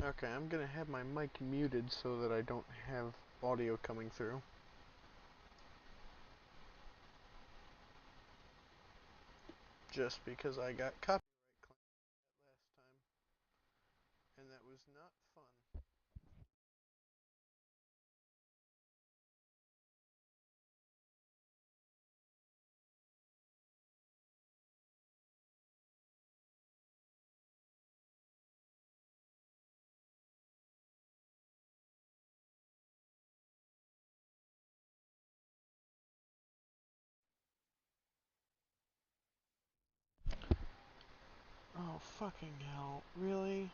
Okay, I'm gonna have my mic muted so that I don't have audio coming through. Just because I got copyright claimed last time, and that was not fun. Oh, fucking hell. Really?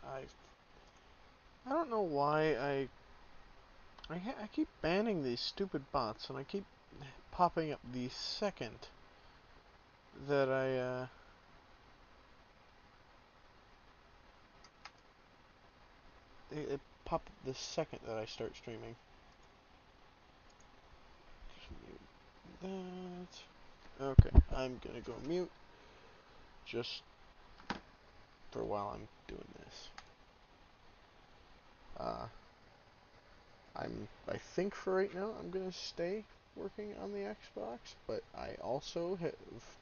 I I don't know why I keep banning these stupid bots, and I keep popping up the second that it pop up the second that I start streaming. That. Okay, I'm gonna go mute just for while I'm doing this. I think for right now I'm gonna stay working on the Xbox, but I also have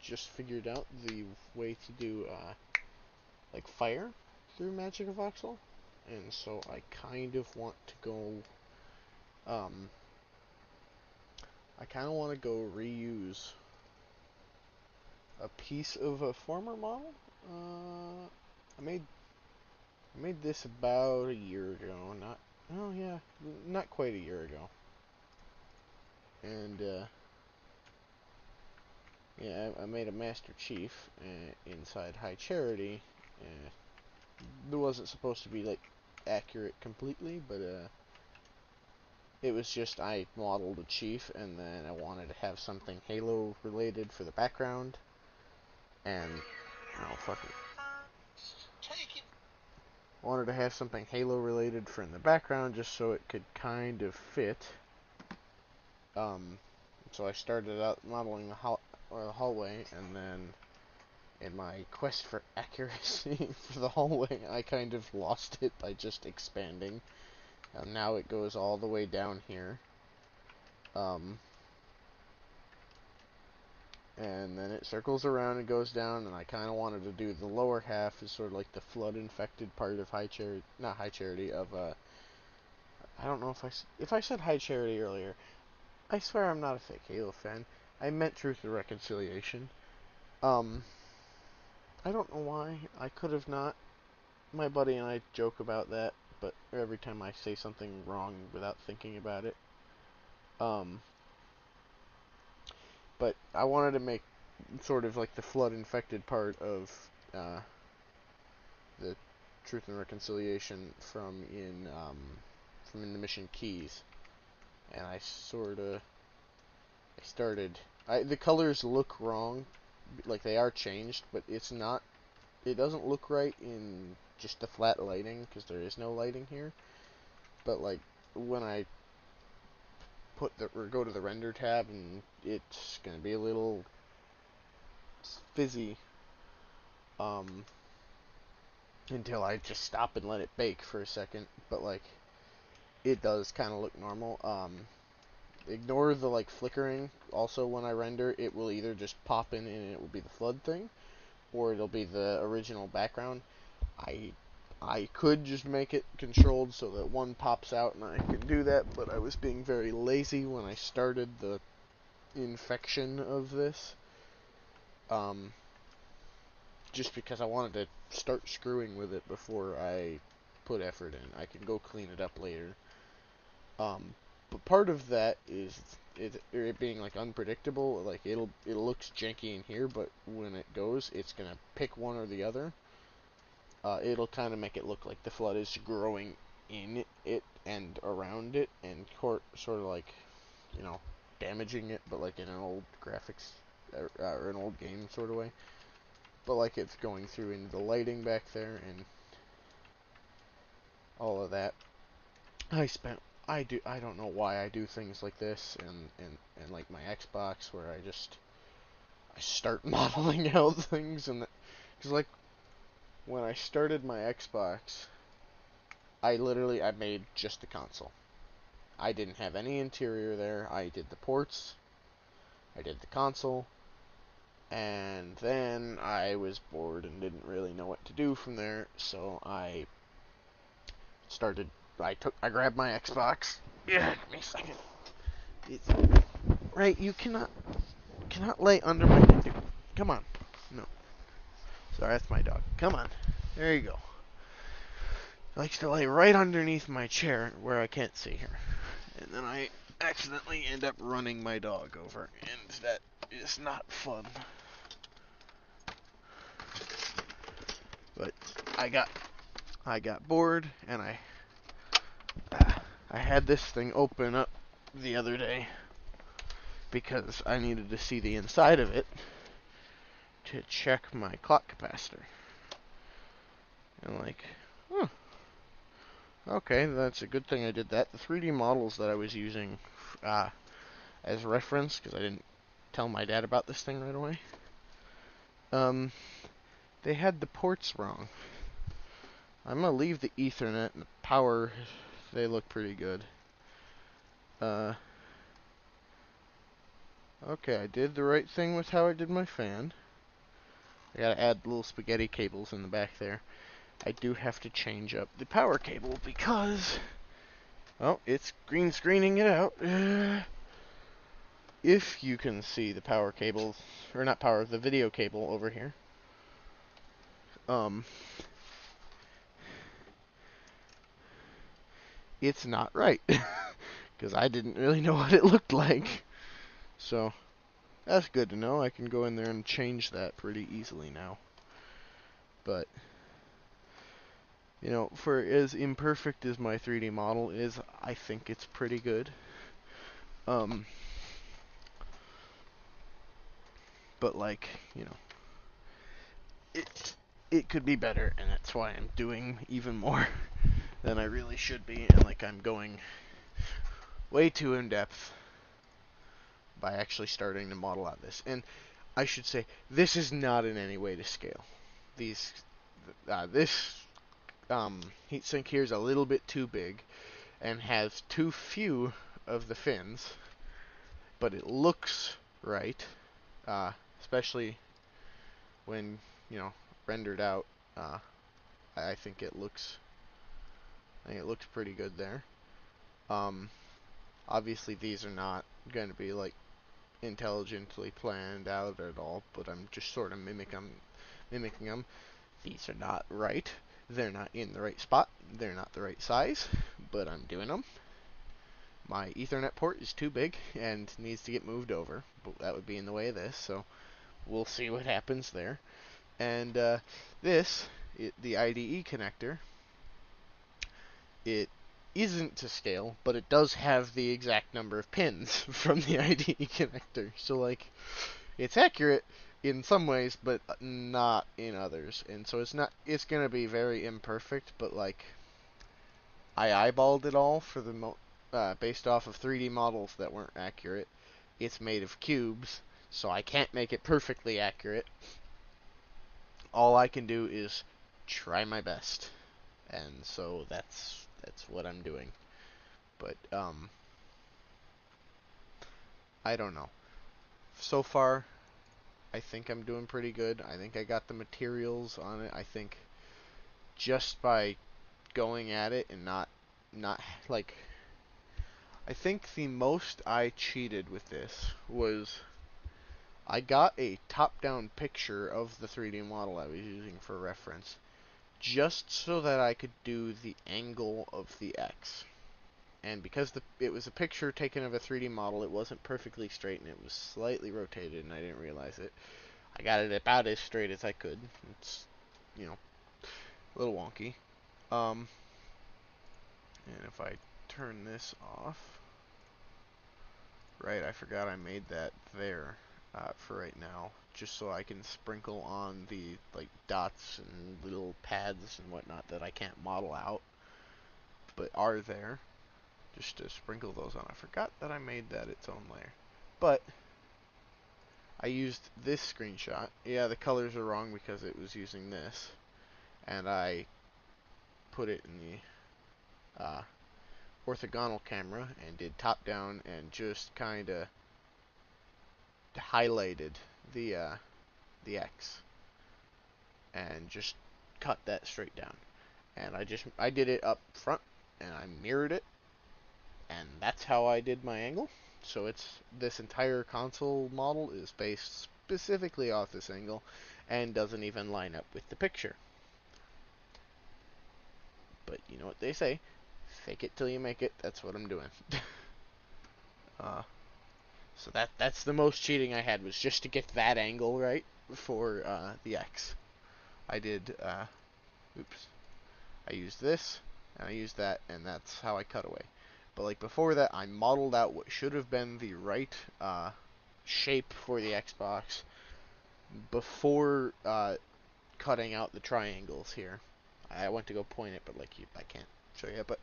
just figured out the way to do like fire through Magicavoxel, and so I kind of want to go. Um, I kind of want to go reuse a piece of a former model. I made this about a year ago. Not, oh yeah, not quite a year ago, and yeah, I made a Master Chief inside High Charity. It wasn't supposed to be like accurate completely, but it was just I modeled a chief, and then I wanted to have something Halo related for the background, and oh fuck it, wanted to have something Halo related for in the background just so it could kind of fit. Um, so I started out modeling the hallway, and then in my quest for accuracy for the hallway, I kind of lost it by just expanding. And now it goes all the way down here. Um, and then it circles around and goes down, and I kind of wanted to do the lower half is sort of like the flood-infected part of High Charity, not High Charity, of, I don't know if I said High Charity earlier. I swear I'm not a fake Halo fan. I meant Truth and Reconciliation. Um, I don't know why. I could have not. My buddy and I joke about that, but every time I say something wrong without thinking about it. Um, but I wanted to make sort of like the flood-infected part of the Truth and Reconciliation from in the Mission Keys, and I started. The colors look wrong, like they are changed, but it's not. It doesn't look right in just the flat lighting because there is no lighting here. But like when I go to the render tab, and it's gonna be a little fizzy um, until I just stop and let it bake for a second. But like it does kind of look normal. Ignore the like flickering. Also, when I render, it will either just pop in and it will be the flood thing, or it'll be the original background. I I could just make it controlled so that one pops out, and I can do that, but I was being very lazy when I started the infection of this. Um, just because I wanted to start screwing with it before I put effort in. I can go clean it up later. Um, but part of that is it being like unpredictable. Like it looks janky in here, but when it goes, it's gonna pick one or the other. It'll kind of make it look like the flood is growing in it and around it, and sort of like, you know, damaging it, but like in an old graphics or an old game sort of way. But like it's going through into the lighting back there and all of that. I don't know why I do things like this, and like my Xbox where I start modeling out things, and because like when I started my Xbox, I made just the console. I didn't have any interior there. I did the ports, I did the console, and then I was bored and didn't really know what to do from there, so started I grabbed my Xbox. Yeah, give me a second. It's right, you cannot lay under my dude. Come on. No. Sorry, that's my dog. Come on. There you go. He likes to lay right underneath my chair where I can't see her. And then I accidentally end up running my dog over, and that is not fun. But I got bored, and I had this thing open up the other day because I needed to see the inside of it to check my clock capacitor. And like, huh, okay, that's a good thing I did that. The 3D models that I was using as reference, because I didn't tell my dad about this thing right away, they had the ports wrong. I'm gonna leave the Ethernet and the power. They look pretty good. Okay, I did the right thing with how I did my fan. I gotta add little spaghetti cables in the back there. I do have to change up the power cable because, oh, it's green screening it out. If you can see the power cable, or not power, the video cable over here. It's not right because I didn't really know what it looked like. So that's good to know. I can go in there and change that pretty easily now. But you know, for as imperfect as my 3D model is, I think it's pretty good. But like, you know, it could be better, and that's why I'm doing even more than I really should be, and like I'm going way too in depth by actually starting to model out this. And I should say, this is not in any way to scale. This heatsink here is a little bit too big and has too few of the fins, but it looks right, especially when, you know, rendered out. I think it looks pretty good there. Obviously these are not going to be like intelligently planned out at all, but I'm just sort of mimicking them. These are not right. They're not in the right spot. They're not the right size, but I'm doing them. My Ethernet port is too big and needs to get moved over, but that would be in the way of this, so we'll see what happens there. And the IDE connector, it isn't to scale, but it does have the exact number of pins from the IDE connector. So like, it's accurate in some ways, but not in others. And so it's gonna be very imperfect, but like, I eyeballed it all for based off of 3D models that weren't accurate. It's made of cubes, so I can't make it perfectly accurate. All I can do is try my best. And so that's what I'm doing. But I don't know. So far, I think I'm doing pretty good. I think I got the materials on it. I think just by going at it and not like, I think the most I cheated with this was I got a top-down picture of the 3D model I was using for reference, just so that I could do the angle of the X. And because it was a picture taken of a 3D model, it wasn't perfectly straight and it was slightly rotated, and I didn't realize it. I got it about as straight as I could. It's, you know, a little wonky. And if I turn this off, right, I forgot I made that there for right now, just so I can sprinkle on the like dots and little pads and whatnot that I can't model out, but are there. Just to sprinkle those on. I forgot that I made that its own layer. But I used this screenshot. Yeah, the colors are wrong because it was using this. and I put it in the orthogonal camera and did top down and just kind of highlighted the X and just cut that straight down. And I did it up front and I mirrored it, and that's how I did my angle. So this entire console model is based specifically off this angle and doesn't even line up with the picture. But you know what they say, fake it till you make it. That's what I'm doing. uh, so that's the most cheating I had, was just to get that angle right for the X. I did, oops, I used this, and I used that, and that's how I cut away. But like before that, I modeled out what should have been the right shape for the Xbox before cutting out the triangles here. I went to go point it, but I can't show you. But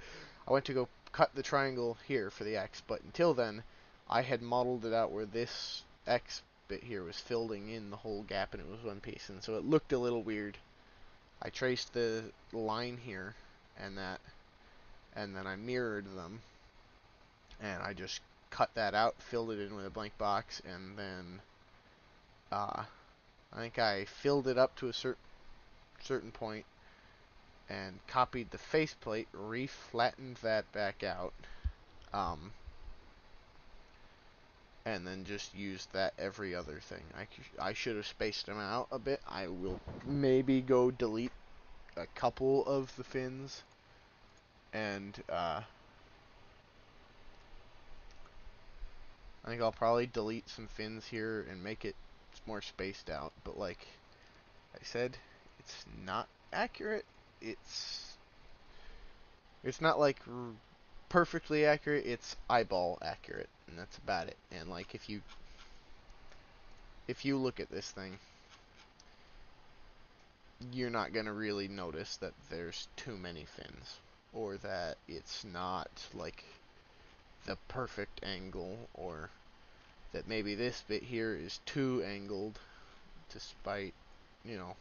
I went to go cut the triangle here for the X. But until then, I had modeled it out where this X bit here was filling in the whole gap, and it was one piece, and so it looked a little weird. I traced the line here and that, and then I mirrored them, and I just cut that out, filled it in with a blank box, and then I think I filled it up to a certain point and copied the faceplate, re-flattened that back out, um, and then just used that every other thing. I should have spaced them out a bit. I will maybe go delete a couple of the fins, and I think I'll probably delete some fins here and make it more spaced out. But like I said, it's not accurate. It's not like perfectly accurate. It's eyeball accurate, and that's about it. And like if you look at this thing, you're not gonna really notice that there's too many fins, or that it's not like the perfect angle, or that maybe this bit here is too angled, despite, you know,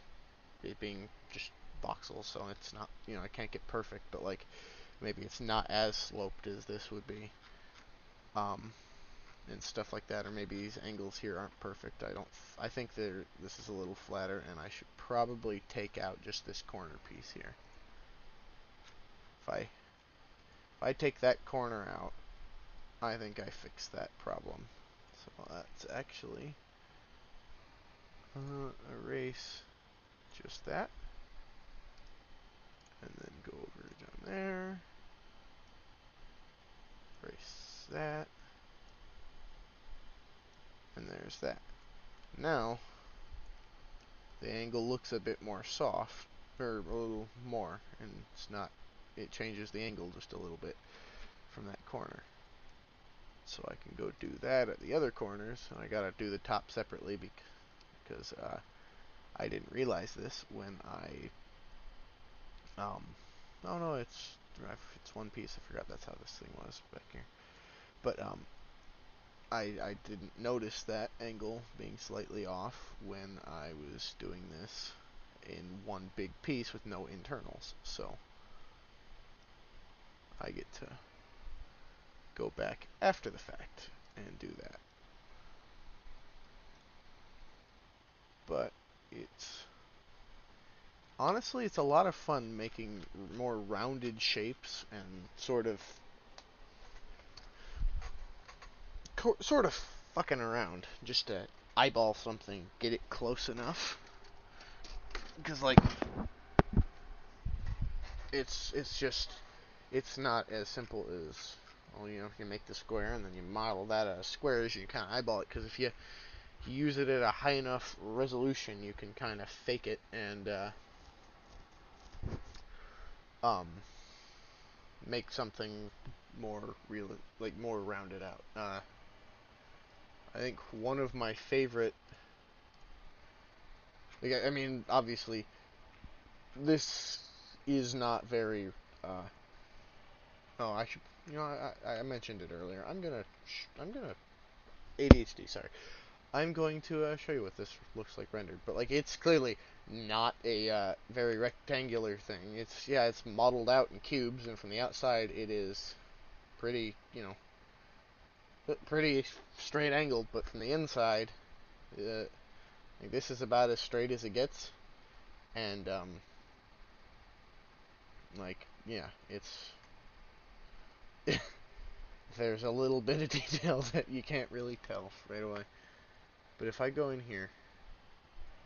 it being just voxels, so it's not, you know, I can't get perfect, but like maybe it's not as sloped as this would be, and stuff like that, or maybe these angles here aren't perfect. I think this is a little flatter, and I should probably take out just this corner piece here. If I take that corner out, I think I fixed that problem. So that's actually erase just that, and then go over down there, erase that, and there's that. Now the angle looks a bit more soft, or a little more, and it changes the angle just a little bit from that corner. So I can go do that at the other corners, and I gotta do the top separately because I didn't realize this when oh no, it's one piece. I forgot that's how this thing was back here. But I didn't notice that angle being slightly off when I was doing this in one big piece with no internals. So I get to go back after the fact and do that. But honestly, it's a lot of fun making more rounded shapes and sort of fucking around just to eyeball something, get it close enough. Because like it's not as simple as, well, you know, you make the square and then you model that as squares. You kind of eyeball it, because if you use it at a high enough resolution, you can kind of fake it and um make something more real, like more rounded out. I think one of my favorite, like, I mean, obviously, this is not very. Oh, I should. You know, I mentioned it earlier. I'm gonna ADHD. Sorry. I'm going to show you what this looks like rendered. But like, it's clearly not a very rectangular thing. It's modeled out in cubes, and from the outside, it is pretty, pretty straight angled. But from the inside, like, this is about as straight as it gets, and like, yeah, it's there's a little bit of detail that you can't really tell right away. But if I go in here,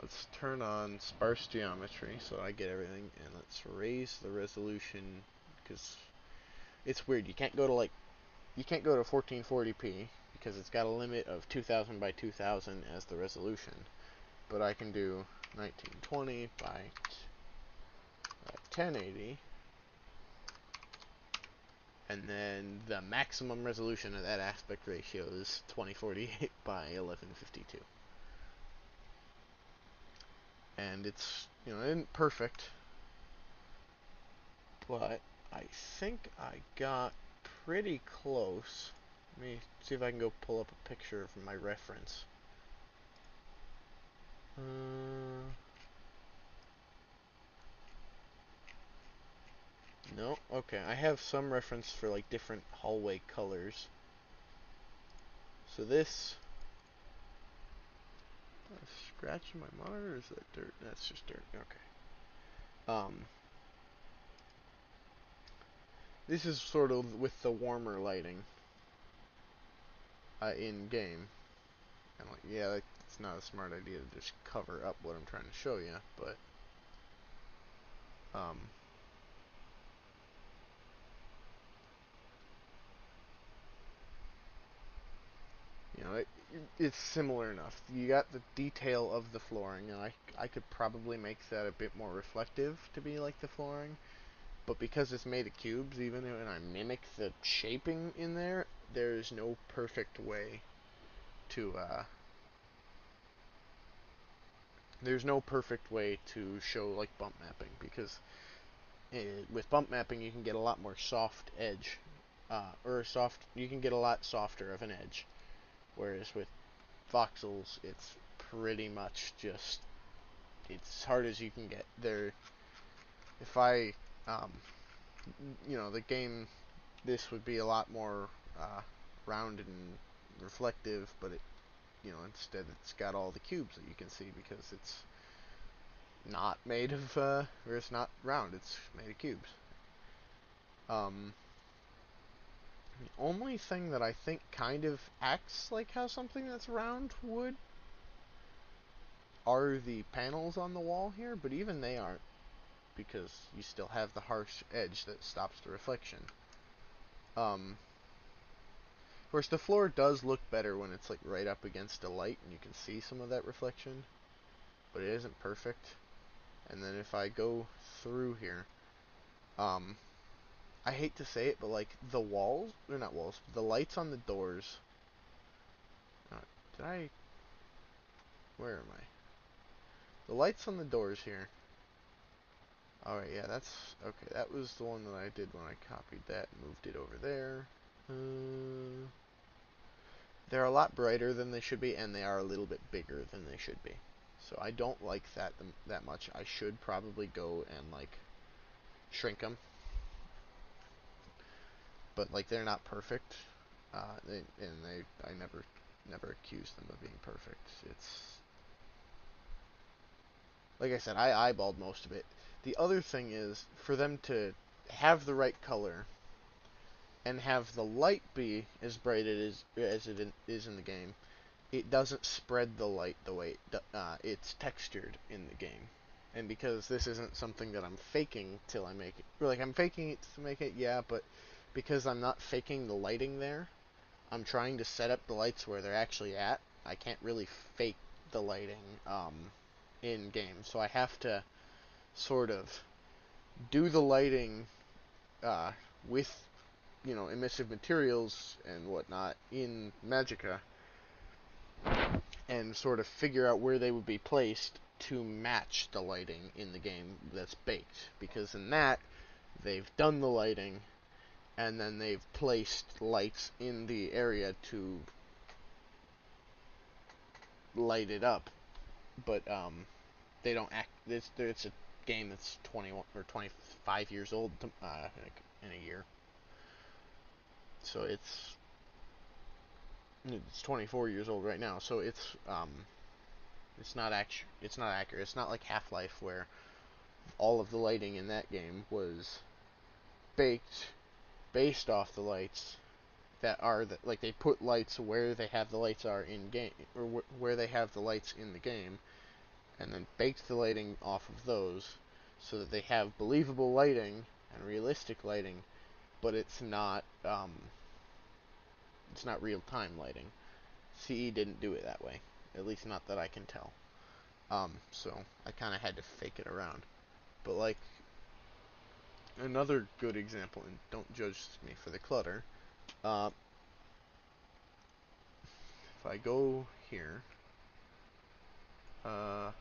let's turn on sparse geometry so I get everything, and let's raise the resolution, because it's weird. You can't go to 1440p because it's got a limit of 2000 by 2000 as the resolution. But I can do 1920 by 1080, and then the maximum resolution of that aspect ratio is 2048 by 1152. And it's, it isn't perfect, but I think I got pretty close. Let me see if I can go pull up a picture from my reference. No, okay. I have some reference for like different hallway colors. So this, scratching my monitor, or is that dirt? That's just dirt. Okay. This is sort of with the warmer lighting in game, and like, yeah, it's not a smart idea to just cover up what I'm trying to show you, but um, it's similar enough. You got the detail of the flooring, and I could probably make that a bit more reflective to be like the flooring. But because it's made of cubes, even when I mimic the shaping in there, there's no perfect way to show like bump mapping, because with bump mapping you can get a lot more soft edge, you can get a lot softer of an edge, whereas with voxels it's pretty much just it's as hard as you can get. If I the game, this would be a lot more rounded and reflective, but instead it's got all the cubes that you can see because it's not made of, or it's not round, it's made of cubes. The only thing that I think kind of acts like how something that's round would are the panels on the wall here, but even they aren't, because you still have the harsh edge that stops the reflection. Of course, the floor does look better when it's like right up against a light and you can see some of that reflection, but it isn't perfect. And then if I go through here, I hate to say it, but like the walls, or not walls, the lights on the doors. Where am I? The lights on the doors here. Alright, yeah, that's, okay, that was the one that I did when I copied that and moved it over there. They're a lot brighter than they should be, and they are a little bit bigger than they should be. So I don't like that much. I should probably go and like shrink them, but like they're not perfect. I never accuse them of being perfect. It's like I said, I eyeballed most of it. The other thing is for them to have the right color and have the light be as bright as it is in the game. It doesn't spread the light the way it's textured in the game. And because this isn't something that I'm faking till I make it, or like I'm faking it to make it, yeah, but because I'm not faking the lighting there, I'm trying to set up the lights where they're actually at. I can't really fake the lighting in game, so I have to sort of do the lighting with emissive materials and whatnot in Magica, and sort of figure out where they would be placed to match the lighting in the game that's baked. Because in that, they've done the lighting, and then they've placed lights in the area to light it up, but they don't act. It's a game that's 21 or 25 years old in a year, so it's 24 years old right now. So it's not accurate. It's not like Half-Life where all of the lighting in that game was baked based off the lights that are like they put lights where they have the lights are in game or where they have the lights in the game, and then baked the lighting off of those so that they have believable lighting and realistic lighting, but it's not real time lighting. CE didn't do it that way, at least not that I can tell. So I kind of had to fake it around. But like another good example, and don't judge me for the clutter. Uh, if I go here, let's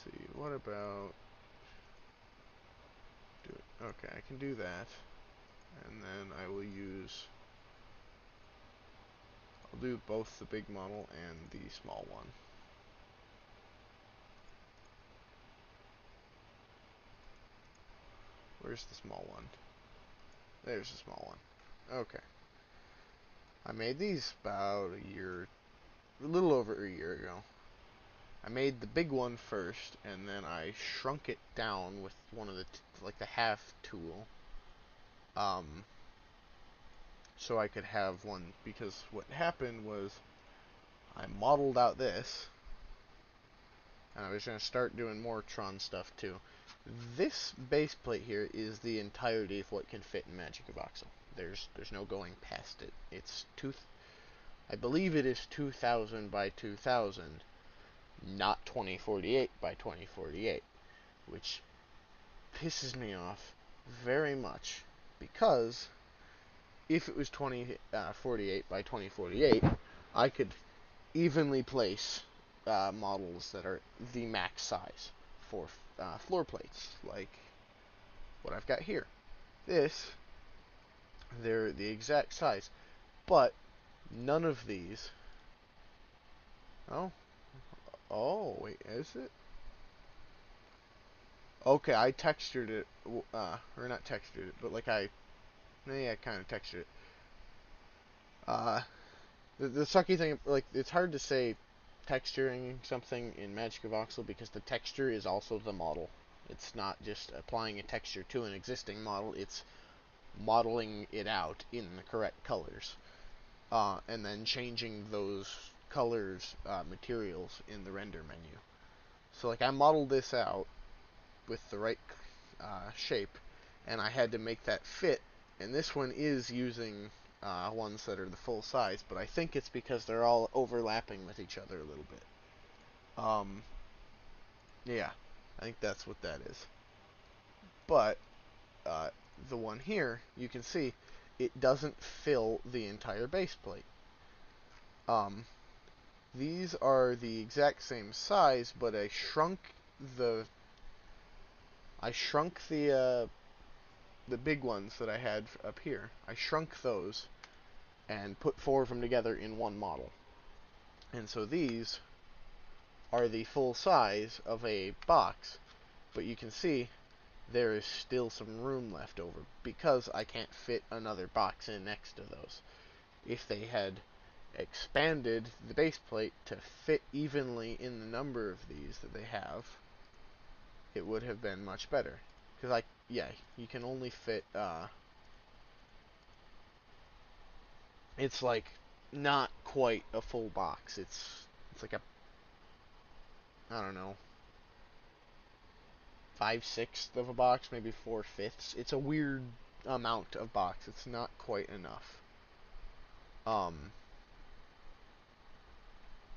see. What about do it? Okay, I can do that, and then I'll do both the big model and the small one. Where's the small one? There's the small one. Okay. I made these about a little over a year ago. I made the big one first, and then I shrunk it down with one of like the half tool, um, so I could have one. Because what happened was I modeled out this, and I was going to start doing more Tron stuff too. This base plate here is the entirety of what can fit in Magicavoxel. There's no going past it. I believe it is 2000 by 2000, not 2048 by 2048, which pisses me off very much, because if it was 2048 by 2048, I could evenly place models that are the max size for floor plates, like what I've got here. They're the exact size, but none of these. Oh, wait, is it? Okay, I textured it, or not textured it, but I kind of textured it. Uh, the sucky thing, like, it's hard to say texturing something in Magicavoxel because the texture is also the model. It's not just applying a texture to an existing model, it's modeling it out in the correct colors. And then changing those colors, materials in the render menu. So, like, I modeled this out with the right shape, and I had to make that fit. And this one is using ones that are the full size, but I think it's because they're all overlapping with each other a little bit. Yeah, I think that's what that is. But the one here, you can see, it doesn't fill the entire base plate. These are the exact same size, but the the big ones that I had up here. I shrunk those and put four of them together in one model. And so these are the full size of a box, but you can see there is still some room left over because I can't fit another box in next to those. If they had expanded the base plate to fit evenly in the number of these that they have, it would have been much better. Because you can only fit, it's like not quite a full box. It's like I don't know, 5/6 of a box, maybe 4/5. It's a weird amount of box. It's not quite enough. Um,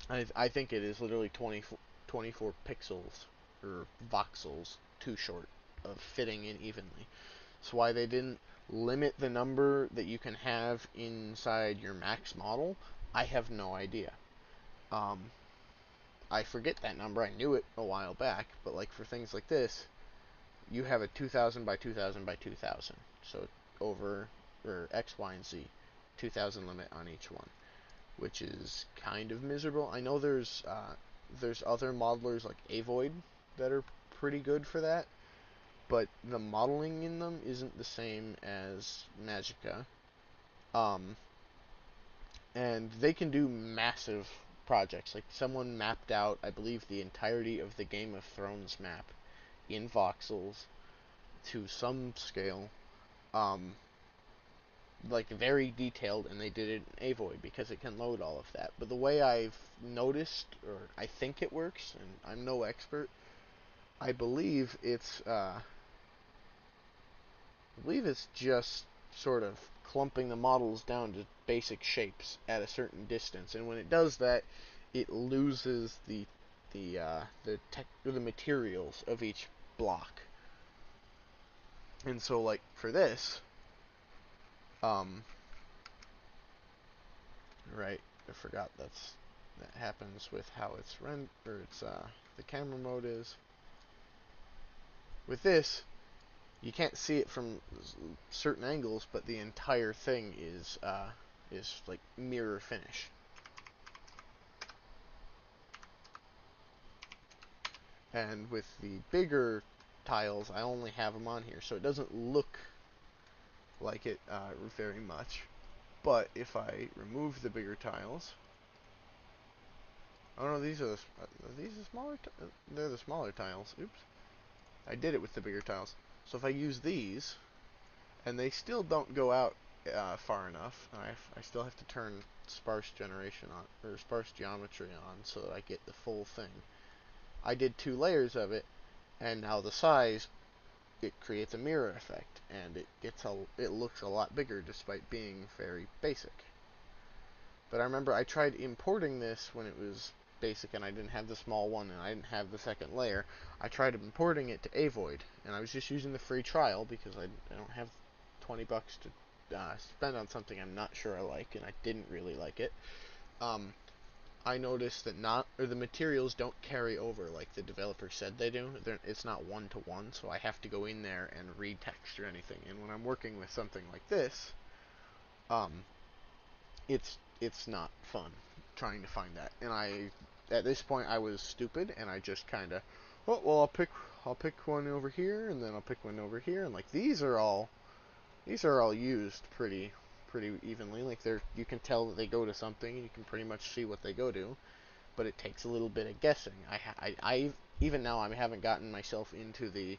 I think it is literally 24 pixels or voxels too short of fitting in evenly. That's why they didn't limit the number that you can have inside your max model. I have no idea. Um, I forget that number. I knew it a while back, but like for things like this, you have a 2000 by 2000 by 2000. So over or X, Y, and Z, 2000 limit on each one. which is kind of miserable. I know there's other modelers like Avoid that are pretty good for that, but the modeling in them isn't the same as Magica. Um, and they can do massive projects. Like someone mapped out, I believe, the entirety of the Game of Thrones map in voxels to some scale, um, like very detailed, and they did it in Avoid because it can load all of that. But the way I've noticed, or I think it works, and I'm no expert, I believe it's just sort of clumping the models down to basic shapes at a certain distance, and when it does that, it loses the materials of each block. And so, like for this, um, right, I forgot that happens with how it's the camera mode is. With this, you can't see it from certain angles, but the entire thing is like mirror finish. And with the bigger tiles, I only have them on here, so it doesn't look like it very much. But if I remove the bigger tiles, oh no, these are smaller. They're the smaller tiles. Oops, I did it with the bigger tiles. So if I use these, and they still don't go out far enough, I still have to turn sparse generation on, or sparse geometry on, so that I get the full thing. I did 2 layers of it, and now the size, it creates a mirror effect, and it looks a lot bigger despite being very basic. But I remember I tried importing this when it was basic and I didn't have the small one and I didn't have the second layer. I tried importing it to Avoid, and I was just using the free trial because I don't have $20 to spend on something I'm not sure I like, and I didn't really like it. I noticed that the materials don't carry over like the developer said they do. It's not one-to-one, so I have to go in there and retexture anything. And when I'm working with something like this, um, it's not fun trying to find that. And at this point I was stupid, and I just kind of, oh well, I'll pick one over here, and then I'll pick one over here, and like these are all used pretty evenly. Like you can tell that they go to something, and you can pretty much see what they go to. But it takes a little bit of guessing. I even now I haven't gotten myself into the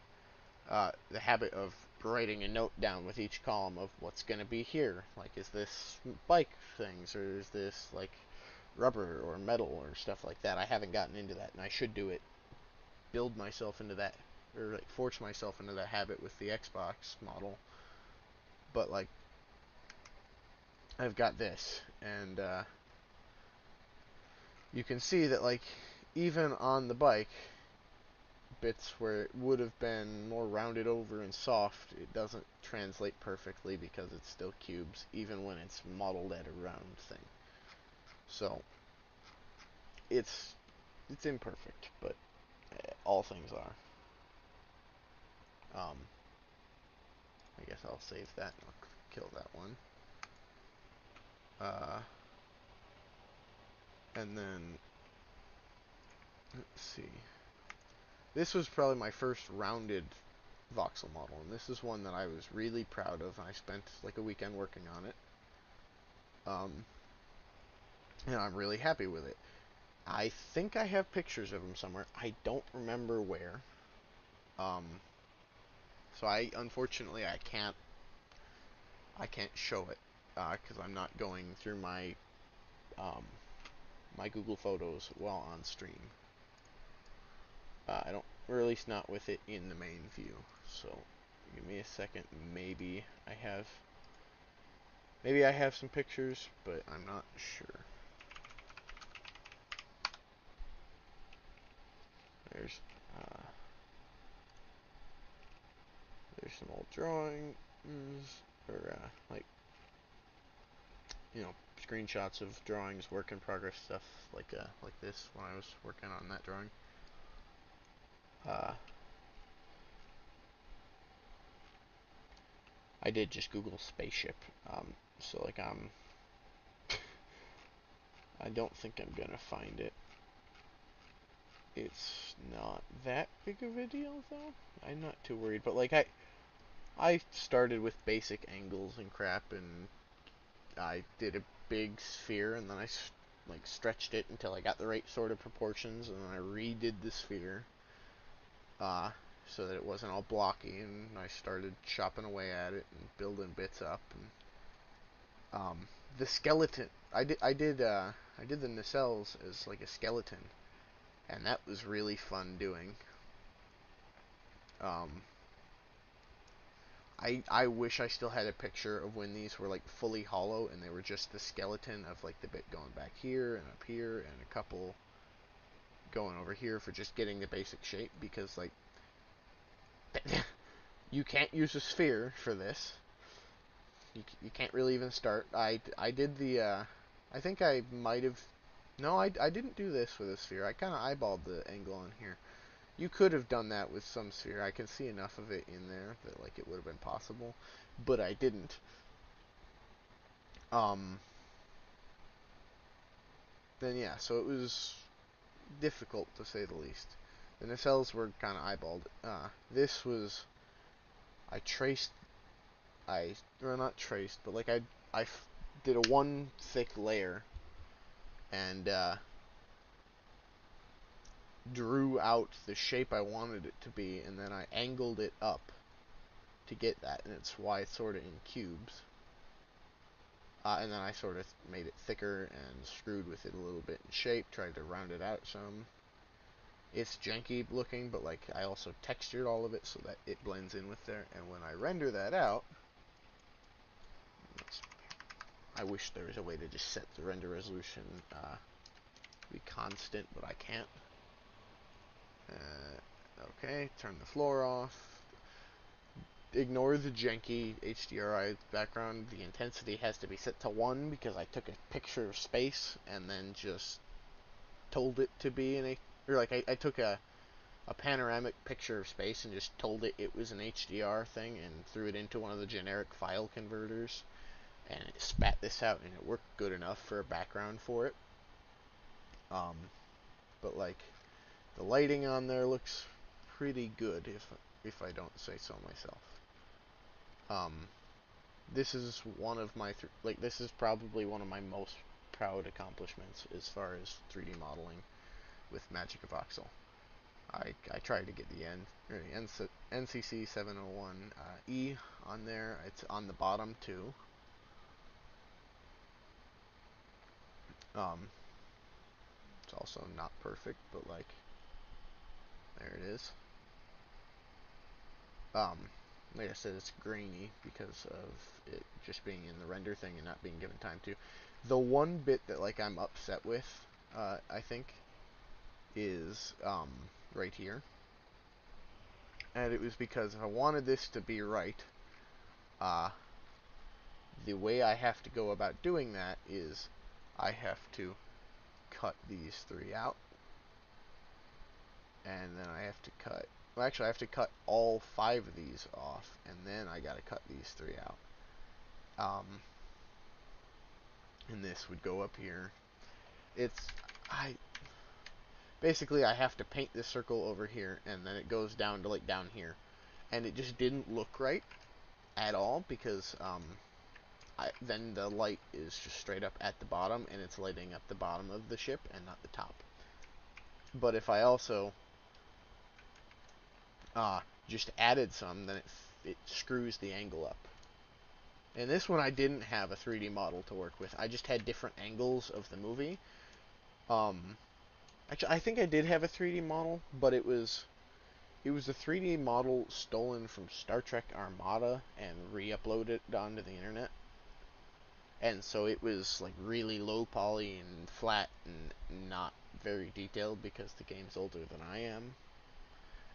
habit of writing a note down with each column of what's going to be here. Like, is this bike things, or is this like rubber or metal or stuff like that? I haven't gotten into that, and I should do it. Build myself into that, or like force myself into that habit with the Xbox model. But like, I've got this, and you can see that like even on the bike, bits where it would have been more rounded over and soft, it doesn't translate perfectly because it's still cubes, even when it's modeled at a round thing. So it's imperfect, but all things are. I guess I'll save that and I'll kill that one. And then let's see. This was probably my first rounded voxel model, and this is one that I was really proud of. I spent like a weekend working on it, and I'm really happy with it. I think I have pictures of him somewhere. I don't remember where. Um, so unfortunately I can't show it because I'm not going through um, my Google Photos while on stream. I don't, or at least not with it in the main view. So give me a second. Maybe I have some pictures, but I'm not sure. There's uh, there's some old drawings, or like screenshots of drawings, work in progress stuff like this when I was working on that drawing. Uh, I did just Google spaceship. So like I don't think I'm gonna find it. It's not that big of a deal, though. I'm not too worried. But, like, I started with basic angles and crap, and I did a big sphere, and then I, like, stretched it until I got the right sort of proportions, and then I redid the sphere, so that it wasn't all blocky, and I started chopping away at it and building bits up, and, the skeleton, I did the nacelles as, like, a skeleton, and that was really fun doing. Um, I wish I still had a picture of when these were like fully hollow and they were just the skeleton of like the bit going back here and up here and a couple going over here for just getting the basic shape, because like you can't use a sphere for this. You can't really even start. I did the I think I might have, no, I didn't do this with a sphere. I kind of eyeballed the angle on here. You could have done that with some sphere. I can see enough of it in there that like it would have been possible, but I didn't. Um, then yeah, so it was difficult to say the least. The nacelles were kind of eyeballed. This was, I traced, well, not traced, but like I did a one thick layer and drew out the shape I wanted it to be, and then I angled it up to get that, and it's why it's sort of in cubes. And then I sort of made it thicker and screwed with it a little bit in shape, tried to round it out some. It's janky looking, but like I also textured all of it so that it blends in with there. And when I render that out, I wish there was a way to just set the render resolution to be constant, but I can't. Okay, turn the floor off. Ignore the janky HDRI background. The intensity has to be set to 1 because I took a picture of space and then just told it to be an or like I took a panoramic picture of space and just told it was an HDR thing and threw it into one of the generic file converters, and it spat this out, and it worked good enough for a background for it. Um, but like the lighting on there looks pretty good, if I don't say so myself. This is one of my like this is probably one of my most proud accomplishments as far as 3D modeling with Magicavoxel. I tried to get the NCC 701 E on there. It's on the bottom too. It's also not perfect, but like there it is. Um, like I said, it's grainy because of it just being in the render thing and not being given time to. The one bit that like I'm upset with, I think, is right here, and it was because if I wanted this to be right, uh, the way I have to go about doing that is I have to cut these 3 out, and then I have to cut, well actually I have to cut all 5 of these off, and then I gotta cut these 3 out. And this would go up here. It's, I, basically I have to paint this circle over here, and then it goes down to like down here. And it just didn't look right at all because, then the light is just straight up at the bottom, and it's lighting up the bottom of the ship and not the top. But if I also just added some, then it screws the angle up. And this one I didn't have a 3D model to work with. I just had different angles of the movie. Actually, I think I did have a 3D model, but it was a 3D model stolen from Star Trek Armada and re-uploaded onto the internet. And so it was like really low poly and flat and not very detailed because the game's older than I am.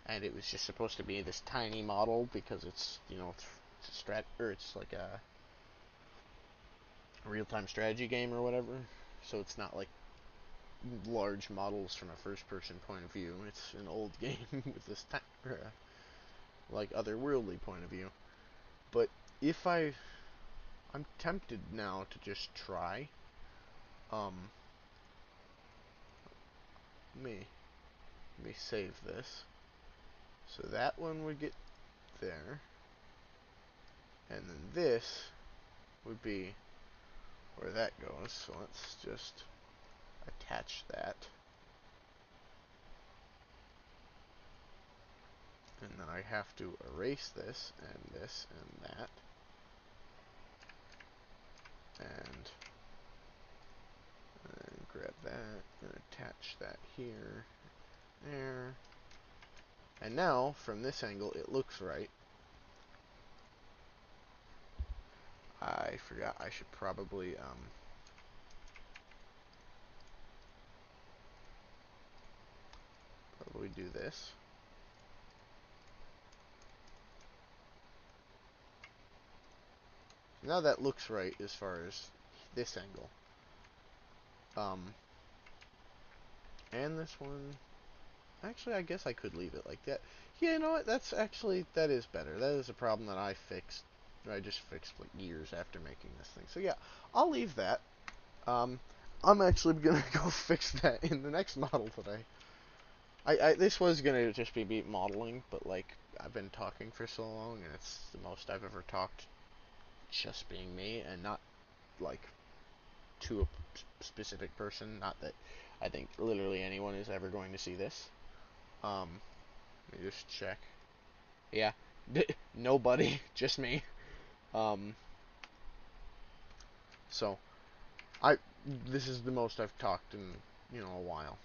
And it was just supposed to be this tiny model because it's, it's a it's like a real-time strategy game or whatever. So it's not like large models from a first-person point of view. It's an old game with this like otherworldly point of view. But if I'm tempted now to just try let me save this. So that one would get there, and then this would be where that goes. So let's just attach that, and then I have to erase this and that, and grab that and attach that here, there, and now from this angle it looks right. I forgot I should probably do this. Now that looks right as far as this angle. And this one, actually I guess I could leave it like that. Yeah, you know what, that is better. That is a problem that I fixed. I just fixed like years after making this thing. So yeah, I'll leave that. I'm actually gonna go fix that in the next model today. This was gonna just be modeling, but like I've been talking for so long, and it's the most I've ever talked, just being me, and not like to a specific person. Not that I think literally anyone is ever going to see this. Let me just check. Yeah, nobody, just me. Um, so I this is the most I've talked in a while.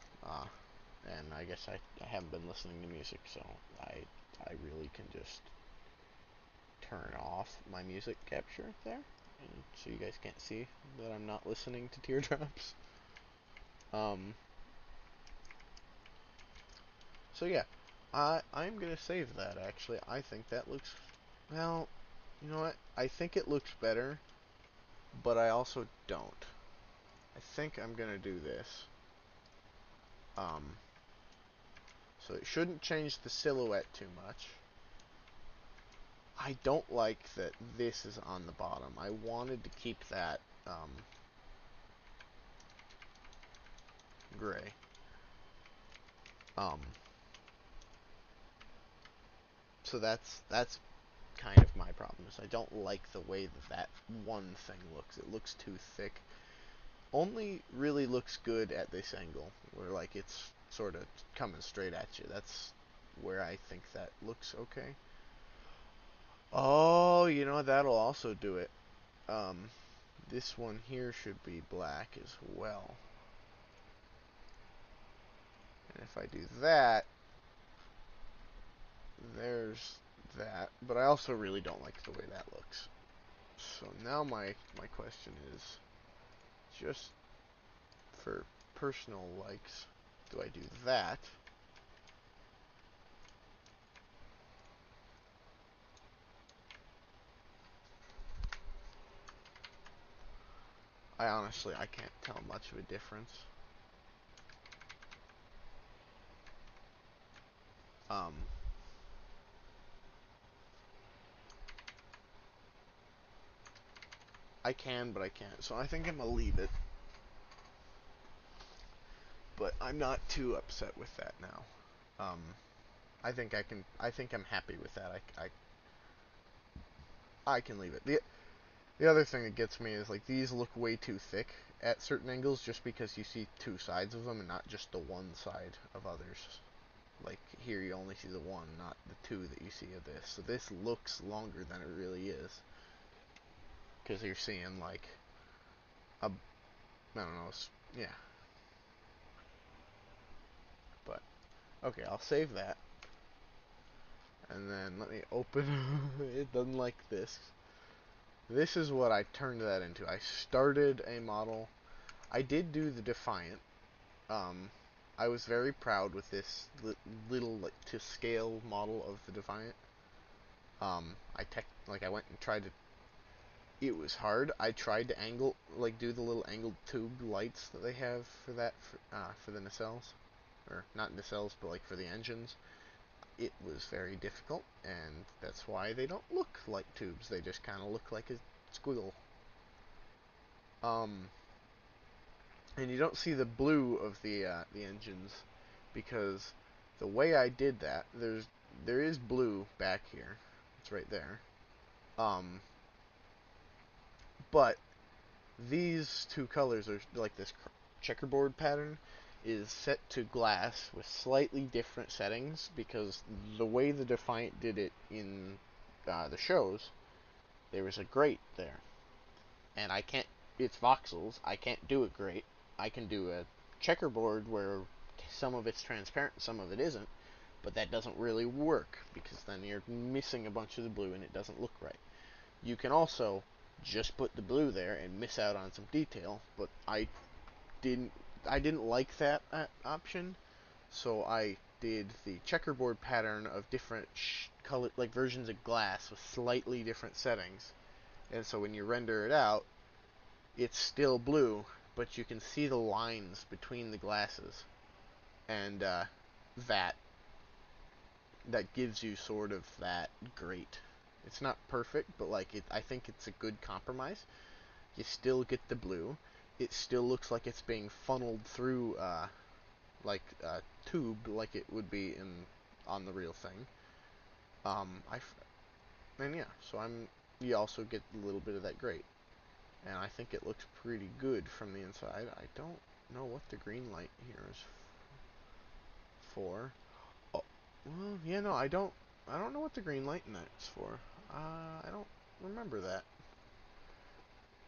And I guess I haven't been listening to music, so I really can just turn off my music capture there, and so you guys can't see that I'm not listening to teardrops. Um, so yeah, I'm gonna save that actually. I think that looks, well, you know what? I think it looks better, but I also don't. I think I'm gonna do this. Um, so it shouldn't change the silhouette too much. I don't like that this is on the bottom. I wanted to keep that gray. Um, so that's kind of my problem. Is I don't like the way that one thing looks. It looks too thick. Only really looks good at this angle, where like it's sort of coming straight at you. That's where I think that looks okay. Oh, you know, that'll also do it. Um, this one here should be black as well. And if I do that, there's that. But I also really don't like the way that looks. So now my question is, just for personal likes, do I do that? I can't tell much of a difference. Um, I can, but I can't. So I think I'm gonna leave it. But I'm not too upset with that now. Um, I think I can. I think I'm happy with that. I can leave it. The other thing that gets me is like these look way too thick at certain angles, just because you see two sides of them and not just the one side of others. Like here you only see the one, not the two that you see of this. So this looks longer than it really is, because you're seeing like a, I don't know, yeah. But okay, I'll save that, and then let me open. It doesn't like this. This is what I turned that into. I started a model. I did do the Defiant. Um, I was very proud with this little like to scale model of the Defiant. I went and tried to. It was hard. I tried to do the little angled tube lights that they have for the nacelles, or not nacelles, but like for the engines. It was very difficult, and that's why they don't look like tubes. They just kind of look like a squiggle. Um, and you don't see the blue of the engines because the way I did that, there is blue back here. It's right there. Um, but these two colors are like this checkerboard pattern is set to glass with slightly different settings because the way the Defiant did it in the shows, there was a grate there, and I can't. It's voxels. I can't do a grate. I can do a checkerboard where some of it's transparent, some of it isn't, but that doesn't really work because then you're missing a bunch of the blue and it doesn't look right. You can also just put the blue there and miss out on some detail, but didn't I didn't like that option, so I did the checkerboard pattern of different color, like versions of glass with slightly different settings. And so when you render it out, it's still blue, but you can see the lines between the glasses, and that that gives you sort of that grate. It's not perfect, but like I think it's a good compromise. You still get the blue. It still looks like it's being funneled through like a tube, like it would be in on the real thing. I and yeah, so I'm. You also get a little bit of that grate, and I think it looks pretty good from the inside. I don't know what the green light here is for. Oh, well, yeah, no, I don't. I don't know what the green light in that is for. I don't remember that.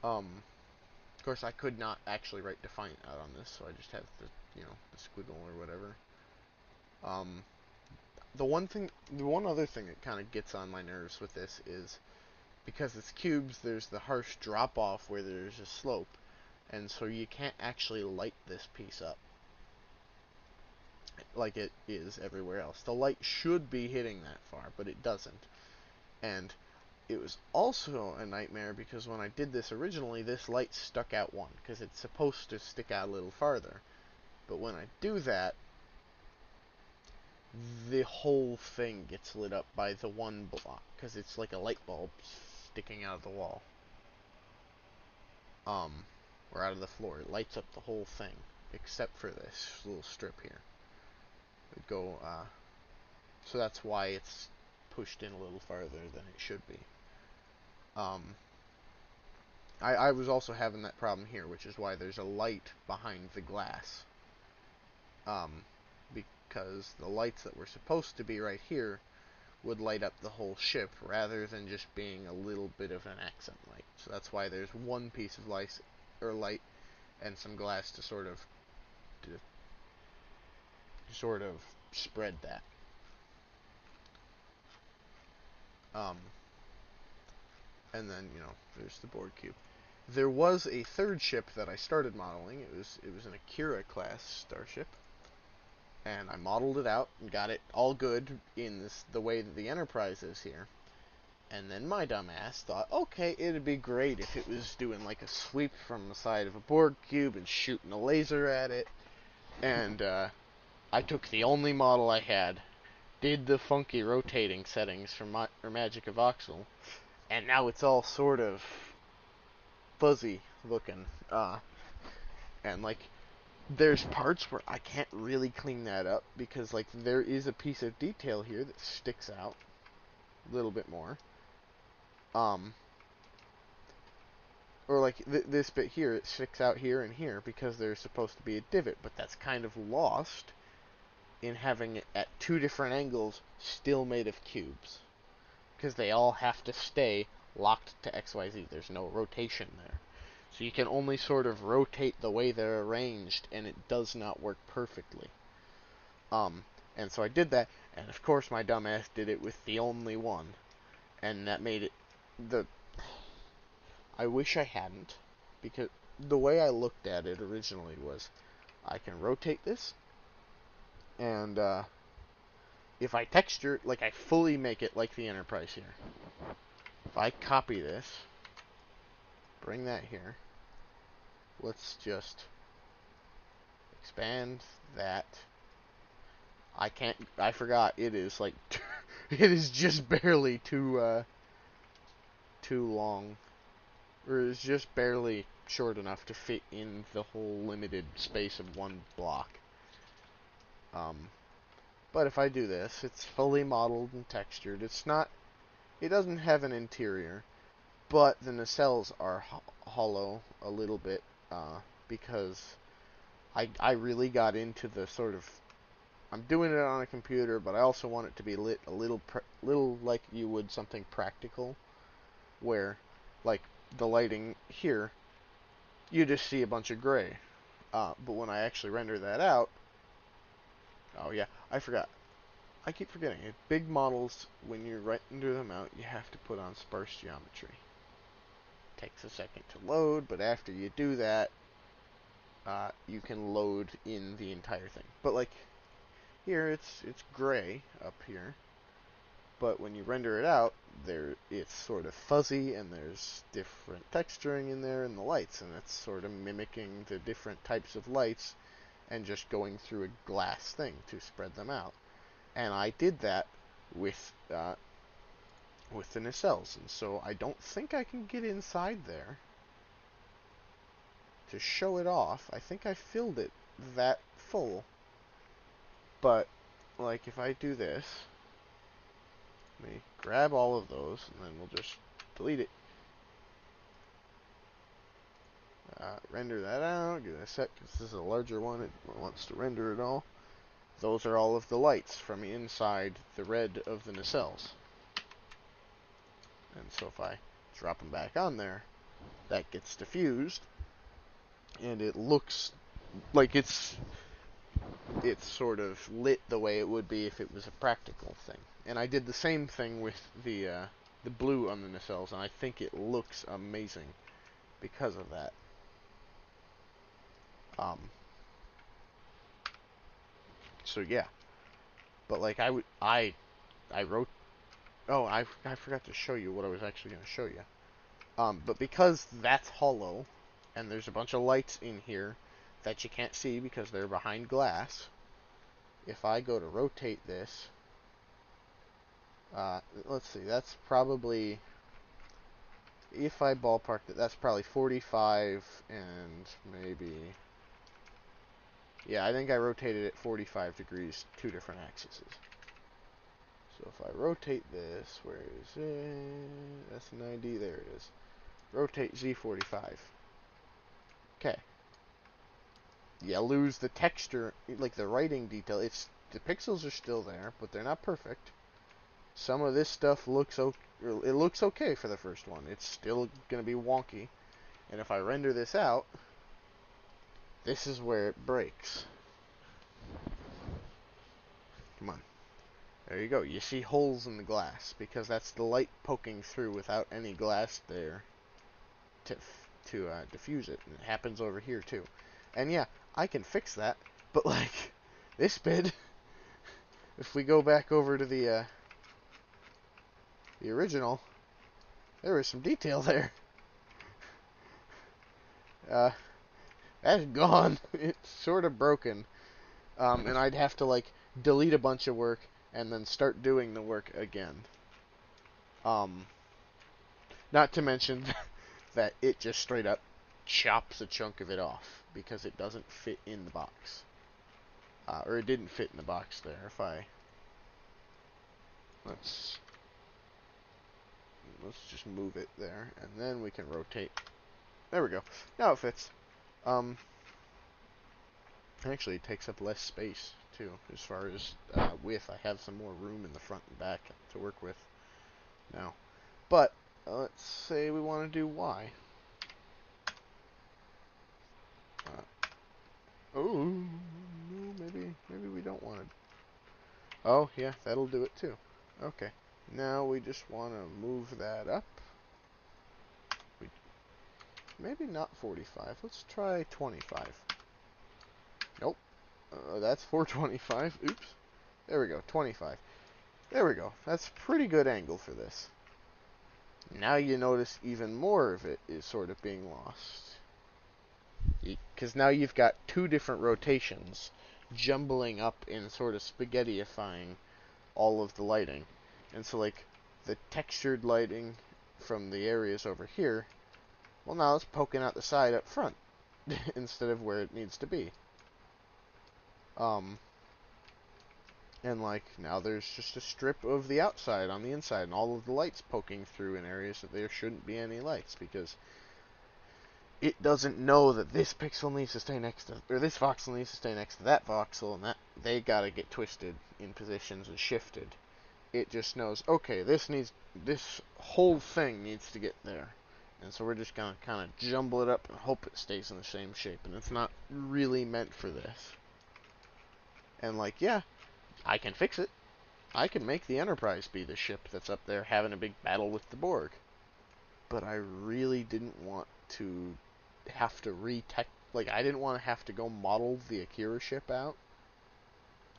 Of course, I could not actually write Defiant out on this, so I just have the squiggle or whatever. Um, the one other thing that kind of gets on my nerves with this is because it's cubes, there's the harsh drop off where there's a slope, and so you can't actually light this piece up like it is everywhere else. The light should be hitting that far, but it doesn't. And it was also a nightmare because when I did this originally, this light stuck out one, because it's supposed to stick out a little farther. But when I do that, the whole thing gets lit up by the one block, because it's like a light bulb sticking out of the wall. Or out of the floor. It lights up the whole thing, except for this little strip here. So that's why it's pushed in a little farther than it should be. I was also having that problem here, which is why there's a light behind the glass. Because the lights that were supposed to be right here would light up the whole ship rather than just being a little bit of an accent light. So that's why there's one piece of light and some glass to sort of spread that. And then there's the board cube. There was a third ship that I started modeling. It was an Akira class starship, and I modeled it out and got it all good in the way that the Enterprise is here. And then my dumbass thought, okay, it'd be great if it was doing like a sweep from the side of a Borg cube and shooting a laser at it. And I took the only model I had, did the funky rotating settings from Magicavoxel, and now it's all sort of fuzzy looking. And like, there's parts where I can't really clean that up because like there is a piece of detail here that sticks out a little bit more. Or like this bit here, it sticks out here and here because there's supposed to be a divot, but that's kind of lost in having it at two different angles still made of cubes. Because they all have to stay locked to XYZ. There's no rotation there. So you can only sort of rotate the way they're arranged, and it does not work perfectly. And so I did that, and of course my dumbass did it with the only one. And that made it I wish I hadn't, because the way I looked at it originally was, I can rotate this, and if I texture, like I fully make it like the Enterprise here. If I copy this, bring that here, let's just expand that. I forgot, it is like, it is just barely too long, or it's just barely short enough to fit in the whole limited space of one block. But if I do this, it's fully modeled and textured. It doesn't have an interior, but the nacelles are hollow a little bit, because I really got into the sort of, I'm doing it on a computer, but I also want it to be lit a little like you would something practical, where, like, the lighting here, you just see a bunch of gray. But when I actually render that out, oh yeah, I forgot. I keep forgetting it. Big models, when you render them out, you have to put on sparse geometry. Takes a second to load, but after you do that, you can load in the entire thing. But like here, it's gray up here, but when you render it out, it's sort of fuzzy, and there's different texturing in there in the lights, and it's sort of mimicking the different types of lights and just going through a glass thing to spread them out. And I did that with the nacelles, and so I don't think I can get inside there to show it off. I think I filled it that full, but like if I do this, let me grab all of those, and then we'll just delete it. Render that out, give it a sec, because this is a larger one, it wants to render it all. Those are all of the lights from inside the red of the nacelles. And so if I drop them back on there, that gets diffused, and it looks like it's sort of lit the way it would be if it was a practical thing. And I did the same thing with the blue on the nacelles, and I think it looks amazing because of that. So yeah, but like I wrote. Oh, I forgot to show you what I was actually going to show you. But because that's hollow, and there's a bunch of lights in here that you can't see because they're behind glass. If I go to rotate this, let's see, that's probably, if I ballparked it, that's probably 45 and maybe, yeah, I think I rotated it 45 degrees, two different axes. So if I rotate this, where is it? That's 90, there it is. Rotate Z45. Okay. You lose the texture, like the writing detail. The pixels are still there, but they're not perfect. Some of this stuff looks okay for the first one. It's still going to be wonky. And if I render this out, this is where it breaks. Come on. There you go. You see holes in the glass because that's the light poking through without any glass there to diffuse it. And it happens over here too. And yeah, I can fix that. But like this bit, if we go back over to the original, there was some detail there. That's gone. It's sort of broken. And I'd have to like delete a bunch of work and then start doing the work again. Not to mention that it just straight up chops a chunk of it off because it doesn't fit in the box. Or it didn't fit in the box there. If I let's just move it there, and then we can rotate. There we go. Now it fits. Actually, it takes up less space too, as far as width. I have some more room in the front and back to work with now. But let's say we want to do Y. Oh, no, maybe we don't want to. Oh, yeah, that'll do it too. Okay, now we just want to move that up. Maybe not 45. Let's try 25. Nope. That's 425. Oops. There we go. 25. There we go. That's a pretty good angle for this. Now you notice even more of it is sort of being lost. Because now you've got two different rotations jumbling up and sort of spaghettifying all of the lighting. And so, like, the textured lighting from the areas over here, well, now it's poking out the side up front instead of where it needs to be. And like now there's just a strip of the outside on the inside and all of the lights poking through in areas that there shouldn't be any lights because it doesn't know that this pixel needs to stay next to, or this voxel needs to stay next to that voxel, and that they gotta get twisted in positions and shifted. It just knows, okay, this whole thing needs to get there. And so we're just gonna kind of jumble it up and hope it stays in the same shape, and it's not really meant for this. And like, yeah, I can fix it. I can make the Enterprise be the ship that's up there having a big battle with the Borg. But I really didn't want to have to like I didn't want to have to go model the Akira ship out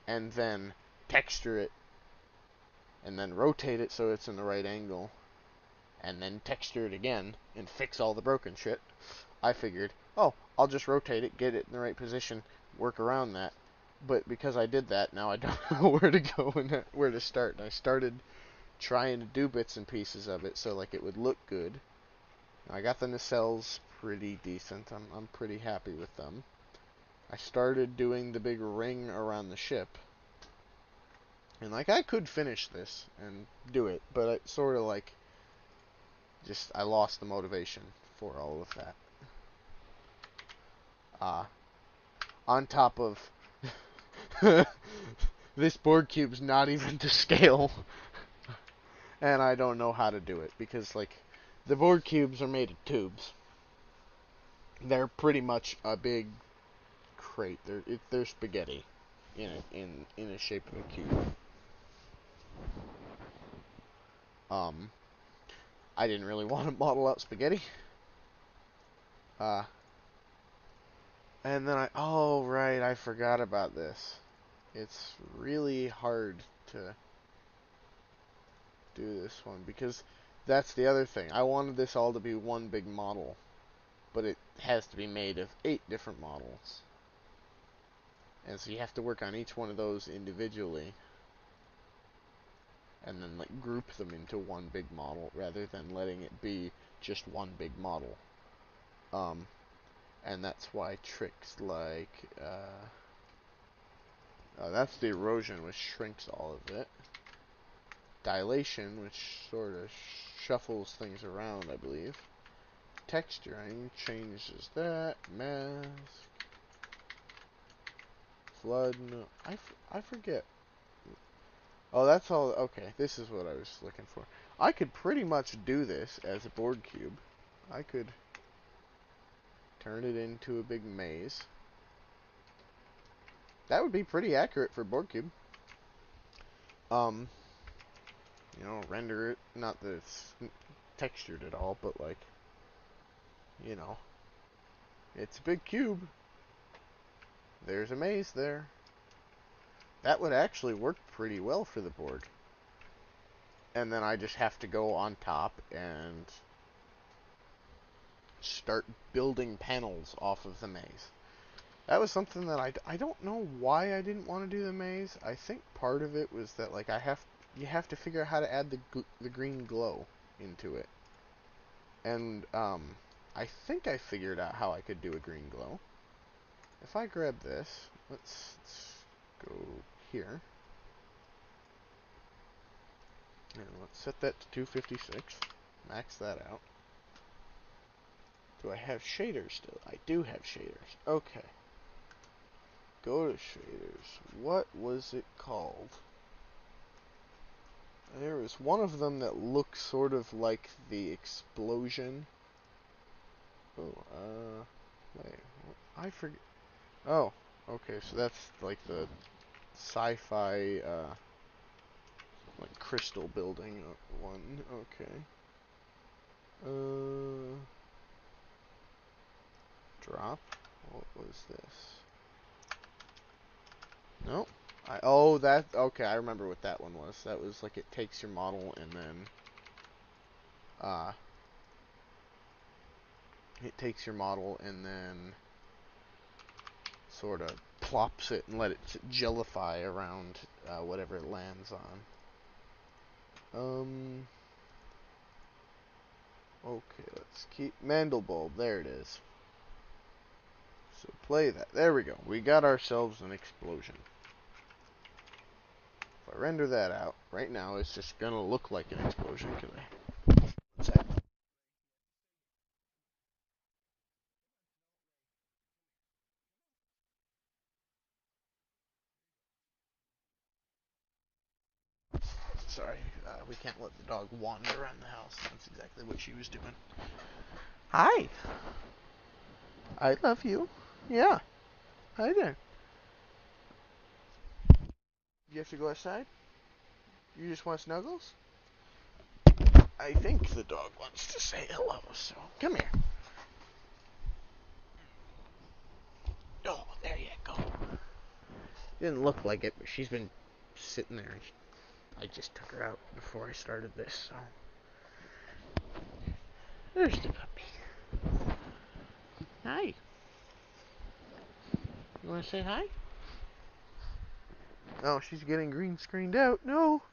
and then texture it and then rotate it so it's in the right angle and then texture it again and fix all the broken shit. I figured, oh, I'll just rotate it, get it in the right position, work around that. But because I did that, now I don't know where to go and where to start. And I started trying to do bits and pieces of it so like it would look good. I got the nacelles pretty decent. I'm pretty happy with them. I started doing the big ring around the ship. And like I could finish this and do it, but it sort of like just I lost the motivation for all of that. On top of this board cube's not even to scale, and I don't know how to do it because like the board cubes are made of tubes. They're pretty much a big crate. They're spaghetti in a shape of a cube. I didn't really want to model out spaghetti. And then oh right, I forgot about this. It's really hard to do this one because that's the other thing. I wanted this all to be one big model, but it has to be made of 8 different models. And so you have to work on each one of those individually and then like group them into one big model rather than letting it be just one big model. And that's why tricks like that's the erosion, which shrinks all of it. Dilation, which sort of shuffles things around, I believe. Texturing changes that. Mask. Flood. No, I forget. Oh, that's all. Okay, this is what I was looking for. I could pretty much do this as a board cube. I could turn it into a big maze. That would be pretty accurate for a board cube. You know, render it. Not that it's textured at all, but like, you know, it's a big cube. There's a maze there. That would actually work pretty well for the board. And then I just have to go on top and start building panels off of the maze. That was something that I don't know why I didn't want to do the maze. I think part of it was that like you have to figure out how to add the green glow into it. And I think I figured out how I could do a green glow. If I grab this, let's go here. And let's set that to 256. Max that out. Do I have shaders still? I do have shaders. Okay. Go to shaders. What was it called? There was one of them that looked sort of like the explosion. Oh, wait. I forget. Oh, okay, so that's like the sci-fi, like crystal building one. Okay. Drop. What was this? No. Oh, that, okay, I remember what that one was. That was like it takes your model and then, it takes your model and then sort of plops it and let it gellify around whatever it lands on. Okay, let's keep Mandelbulb. There it is. So play that. There we go. We got ourselves an explosion. If I render that out, right now it's just gonna look like an explosion. What's that? Sorry, we can't let the dog wander around the house. That's exactly what she was doing. Hi. I love you. Yeah. Hi there. You have to go outside? You just want snuggles? I think the dog wants to say hello, so come here. Oh, there you go. Didn't look like it, but she's been sitting there. I just took her out before I started this, so. There's the puppy. Hi. You want to say hi? Oh, she's getting green screened out. No.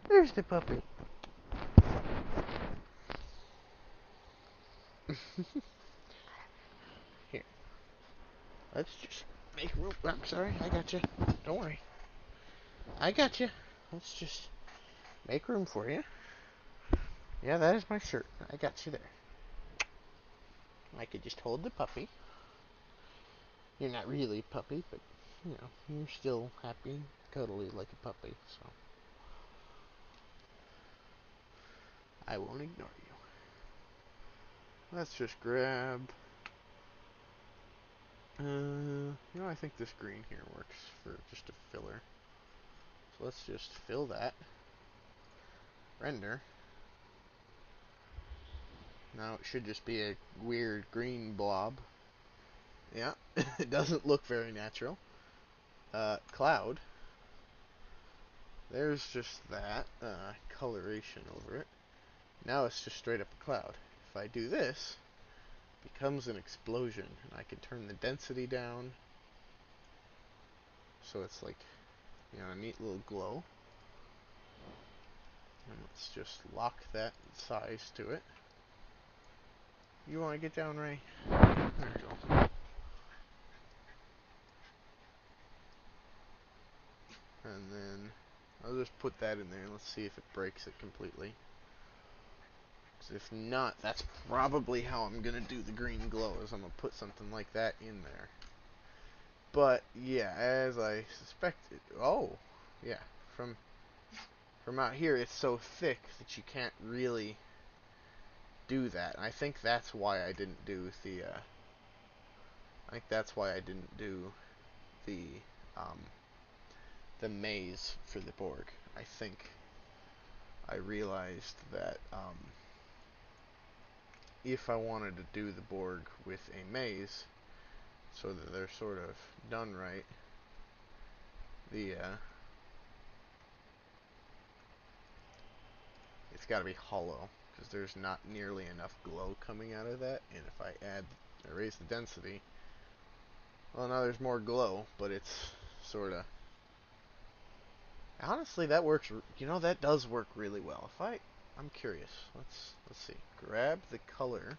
There's the puppy. Here. Let's just make room. I'm sorry. I got you. Don't worry. I got you. Let's just make room for you. Yeah, that is my shirt. I got you there. I could just hold the puppy. You're not really a puppy, but, you know, you're still happy, cuddly like a puppy, so. I won't ignore you. Let's just grab... I think this green here works for just a filler. So let's just fill that. Render. Now it should just be a weird green blob. Yeah, it doesn't look very natural. Cloud. There's just that coloration over it. Now it's just straight up a cloud. If I do this, it becomes an explosion, and I can turn the density down, so it's like, a neat little glow. And let's just lock that size to it. You want to get down, Ray? There we go. And then I'll just put that in there and let's see if it breaks it completely. If not, that's probably how I'm going to do the green glow, is I'm going to put something like that in there. But, yeah, as I suspected... Oh, yeah, from out here, it's so thick that you can't really do that. And I think that's why I didn't do the... Um, the maze for the Borg. I think I realized that if I wanted to do the Borg with a maze, so that they're sort of done right, the it's got to be hollow, because there's not nearly enough glow coming out of that. And if I raise the density, well, now there's more glow, but it's sort of... Honestly, that works. That does work really well. I'm curious. Let's see. Grab the color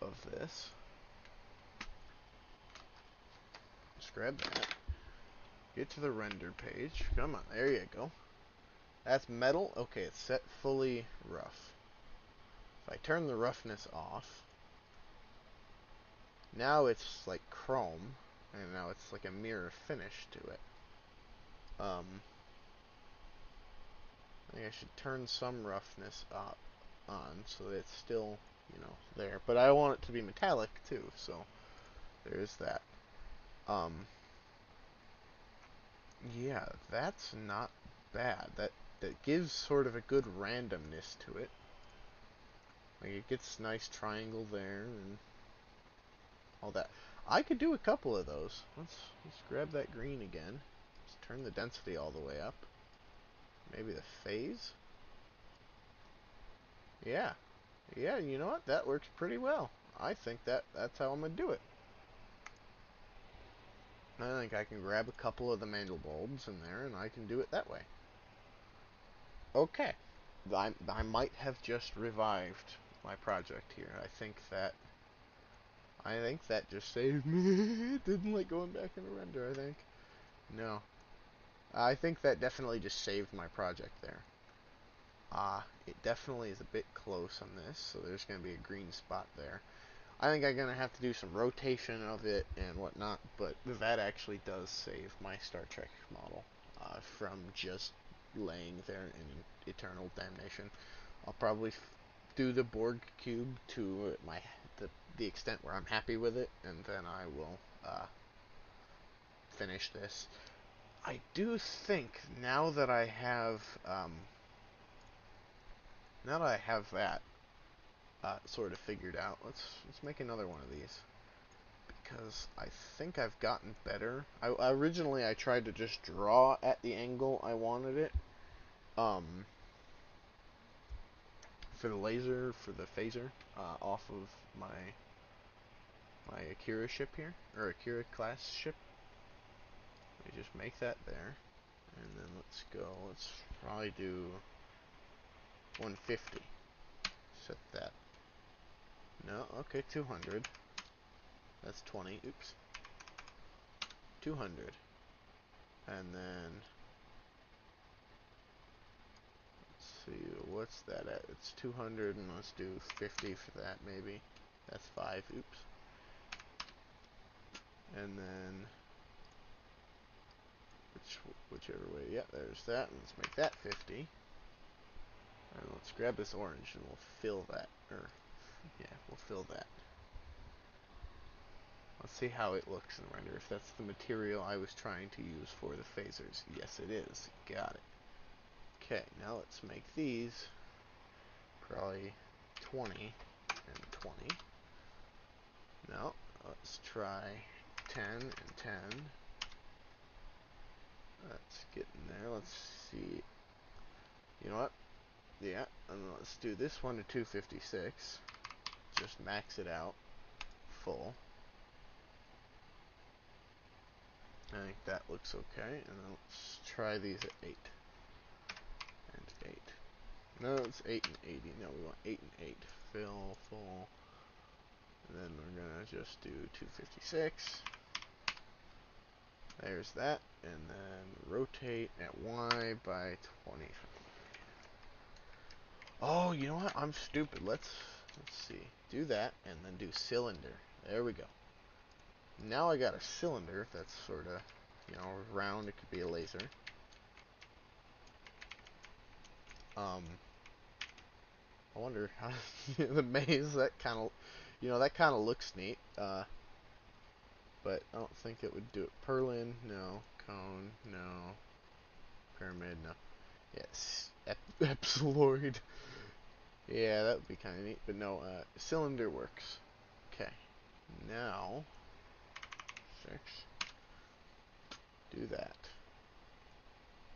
of this. Just grab that. Get to the render page. Come on, there you go. That's metal. Okay, it's set fully rough. If I turn the roughness off, now it's like chrome, and now it's like a mirror finish to it. I think I should turn some roughness on so that it's still, there. But I want it to be metallic too, so there's that. Yeah, that's not bad. That gives sort of a good randomness to it. Like, it gets nice triangle there and all that. I could do a couple of those. Let's grab that green again. Let's turn the density all the way up. Maybe the phase? Yeah. Yeah, you know what? That works pretty well. I think that's how I'm going to do it. I think I can grab a couple of the mantle bulbs in there, and I can do it that way. Okay. I might have just revived my project here. I think that just saved me. It didn't like going back into render, I think. No. I think that definitely just saved my project there. It definitely is a bit close on this, so there's going to be a green spot there. I think I'm going to have to do some rotation of it and whatnot, but that actually does save my Star Trek model from just laying there in eternal damnation. I'll probably do the Borg cube to the extent where I'm happy with it, and then I will finish this. I do think now that I have that sort of figured out, let's make another one of these, because I think I've gotten better. Originally I tried to just draw at the angle I wanted it, for the laser, for the phaser, off of my Akira ship here, or Akira class ship. Let me just make that there, and then let's probably do 150. Set that. No, okay, 200. That's 20. Oops. 200. And then, let's see, what's that at? It's 200, and let's do 50 for that, maybe. That's 5. Oops. And then, whichever way. Yeah, there's that. Let's make that 50. And let's grab this orange, and we'll fill that. Or, yeah, we'll fill that. Let's see how it looks in render, if that's the material I was trying to use for the phasers. Yes, it is. Got it. Okay, now let's make these probably 20 and 20. No, let's try 10 and 10. Let's get in there. Let's see. You know what? Yeah, and let's do this one to 256. Just max it out full. I think that looks okay. And then let's try these at 8 and 8. No, it's 8 and 80. No, we want 8 and 8. Fill full. And then we're gonna just do 256. There's that. And then rotate at Y by 20. Oh, you know what? I'm stupid. Let's see. Do that and then do cylinder. There we go. Now I got a cylinder that's sort of, round. It could be a laser. I wonder how the maze, that kind of, that kind of looks neat. But I don't think it would do it. Purlin, no. Cone, no. Pyramid, no. Yes. Epsiloid. Yeah, that would be kind of neat. But no, cylinder works. Okay. Now, 6. Do that.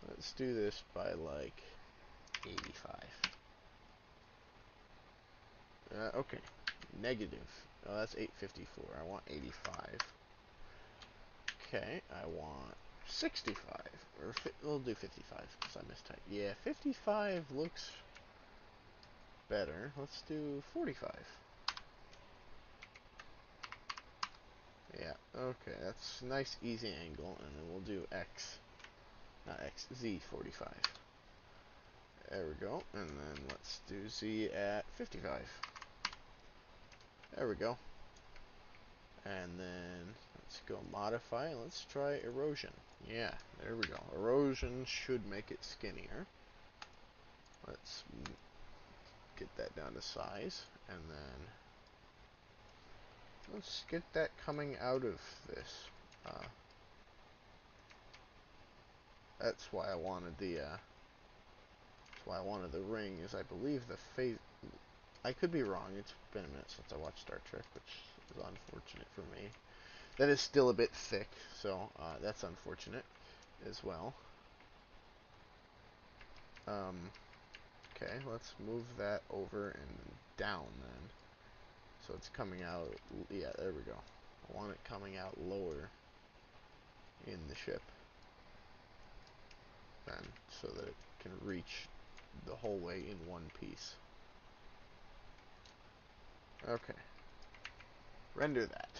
Let's do this by like 85. Okay. Negative. Oh, that's 854. I want 85. Okay, I want 65. Or we'll do 55 because I mistyped. Yeah, 55 looks better. Let's do 45. Yeah, okay, that's a nice easy angle, and then we'll do Z 45. There we go, and then let's do Z at 55. There we go. And then let's go modify, and let's try erosion. Yeah, there we go. Erosion should make it skinnier. Let's get that down to size, and then let's get that coming out of this. That's why I wanted the ring, is I believe the phase. I could be wrong. It's been a minute since I watched Star Trek, which is unfortunate for me. That is still a bit thick, so that's unfortunate as well. Okay, let's move that over and down then. So it's coming out, yeah, there we go. I want it coming out lower in the ship then, so that it can reach the whole way in one piece. Okay. Render that.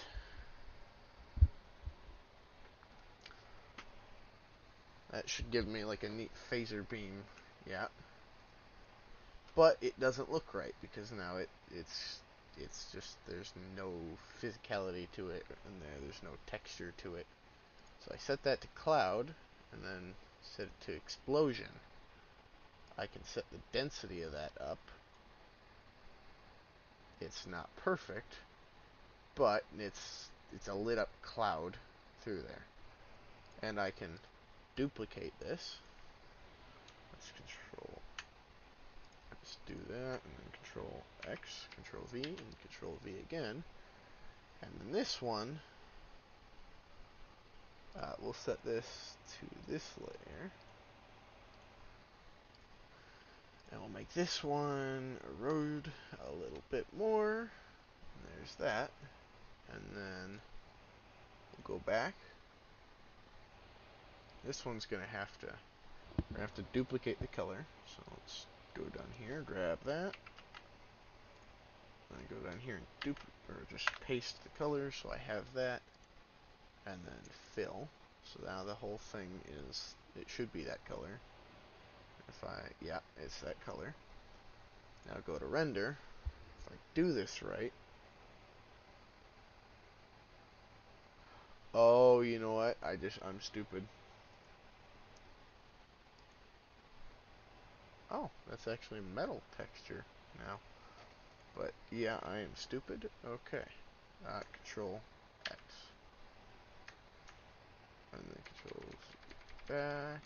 That should give me like a neat phaser beam. Yeah. But it doesn't look right because now it's just there's no physicality to it and there's no texture to it. So I set that to cloud and then set it to explosion. I can set the density of that up. It's not perfect, but it's a lit up cloud through there. And I can duplicate this. Let's do that, and then Control X, Control V, and Control V again. And then this one, we'll set this to this layer. And we'll make this one erode a little bit more. And there's that. And then we'll go back. This one's we're gonna have to duplicate the color. So let's go down here, grab that. And go down here and just paste the color so I have that. And then fill. So now the whole thing it should be that color. Yeah, it's that color. Now go to render. If I do this right. Oh, you know what? I'm stupid. Oh, that's actually metal texture now. But yeah, I am stupid. Okay. Control X. And then Control back.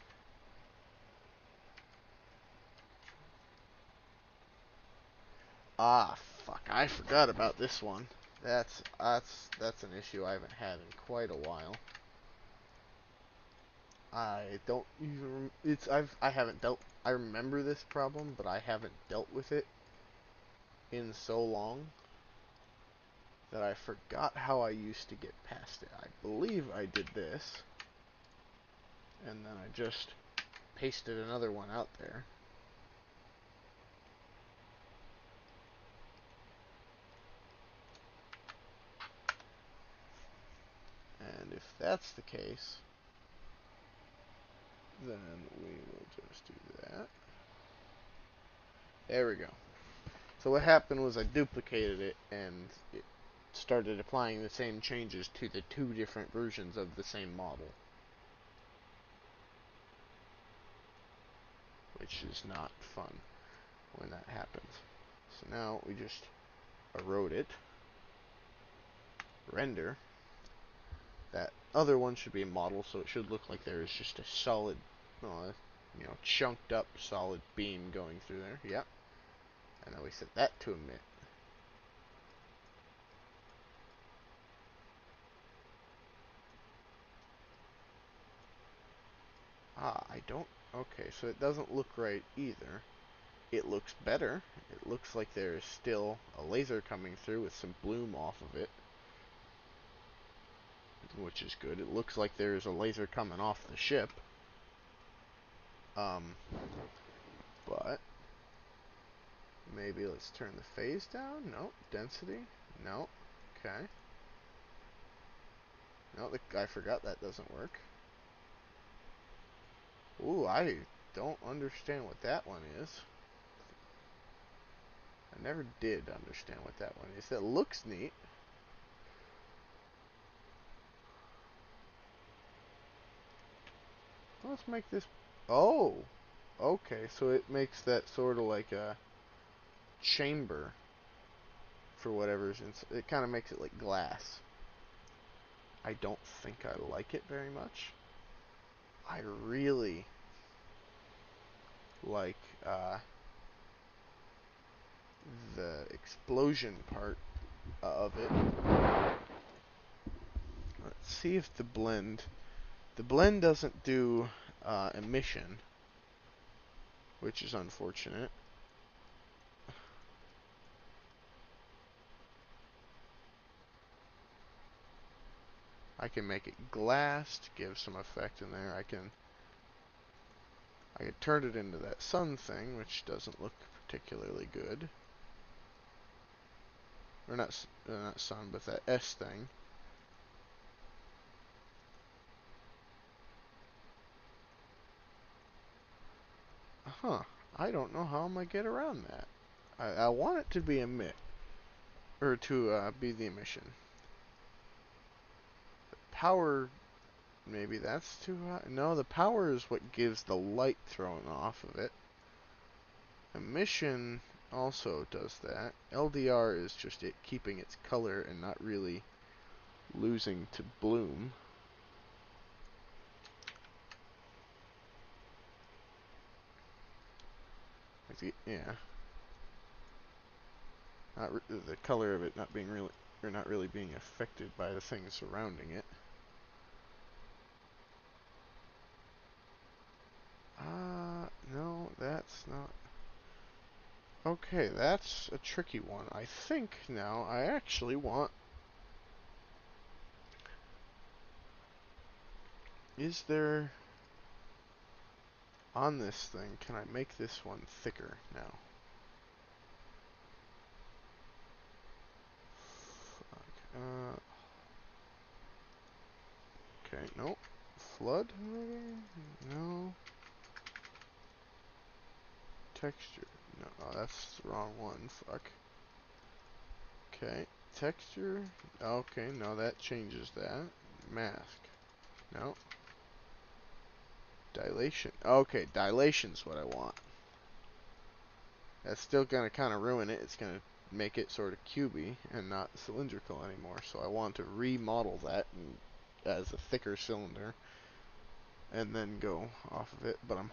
Ah, fuck! I forgot about this one. That's an issue I haven't had in quite a while. I don't even. I haven't dealt. I remember this problem, but I haven't dealt with it in so long that I forgot how I used to get past it. I believe I did this, and then I just pasted another one out there. And if that's the case, then we will just do that. There we go. So what happened was I duplicated it, and it started applying the same changes to the two different versions of the same model. Which is not fun when that happens. So now we just erode it, render. That other one should be a model, so it should look like there is just a solid, chunked up solid beam going through there. Yep. And then we set that to emit. I don't. Okay, so it doesn't look right either. It looks better. It looks like there is still a laser coming through with some bloom off of it, which is good. It looks like there is a laser coming off the ship. But maybe let's turn the phase down. No. Density. No. Okay. No, I forgot that doesn't work. Ooh, I don't understand what that one is. I never did understand what that one is. That looks neat. Let's make this... Oh! Okay, so it makes that sort of like a chamber for whatever's inside. It kind of makes it like glass. I don't think I like it very much. I really like the explosion part of it. Let's see if the blend... The blend doesn't do emission, which is unfortunate. I can make it glass to give some effect in there. I can turn it into that sun thing, which doesn't look particularly good. Or not sun, but that S thing. Huh. I don't know how I'm gonna get around that. I want it to be emit, or to be the emission. Power, maybe that's too high. No, the power is what gives the light thrown off of it. Emission also does that. LDR is just it keeping its color and not really losing to bloom. Yeah, the color of it not being really, or not really being affected by the things surrounding it. No, that's not. Okay, that's a tricky one. I think now I actually want. Is there on this thing? Can I make this one thicker now? Uh, okay, nope. Flood? No. Texture. No, oh, that's the wrong one. Fuck. Okay. Texture. Okay, no, that changes that. Mask. No. Dilation. Okay, dilation's what I want. That's still gonna kind of ruin it. It's gonna make it sort of cubey and not cylindrical anymore. So I want to remodel that as a thicker cylinder and then go off of it. But I'm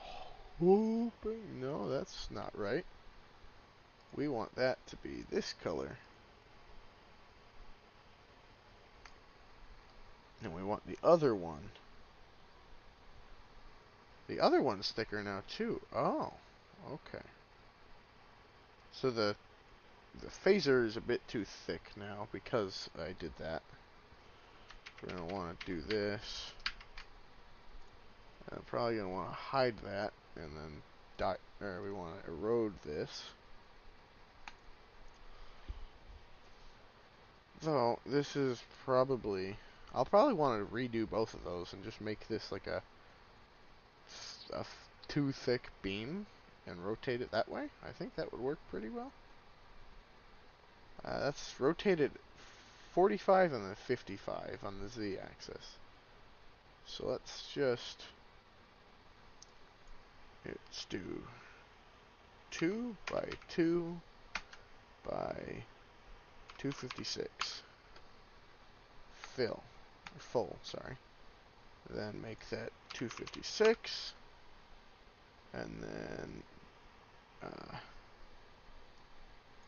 hoping, no, that's not right. We want that to be this color. And we want the other one. The other one's thicker now too. Oh, okay. So the phaser is a bit too thick now because I did that. We're gonna want to do this. I'm probably gonna want to hide that and then we want to erode this. Though this is probably, I'll probably want to redo both of those and just make this like a too thick beam and rotate it that way. I think that would work pretty well. That's rotated 45 and then 55 on the z-axis. So let's do 2 by 2 by 256. Full, sorry. Then make that 256, and then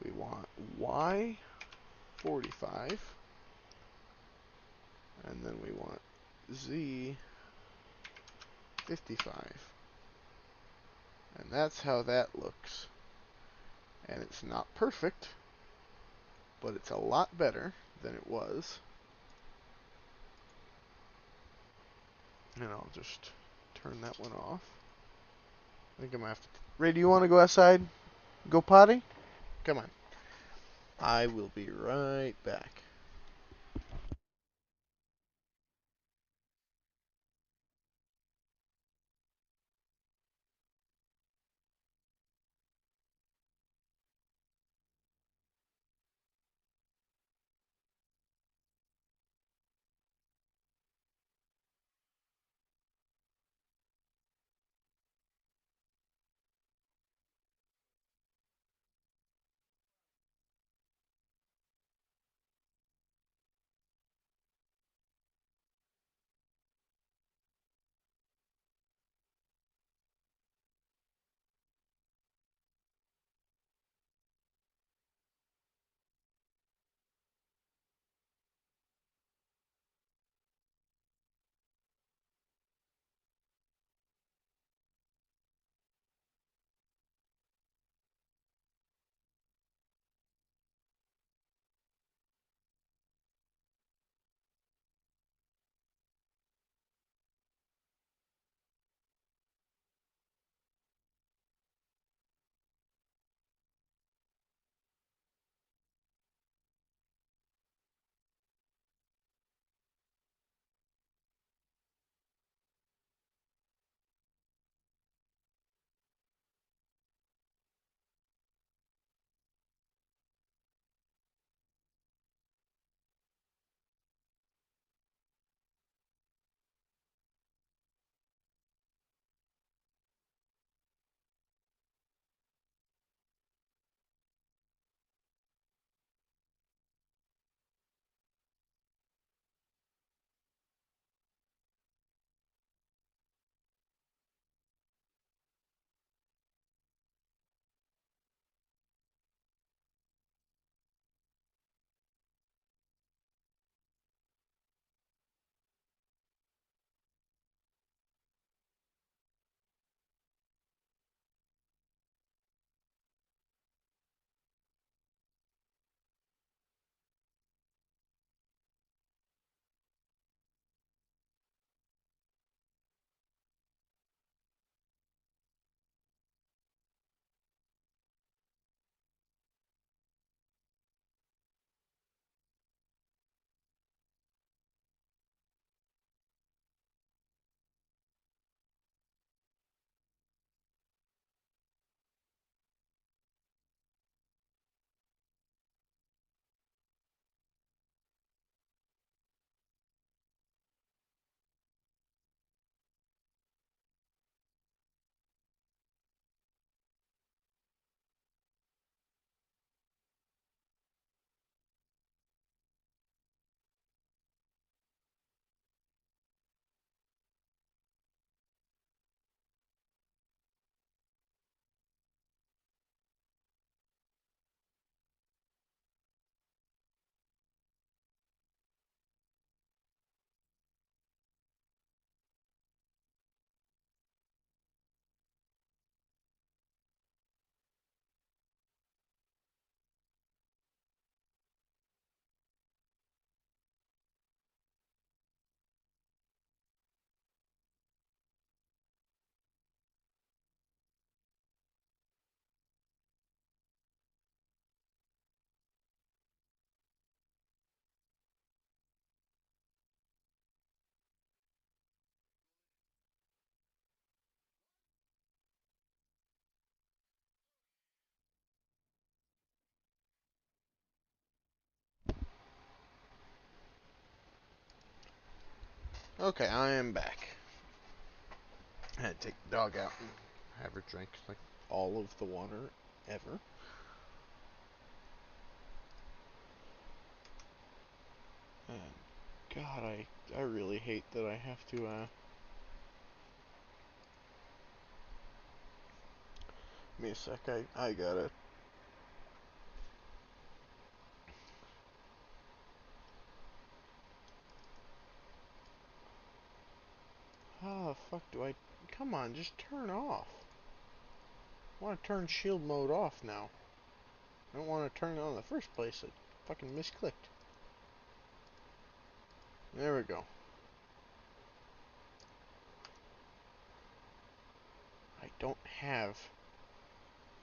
we want Y 45, and then we want Z 55. And that's how that looks. And it's not perfect, but it's a lot better than it was. And I'll just turn that one off. I think I'm gonna have to. Ray, do you want to go outside? Go potty? Come on. I will be right back. Okay, I am back. I had to take the dog out and have her drink like all of the water ever. And God, I really hate that I have to give me a sec, I gotta. How the fuck do I? Come on, just turn off. I want to turn shield mode off now. I don't want to turn it on in the first place. I fucking misclicked. There we go. I don't have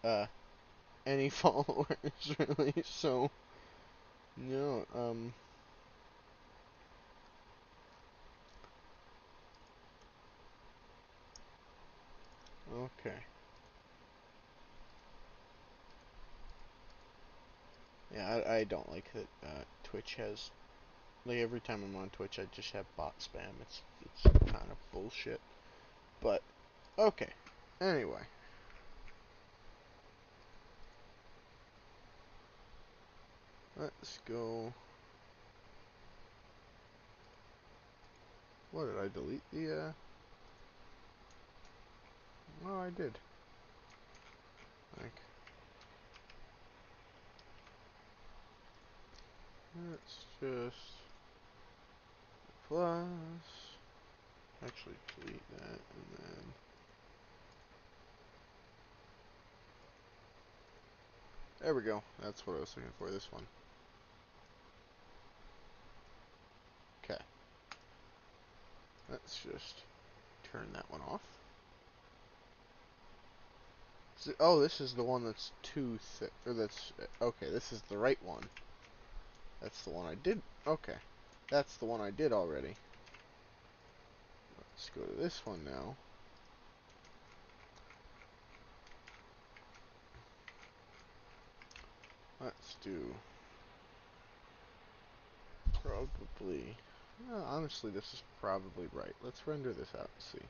uh any followers really, so no. Okay. Yeah, I don't like that Twitch has, like, every time I'm on Twitch I just have bot spam. It's kind of bullshit. But okay. Anyway, let's go. What did I delete the oh, I did. Like, let's just plus actually delete that and then there we go. That's what I was looking for, this one. Okay. Let's just turn that one off. So, oh, this is the one that's too thick, or that's, okay, this is the right one. That's the one I did, okay. That's the one I did already. Let's go to this one now. Let's do probably, honestly, this is probably right. Let's render this out and see.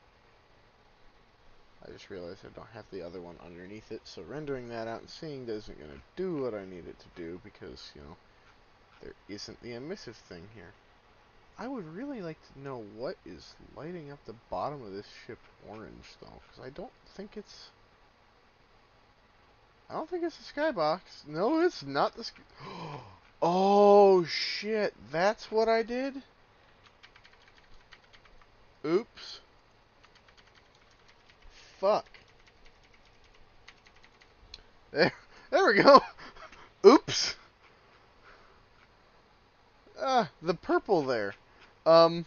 I just realized I don't have the other one underneath it, so rendering that out and seeing isn't going to do what I need it to do because, you know, there isn't the emissive thing here. I would really like to know what is lighting up the bottom of this ship orange, though, because I don't think it's the skybox. No, it's not the Oh, shit. That's what I did? Oops. Fuck. There, there we go. Oops. The purple there. Um,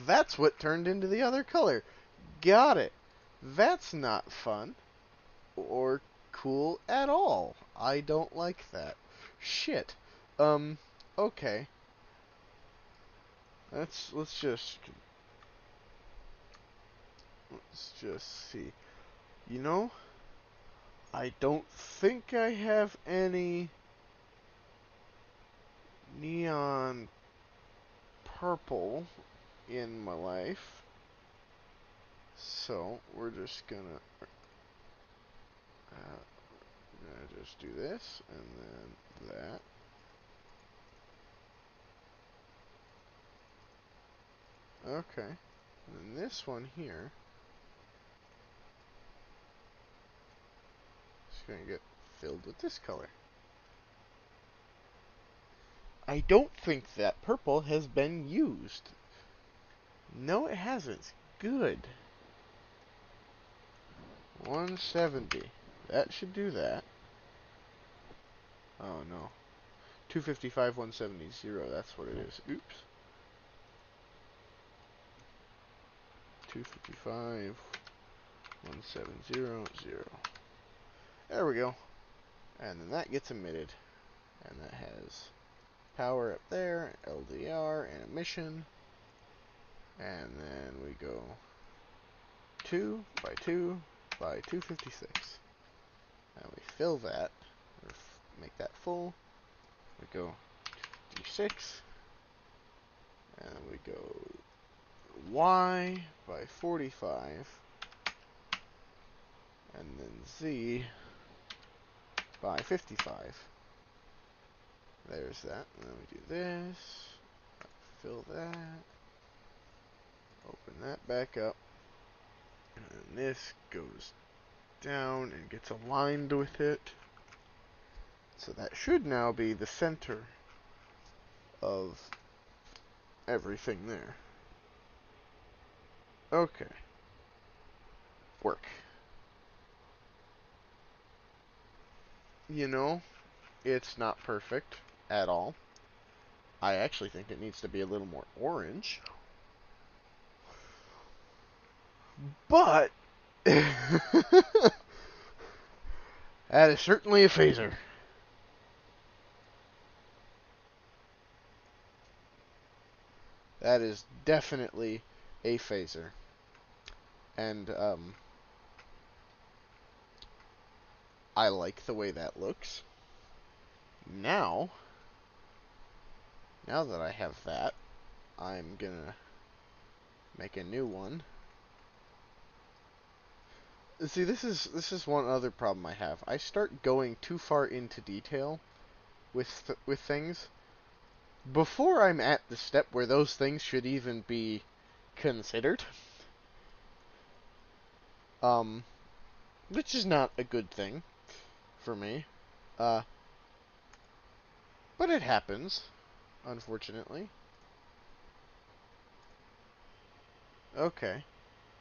that's what turned into the other color. Got it. That's not fun. Or cool at all. I don't like that. Shit. Okay. Let's just see. You know, I don't think I have any neon purple in my life. So, gonna just do this, and then that. Okay. And then this one here is gonna get filled with this color. I don't think that purple has been used. No, it hasn't. Good. 170. That should do that. Oh no. 255, 170, 0. That's what it is. Oops. 255, 170, 0. There we go. And then that gets emitted. And that has power up there, LDR, and emission. And then we go 2 by 2 by 256. And we fill that, or make that full. We go D6, and we go Y by 45, and then Z by 55. There's that. And then we do this, fill that, open that back up, and then this goes down and gets aligned with it. So that should now be the center of everything there. Okay. Work. You know, it's not perfect at all. I actually think it needs to be a little more orange. But that is certainly a phaser. That is definitely a phaser. And I like the way that looks. Now that I have that, I'm gonna make a new one. See, this is one other problem I have. I start going too far into detail with things before I'm at the step where those things should even be considered. Which is not a good thing for me. But it happens, unfortunately. Okay.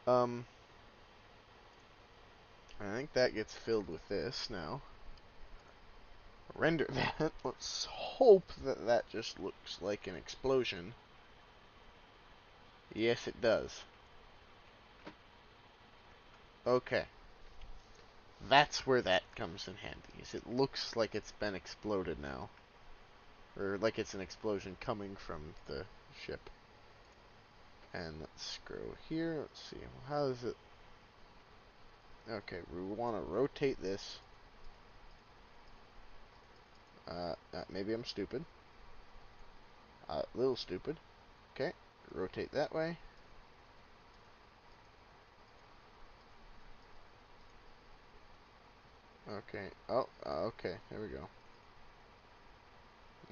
I think that gets filled with this now. Render that. Let's hope that that just looks like an explosion. Yes, it does. Okay. That's where that comes in handy, is it looks like it's been exploded now. Or like it's an explosion coming from the ship. And let's scroll here. Let's see. How is it? Okay, we want to rotate this. Maybe I'm stupid. A little stupid. Okay, rotate that way. Okay. Oh, okay. There we go.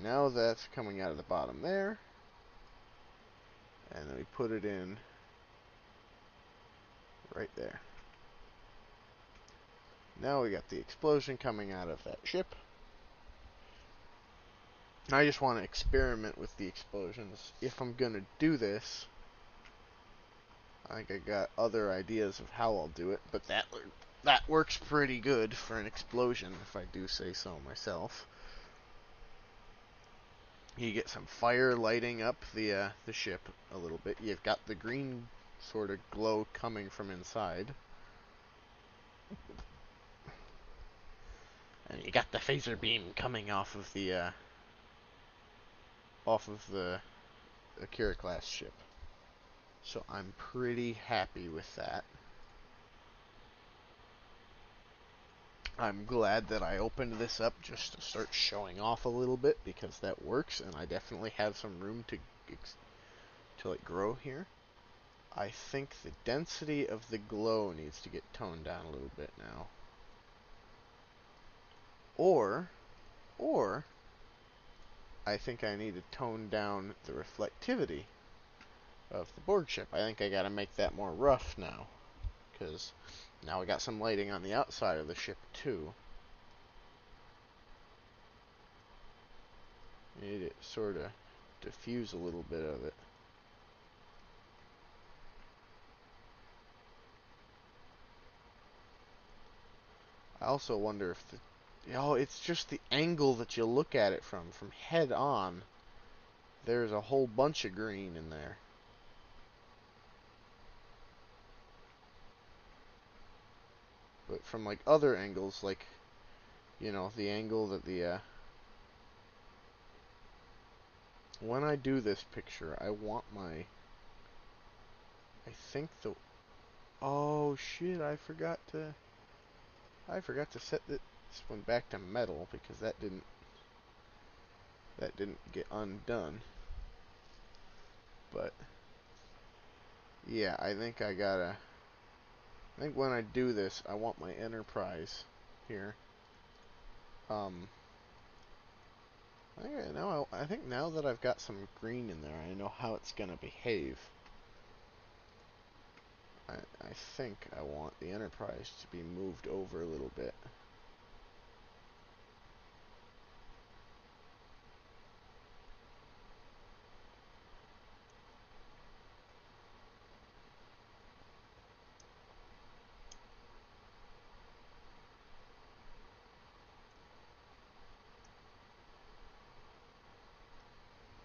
Now that's coming out of the bottom there. And then we put it in right there. Now we got the explosion coming out of that ship. I just want to experiment with the explosions. If I'm going to do this, I think I got other ideas of how I'll do it, but that works pretty good for an explosion, if I do say so myself. You get some fire lighting up the ship a little bit. You've got the green sort of glow coming from inside. And you got the phaser beam coming off of the Akira class ship. So I'm pretty happy with that. I'm glad that I opened this up just to start showing off a little bit, because that works, and I definitely have some room to like grow here. I think the density of the glow needs to get toned down a little bit now. Or I think I need to tone down the reflectivity of the Borg ship. I think I gotta make that more rough now, because now we got some lighting on the outside of the ship too. Need it sort of diffuse a little bit of it. I also wonder if it's just the angle that you look at it from head on. There's a whole bunch of green in there. But from like other angles, like, you know, the angle that when I do this picture, I want my, I think the, oh shit, I forgot to set this one back to metal, because that didn't get undone. But Yeah, I think I think when I do this, I want my Enterprise here. Um, I think now that I've got some green in there, I know how it's gonna behave. I think I want the Enterprise to be moved over a little bit.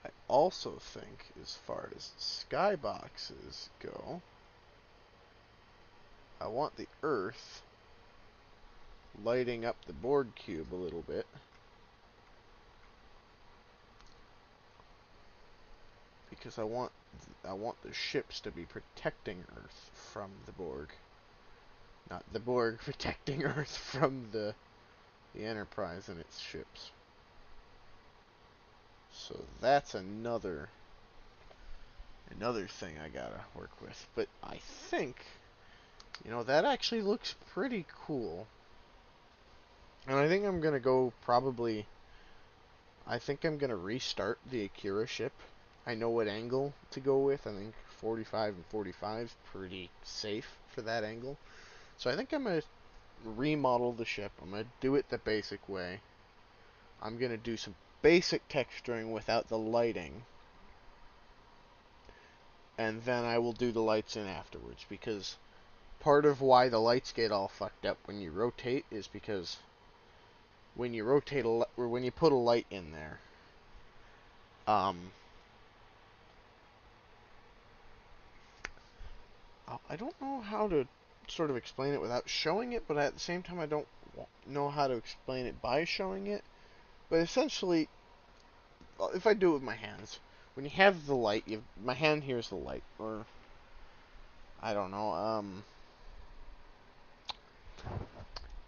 I also think, as far as skyboxes go, I want the Earth lighting up the Borg cube a little bit. Because I want the ships to be protecting Earth from the Borg. Not the Borg protecting Earth from the Enterprise and its ships. So that's another thing I gotta work with. But I think, that actually looks pretty cool. And I think I'm gonna go probably. I think I'm gonna restart the Akira ship. I know what angle to go with. I think 45 and 45 is pretty safe for that angle. So I think I'm gonna remodel the ship. I'm gonna do it the basic way. I'm gonna do some basic texturing without the lighting. And then I will do the lights in afterwards, because part of why the lights get all fucked up when you rotate is because when you rotate or when you put a light in there, I don't know how to sort of explain it without showing it, but at the same time I don't know how to explain it by showing it. But essentially, if I do it with my hands, when you have the light, my hand here is the light, or I don't know.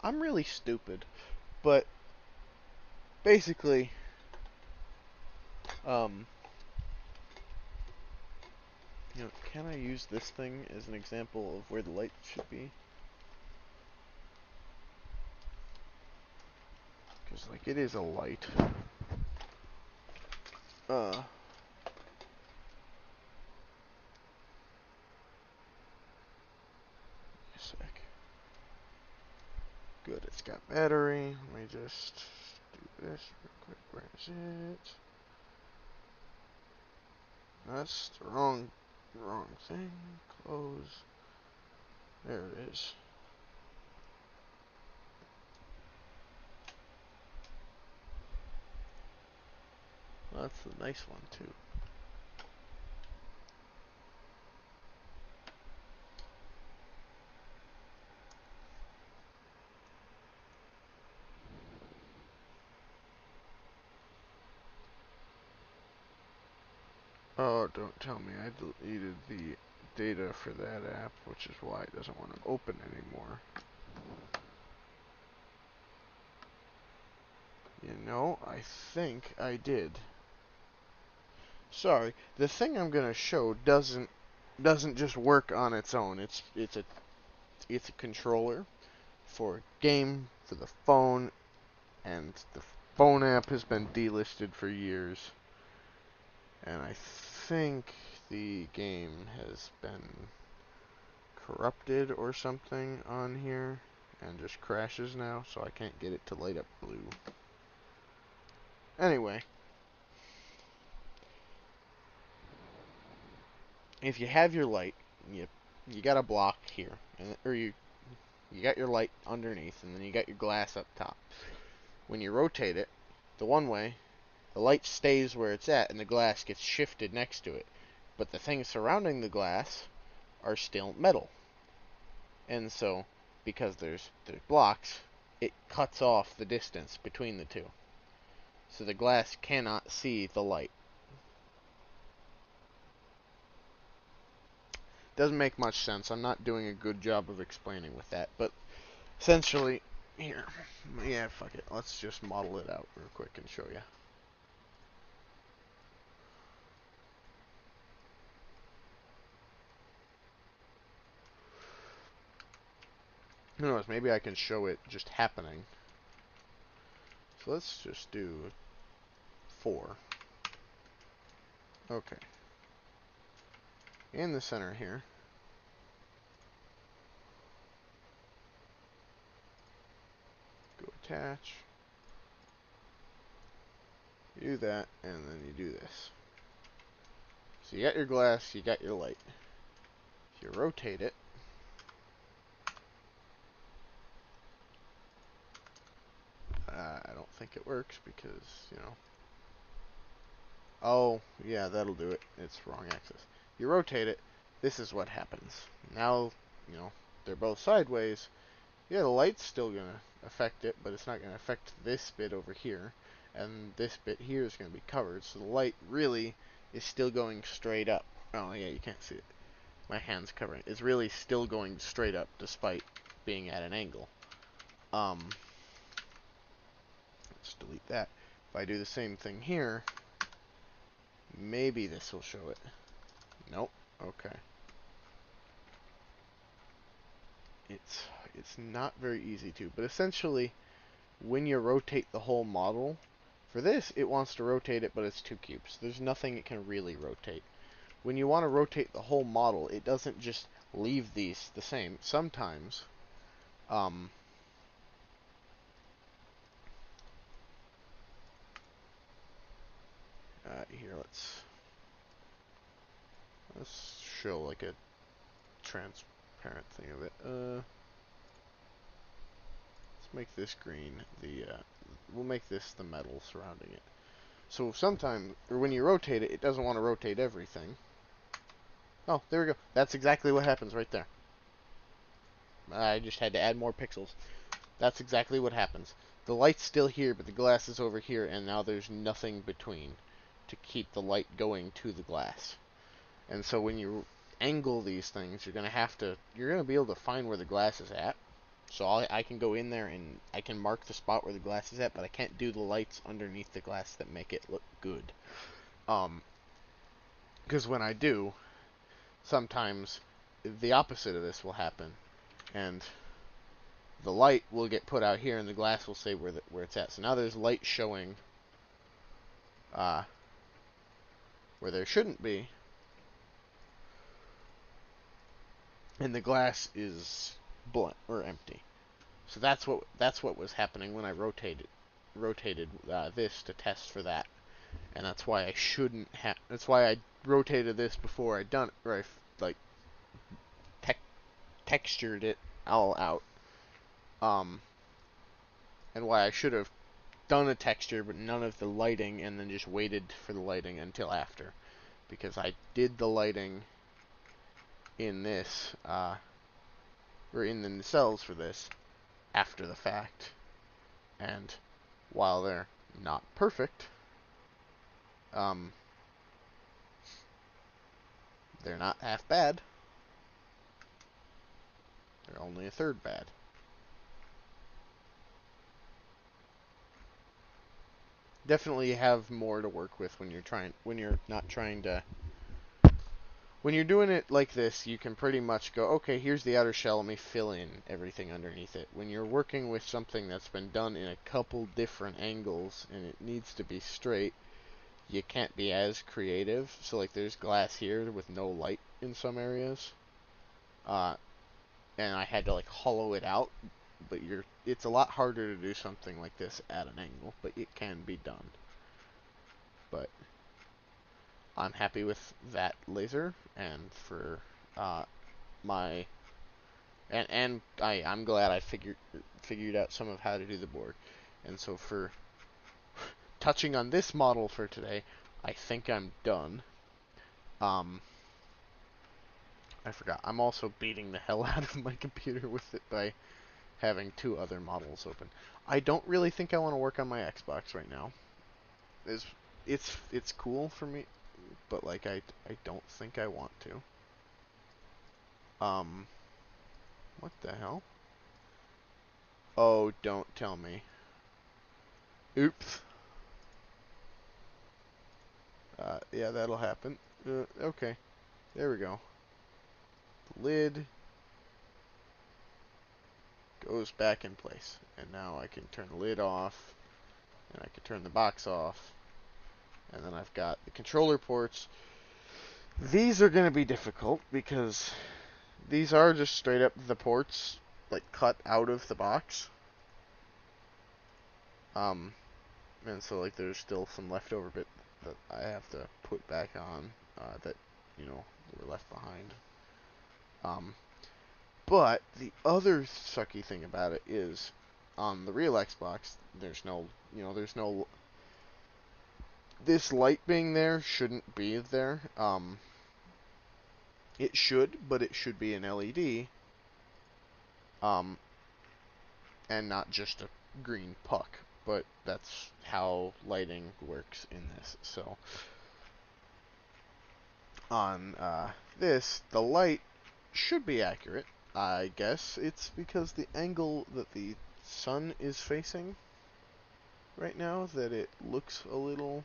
I'm really stupid, but basically, um, can I use this thing as an example of where the light should be? Because, like, it is a light. A sec. Good, it's got battery. Let me just do this real quick. Where is it? That's the wrong thing. Close. There it is. That's the nice one, too. Oh, don't tell me I deleted the data for that app, which is why it doesn't want to open anymore. I think I did. Sorry, the thing I'm gonna show doesn't just work on its own. It's a controller for a game for the phone, and the phone app has been delisted for years. And I think the game has been corrupted or something on here and just crashes now, so I can't get it to light up blue. Anyway, if you have your light, you got a block here, or you got your light underneath, and then you got your glass up top. When you rotate it the one way, the light stays where it's at, and the glass gets shifted next to it. But the things surrounding the glass are still metal. And so, because there's blocks, it cuts off the distance between the two. So the glass cannot see the light. Doesn't make much sense. I'm not doing a good job of explaining with that. But essentially, here. Yeah, fuck it. Let's just model it out real quick and show you. Who knows, maybe I can show it just happening. So let's just do 4. Okay. In the center here. Go attach. You do that, and then you do this. So you got your glass, you got your light. If you rotate it, I don't think it works because, you know. Oh, yeah, that'll do it. It's wrong axis. You rotate it, this is what happens. Now, you know, they're both sideways. Yeah, the light's still going to affect it, but it's not going to affect this bit over here. And this bit here is going to be covered, so the light really is still going straight up. Oh, yeah, you can't see it. My hand's covering it. It's really still going straight up, despite being at an angle. Let's delete that. If I do the same thing here, maybe this will show it. Nope. Okay. It's not very easy to, but essentially, when you rotate the whole model, for this, it wants to rotate it, but it's 2 cubes. There's nothing it can really rotate. When you want to rotate the whole model, it doesn't just leave these the same. Sometimes, here, let's show like a transparent thing of it. Let's make this green. We'll make this the metal surrounding it. So sometimes, or when you rotate it, it doesn't want to rotate everything. Oh, there we go. That's exactly what happens right there. I just had to add more pixels. That's exactly what happens. The light's still here, but the glass is over here, and now there's nothing between to keep the light going to the glass. And so when you angle these things, you're gonna be able to find where the glass is at. So I can go in there and I can mark the spot where the glass is at, but I can't do the lights underneath the glass that make it look good. Because when I do, sometimes the opposite of this will happen, and the light will get put out here, and the glass will say where it's at. So now there's light showing where there shouldn't be, and the glass is blunt or empty. So that's what was happening when I rotated this to test for that, and that's why I shouldn't have. That's why I rotated this before I'd done it, or I like textured it all out. And why I should have done a texture but none of the lighting, and then just waited for the lighting until after, because I did the lighting in this, or in the cells for this, after the fact, and while they're not perfect, they're not half bad. They're only a third bad. Definitely have more to work with when you're not trying to. When you're doing it like this, you can pretty much go, okay, here's the outer shell, let me fill in everything underneath it. When you're working with something that's been done in a couple different angles and it needs to be straight, you can't be as creative. So like there's glass here with no light in some areas. And I had to like hollow it out, but it's a lot harder to do something like this at an angle, but it can be done. But I'm happy with that laser, and for my I'm glad I figured out some of how to do the board. And so for touching on this model for today, I think I'm done. I forgot. I'm also beating the hell out of my computer with it by having 2 other models open. I don't really think I want to work on my Xbox right now. It's cool for me, but like I don't think I want to. What the hell? Oh, don't tell me. Oops. Yeah, that'll happen. Okay. There we go. The lid. goes back in place. And now I can turn the lid off, and I can turn the box off, and then I've got the controller ports. These are going to be difficult because these are just straight up the ports, like cut out of the box. And so like there's still some leftover bit that I have to put back on that were left behind. But the other sucky thing about it is on the real Xbox, there's no this light being there shouldn't be there. It should, but it should be an LED, and not just a green puck. But that's how lighting works in this. So on this, the light should be accurate. I guess it's because the angle that the sun is facing right now that it looks a little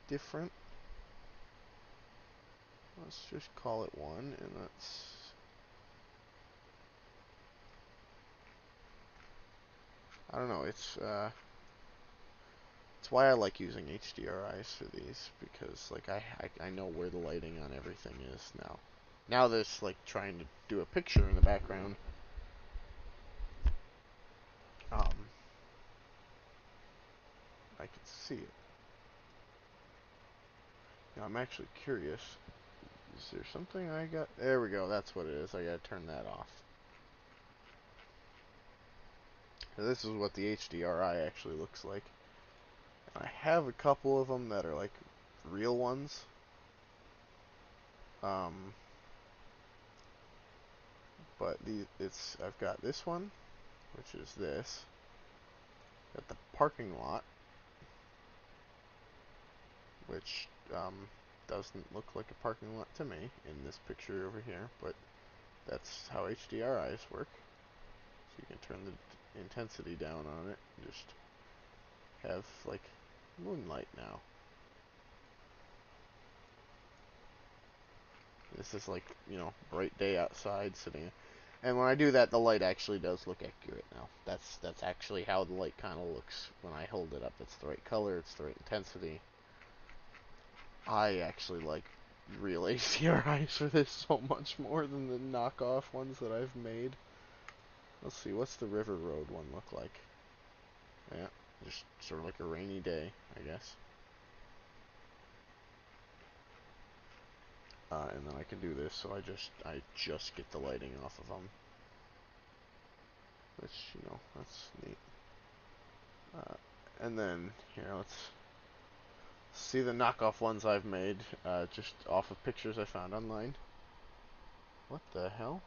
different. Let's just call it 1, and I don't know, it's why I like using HDRIs for these, because like I know where the lighting on everything is now. Now this like trying to do a picture in the background. I can see it. Now I'm actually curious. Is there something I got? There we go. That's what it is. I gotta turn that off. Now, this is what the HDRI actually looks like. I have a couple of them that are like real ones. But I've got this one, which is this. Got the parking lot, which doesn't look like a parking lot to me in this picture over here, but that's how HDRIs work. So you can turn the intensity down on it and just have like moonlight now. This is like, bright day outside sitting. And when I do that, the light actually does look accurate now. That's actually how the light kind of looks when I hold it up. It's the right color, it's the right intensity. I actually like real HDRIs for this so much more than the knockoff ones that I've made. Let's see, what's the River Road one look like? Yeah, just sort of like a rainy day, I guess. And then I can do this, so I just get the lighting off of them. Which, that's neat. And then, here, let's see the knockoff ones I've made, just off of pictures I found online. What the hell?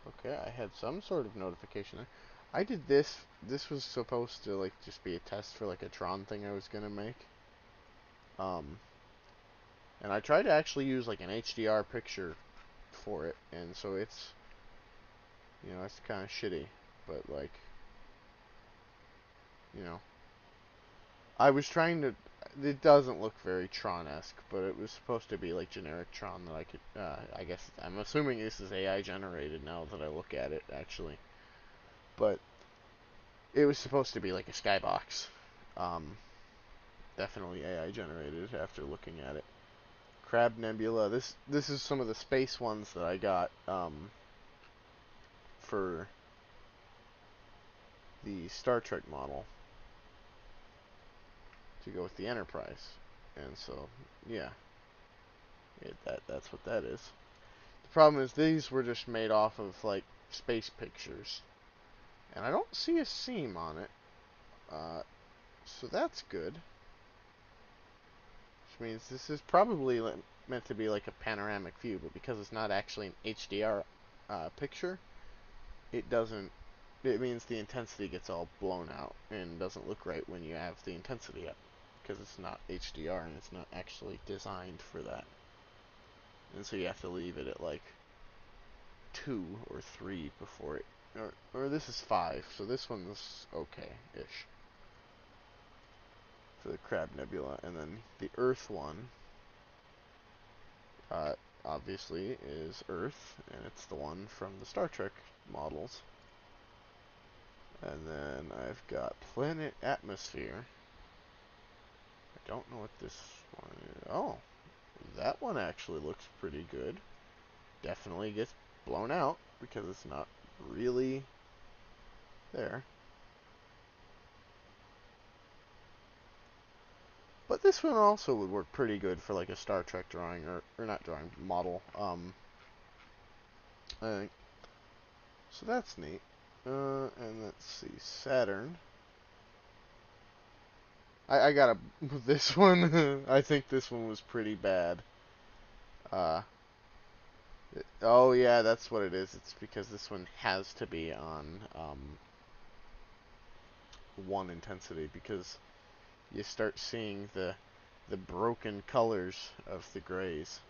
Okay, I had some sort of notification there. I did this. This was supposed to, like, just be a test for, like, a Tron thing I was gonna make. And I tried to actually use, like, an HDR picture for it, and so it's kind of shitty, but, like, I was trying to. It doesn't look very Tron-esque, but it was supposed to be like generic Tron that I could. I guess I'm assuming this is AI generated now that I look at it actually, but it was supposed to be like a skybox. Definitely AI generated after looking at it. Crab Nebula. This is some of the space ones that I got for the Star Trek model to go with the Enterprise, and so yeah, that's what that is. The problem is these were just made off of like space pictures, and I don't see a seam on it, so that's good. Which means this is probably meant to be like a panoramic view, but because it's not actually an HDR picture, it doesn't. It means the intensity gets all blown out and doesn't look right when you have the intensity up, because it's not HDR and it's not actually designed for that. And so you have to leave it at like 2 or 3 before it, or this is 5, so this one's okay-ish for the Crab Nebula, and then the Earth one, obviously, is Earth, and it's the one from the Star Trek models. And then I've got Planet Atmosphere. I don't know what this one is. Oh, that one actually looks pretty good. Definitely gets blown out because it's not really there. But this one also would work pretty good for like a Star Trek drawing, or not drawing, model. I think. So that's neat. And let's see, Saturn. I gotta, this one, I think this one was pretty bad. Uh, oh yeah, that's what it is. It's because this one has to be on, 1 intensity, because you start seeing the broken colors of the grays.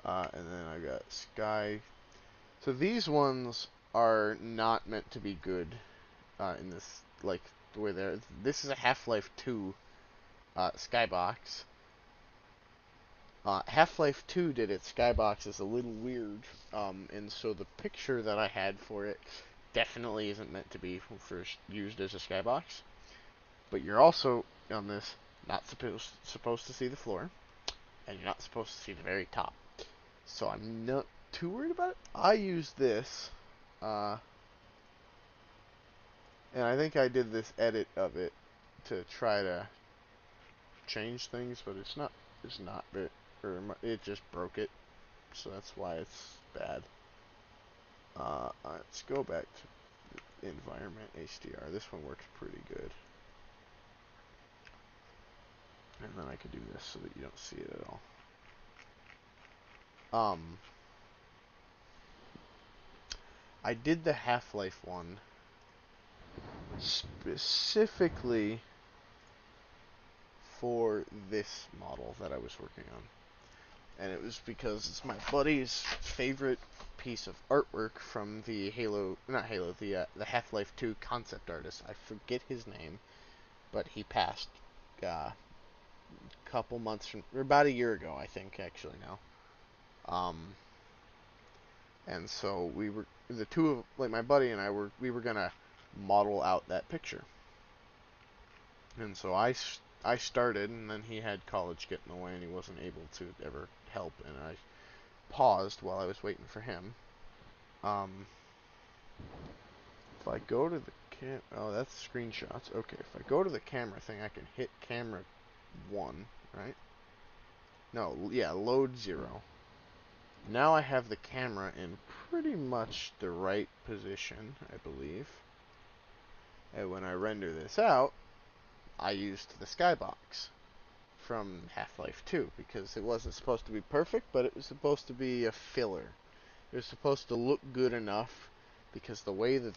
And then I got Sky. So these ones are not meant to be good, in this, like, the way they're. This is a Half-Life 2 skybox. Half-Life 2 did its skybox is a little weird, and so the picture that I had for it definitely isn't meant to be used as a skybox. But you're also, on this, not supposed to see the floor, and you're not supposed to see the very top. So I'm not too worried about it. I used this, and I think I did this edit of it to try to change things, but it's not. It's not. It just broke it, so that's why it's bad. Let's go back to environment HDR. This one works pretty good. And then I could do this so that you don't see it at all. I did the Half-Life one specifically for this model that I was working on. And it was because it's my buddy's favorite piece of artwork from the the Half-Life 2 concept artist. I forget his name, but he passed a couple months from, or about a year ago, I think, actually now. And so the two of, like, my buddy and we were gonna model out that picture. And so I started, and then he had college get in the way, and he wasn't able to ever help, and I paused while I was waiting for him. If I go to the oh, that's screenshots. Okay, if I go to the camera thing, I can hit camera 1, right? No, yeah, load 0. Now I have the camera in pretty much the right position, I believe. And when I render this out, I used the skybox from Half-Life 2 because it wasn't supposed to be perfect, but it was supposed to be a filler. It was supposed to look good enough because the way the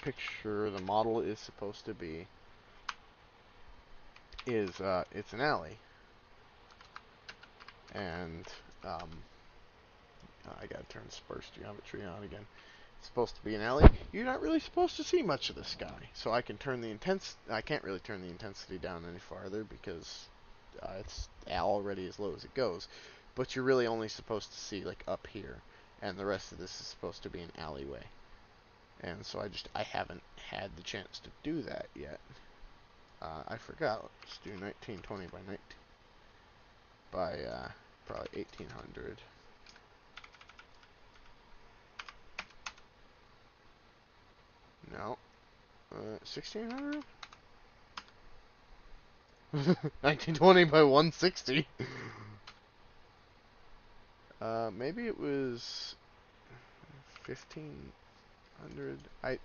picture, the model is supposed to be is it's an alley, and I gotta turn sparse geometry on again. It's supposed to be an alley. You're not really supposed to see much of the sky, so I can turn the I can't really turn the intensity down any farther because it's already as low as it goes. But you're really only supposed to see like up here, and the rest of this is supposed to be an alleyway. And so I haven't had the chance to do that yet. I forgot. Let's do 1920 by 19 by probably 1800. No, 1600. 1920 by 160. Maybe it was 1500. I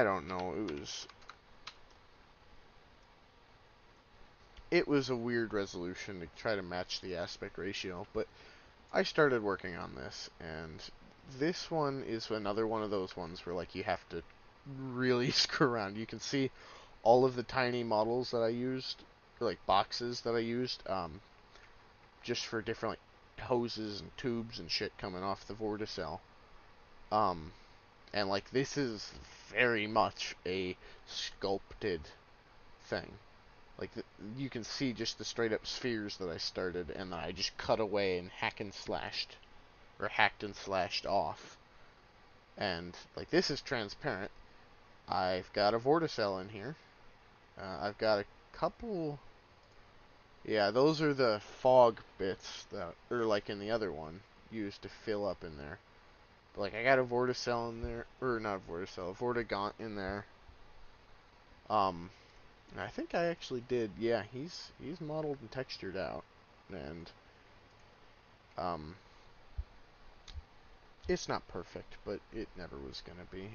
don't know. It was a weird resolution to try to match the aspect ratio, but I started working on this, and this one is another one of those ones where like you have to really screw around. You can see all of the tiny models that I used, or like boxes that I used, just for different like hoses and tubes and shit coming off the vorticell. Um, and like this is very much a sculpted thing. Like, you can see just the straight up spheres that I started, and then I just cut away and hacked and slashed off. And, like, this is transparent. I've got a vorticell in here. I've got a couple... Yeah, those are the fog bits that are like in the other one, used to fill up in there. But, like, I got a vorticell in there, or not a vorticell, a vortigaunt in there. I think I actually did. Yeah, he's modeled and textured out, and it's not perfect, but it never was gonna be.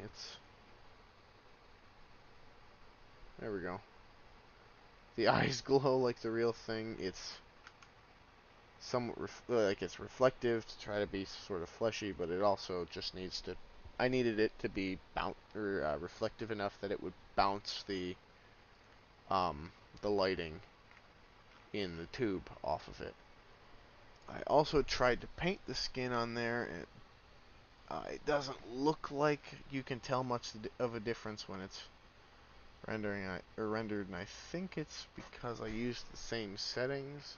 There we go. The eyes glow like the real thing. It's somewhat like it's reflective to try to be sort of fleshy, but it also just needs to. I needed it to be reflective enough that it would bounce the lighting in the tube off of it. I also tried to paint the skin on there. It doesn't look like you can tell much of a difference when it's rendered, and I think it's because I used the same settings.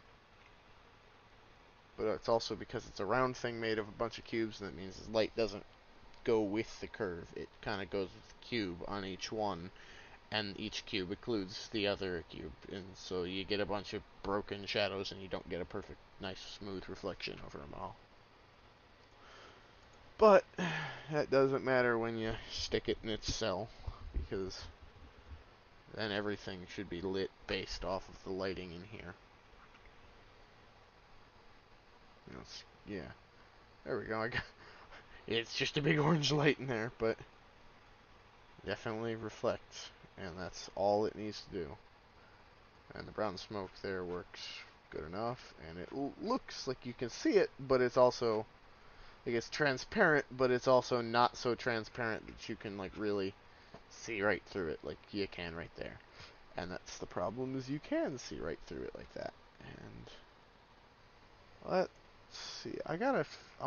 But it's also because it's a round thing made of a bunch of cubes, and that means the light doesn't go with the curve. It kind of goes with the cube on each one, and each cube includes the other cube, and so you get a bunch of broken shadows, and you don't get a perfect, nice, smooth reflection over them all. But that doesn't matter when you stick it in its cell, because then everything should be lit based off of the lighting in here. Yeah, there we go. It's just a big orange light in there, but definitely reflects, and that's all it needs to do. And the brown smoke there works good enough, and it looks like you can see it, but it's also, like, it's transparent, but it's also not so transparent that you can, like, really see right through it like you can right there. And that's the problem, is you can see right through it like that. And let's see, I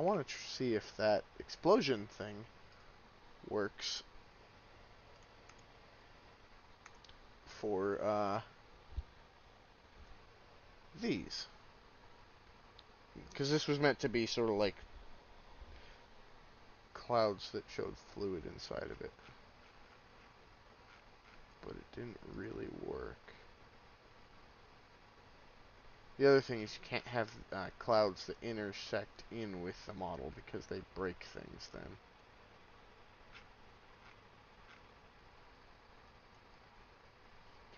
want to see if that explosion thing works for these. Because this was meant to be sort of like clouds that showed fluid inside of it. But it didn't really work. The other thing is you can't have clouds that intersect in with the model because they break things then.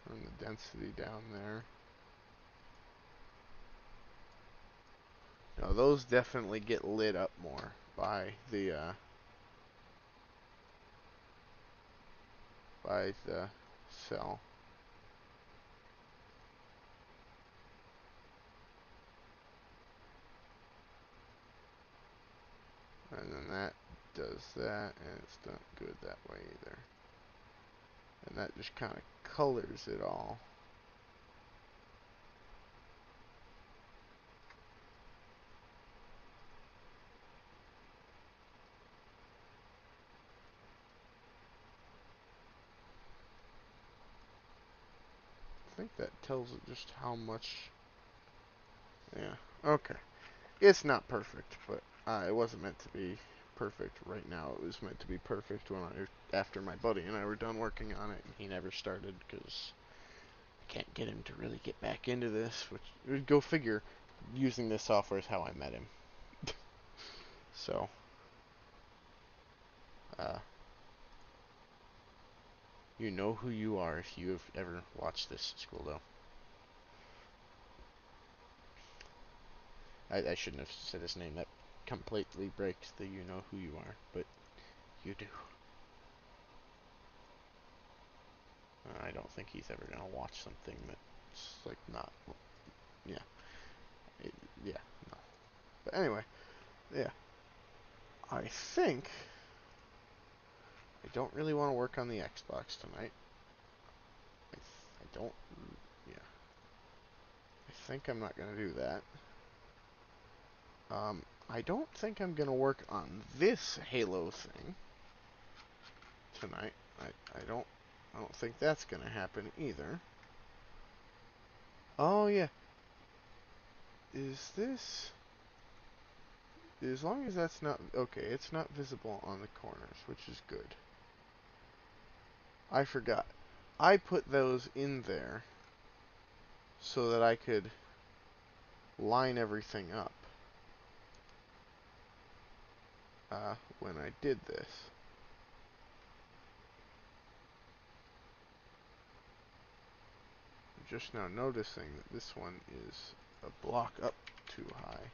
Turn the density down there. No, those definitely get lit up more by the cell. And then that does that, and it's not good that way either. And that just kind of colors it all. I think that tells it just how much. Yeah, okay. It's not perfect, but it wasn't meant to be perfect right now. It was meant to be perfect after my buddy and I were done working on it, and he never started because I can't get him to really get back into this. Which, go figure, using this software is how I met him. So, you know who you are if you have ever watched this school, though. I shouldn't have said his name. That completely breaks the you know who you are, but you do. I don't think he's ever gonna watch something that's like not. Yeah, yeah, no. But anyway, yeah. I think I don't really want to work on the Xbox tonight. I don't. Yeah, I think I'm not gonna do that. I don't think I'm gonna work on this Halo thing tonight. I don't think that's gonna happen either. Oh yeah. Is this... As long as that's not... Okay, it's not visible on the corners, which is good. I forgot. I put those in there so that I could line everything up when I did this. I'm just now noticing that this one is a block up too high,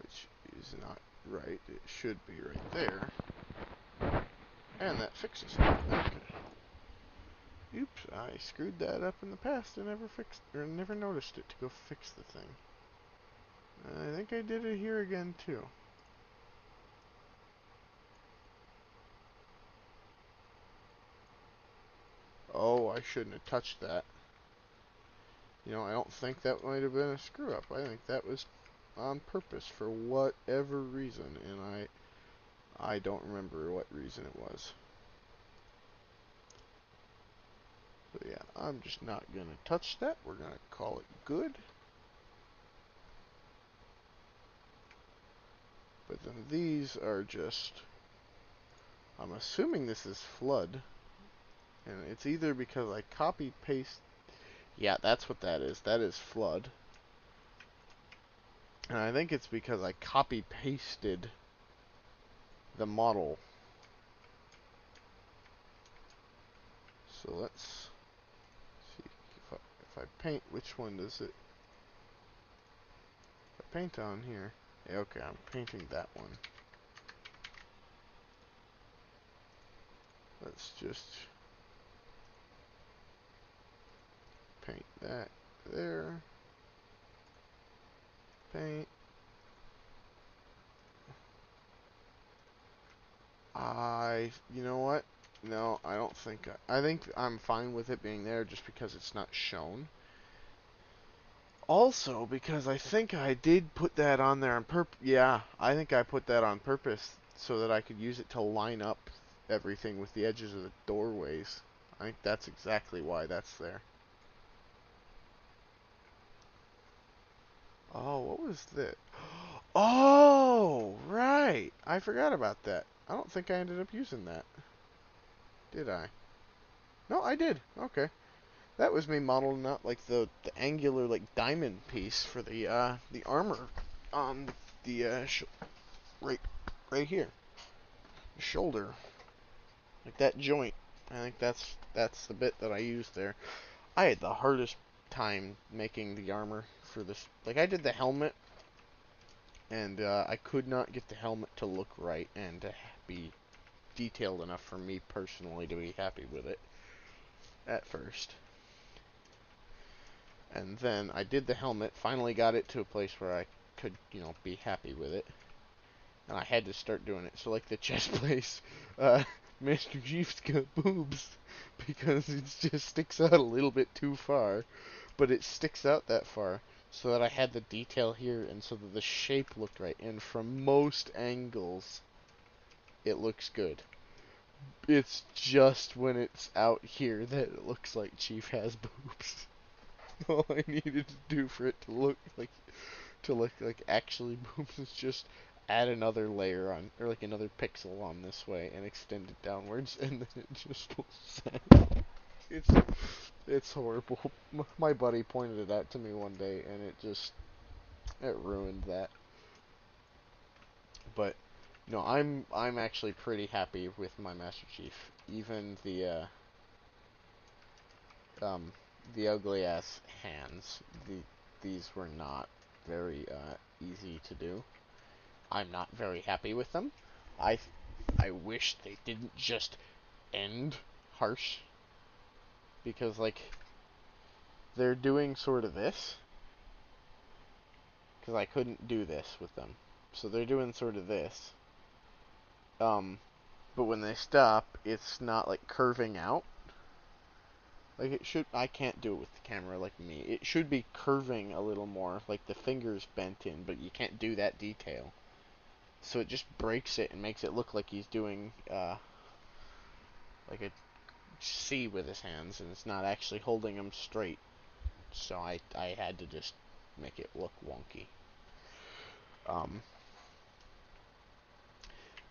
which is not right. It should be right there. And that fixes it. Okay. Oops, I screwed that up in the past and never noticed it to go fix the thing. I think I did it here again too. Oh, I shouldn't have touched that. You know, I don't think that might have been a screw up. I think that was on purpose for whatever reason, and I don't remember what reason it was. But yeah, I'm just not gonna touch that. We're gonna call it good. But then these are just... I'm assuming this is flood. And it's either because I copy paste... Yeah, that's what that is. That is flood. And I think it's because I copy pasted the model. So let's see if I paint, which one does it? If I paint on here. Yeah, okay, I'm painting that one. Let's just paint that there. Paint. You know what? No, I don't think, I think I'm fine with it being there just because it's not shown. Also, because I think I did put that on there on purpose. Yeah, I think I put that on purpose so that I could use it to line up everything with the edges of the doorways. I think that's exactly why that's there. Oh, what was that? Oh, right. I forgot about that. I don't think I ended up using that. Did I? No, I did. Okay. That was me modeling out like the angular like diamond piece for the armor on the right right here, the shoulder, like that joint. I think that's the bit that I used there. I had the hardest time making the armor for this. Like I did the helmet, and I could not get the helmet to look right and to be detailed enough for me personally to be happy with it at first. And then I did the helmet, finally got it to a place where I could, you know, be happy with it. And I had to start doing it. So like the chest place, Master Chief's got boobs because it just sticks out a little bit too far. But it sticks out that far so that I had the detail here and so that the shape looked right. And from most angles, it looks good. It's just when it's out here that it looks like Chief has boobs. All I needed to do for it to look like actually boobs is just add another layer on, or like another pixel on this way and extend it downwards, and then it just looks sad. It's it's horrible. My buddy pointed it out to me one day, and it ruined that. But no, I'm actually pretty happy with my Master Chief. Even the ugly ass hands. These were not very easy to do. I'm not very happy with them. I I wish they didn't just end harsh, because like they're doing sort of this, because I couldn't do this with them. So they're doing sort of this. But when they stop, it's not like curving out. Like it should. I can't do it with the camera like me. It should be curving a little more, like the fingers bent in, but you can't do that detail. So it just breaks it and makes it look like he's doing like a C with his hands, and it's not actually holding them straight. so I had to just make it look wonky. Um,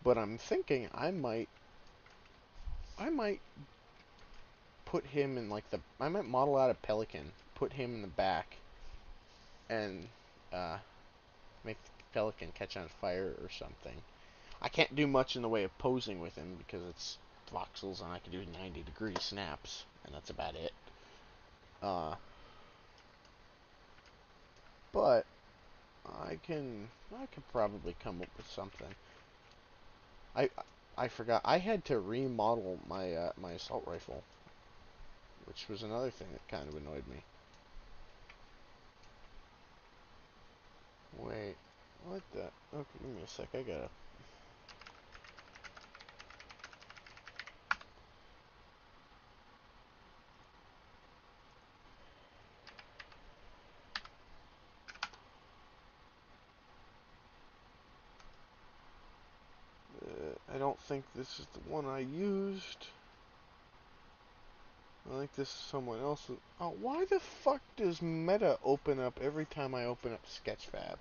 but I'm thinking I might put him in like I might model out a pelican, put him in the back, and uh, make the pelican catch on fire or something. I can't do much in the way of posing with him because it's voxels and I can do 90-degree snaps, and that's about it. Uh, but I can probably come up with something. I I forgot I had to remodel my assault rifle, which was another thing that kind of annoyed me. Wait, what the? Okay, give me a sec. I gotta. I don't think this is the one I used. I think this is someone else's. Oh, why the fuck does Meta open up every time I open up Sketchfab?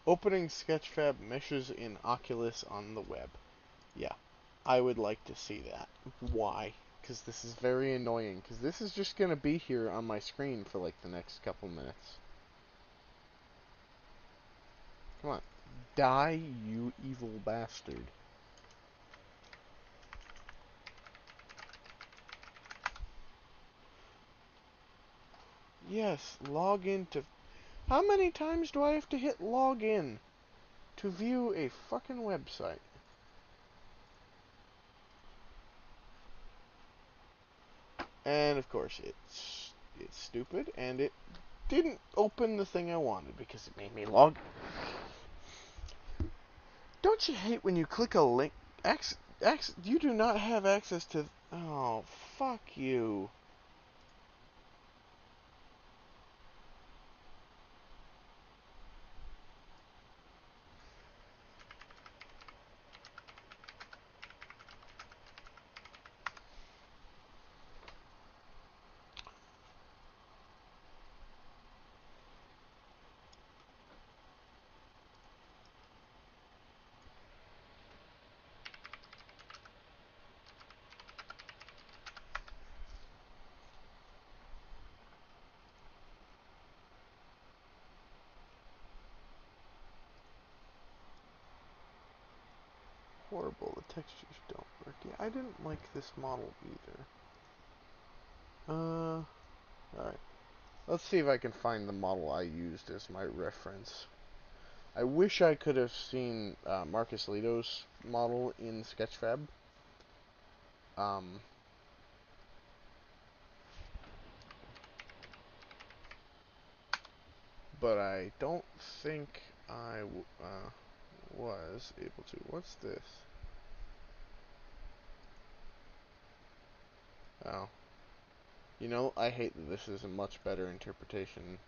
Opening Sketchfab meshes in Oculus on the web. Yeah, I would like to see that. Why? Because this is very annoying. Because this is just going to be here on my screen for like the next couple minutes. Come on. Die, you evil bastard. Yes, log in to... How many times do I have to hit log in to view a fucking website? And of course, it's stupid, and it didn't open the thing I wanted because it made me log. Don't you hate when you click a link? You do not have access to. Oh, fuck you. Horrible. The textures don't work. Yeah, I didn't like this model either. Alright. Let's see if I can find the model I used as my reference. I wish I could have seen Marcus Lito's model in Sketchfab. Um, but I don't think I was able to. What's this? Oh. You know, I hate that this is a much better interpretation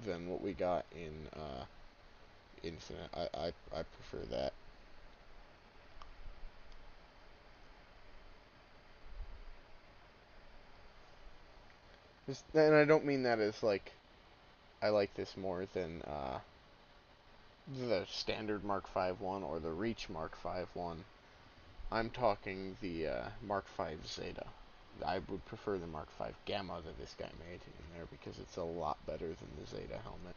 than what we got in Infinite. I prefer that. And I don't mean that as like I like this more than the standard Mark V one or the Reach Mark V one. I'm talking the Mark V Zeta. I would prefer the Mark V Gamma that this guy made in there because it's a lot better than the Zeta helmet.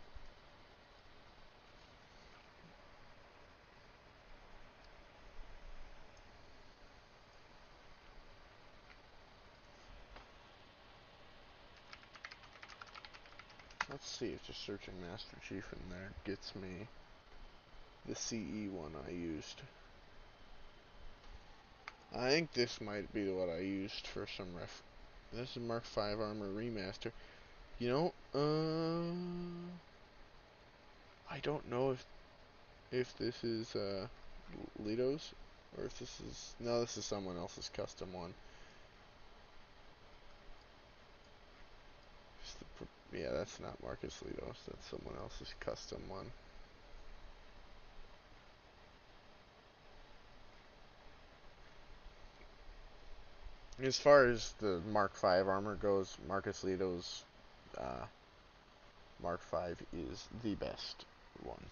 Let's see if just searching Master Chief in there gets me the CE one I used. I think this might be what I used for some ref. This is Mark V Armor Remaster. You know, I don't know if this is Lito's. Or if this is... No, this is someone else's custom one. Yeah, that's not Marcus Litos. That's someone else's custom one. As far as the Mark V armor goes, Marcus Litos' Mark V is the best one.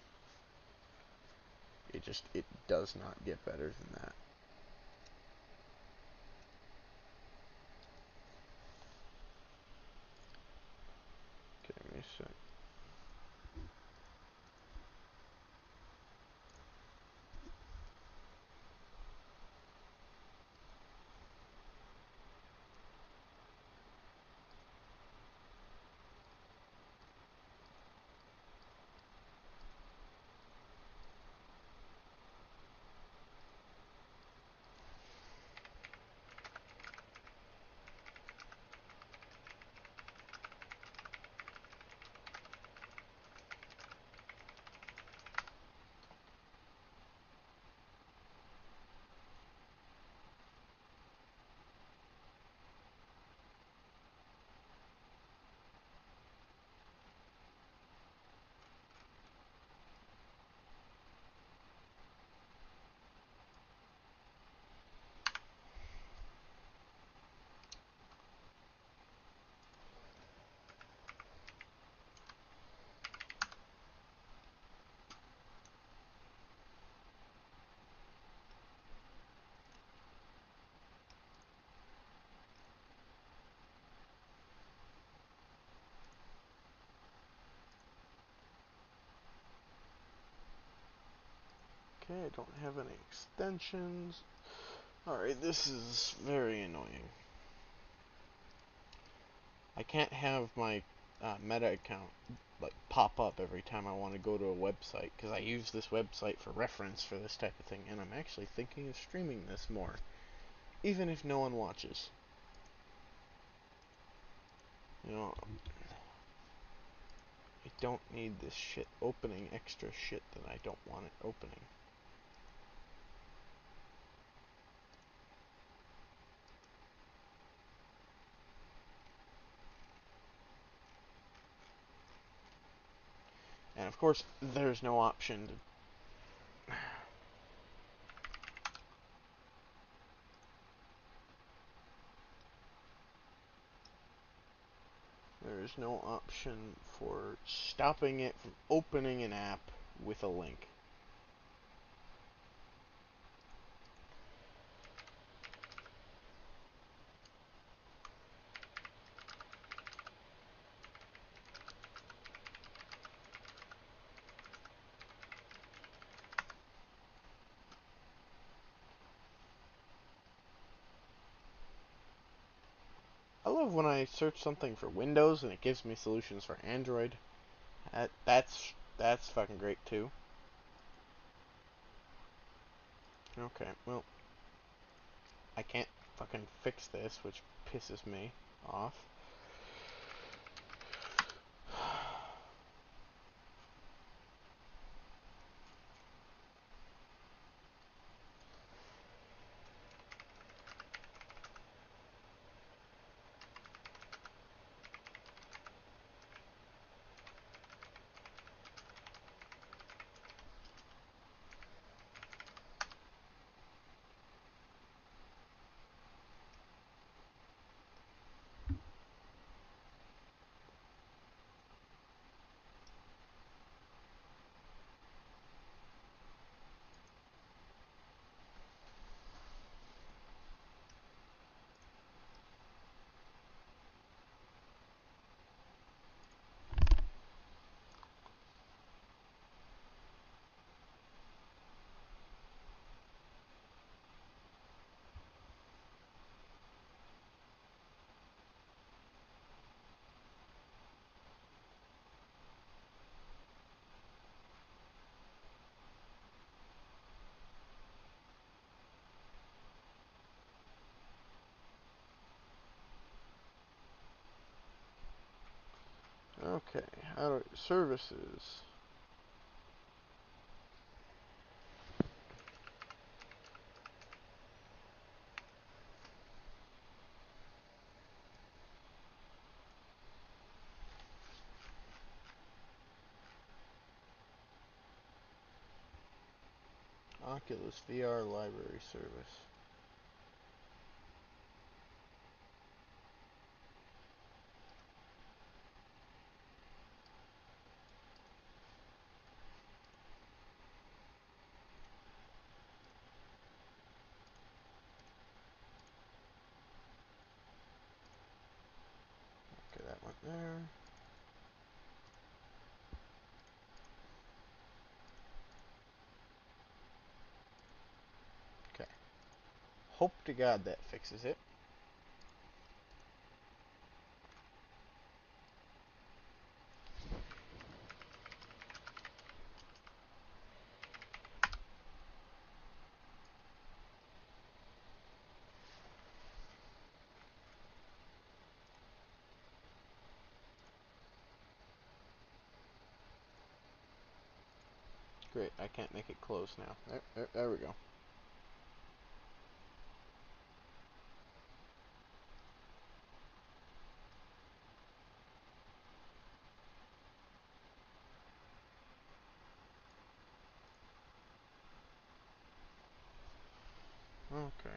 It does not get better than that. Okay, give me a sec. Okay, I don't have any extensions. Alright, this is very annoying. I can't have my Meta account like pop up every time I want to go to a website, because I use this website for reference for this type of thing, and I'm actually thinking of streaming this more, even if no one watches. You know, I don't need this shit opening extra shit that I don't want it opening. And of course, there's no option to... There's no option for stopping it from opening an app with a link. I love when I search something for Windows and it gives me solutions for Android. That's fucking great too. Okay, well, I can't fucking fix this, which pisses me off. Okay, how do services? Oculus VR library service. Okay, that went there. Okay. Hope to God that fixes it. Great, I can't make it close now. There we go. Okay,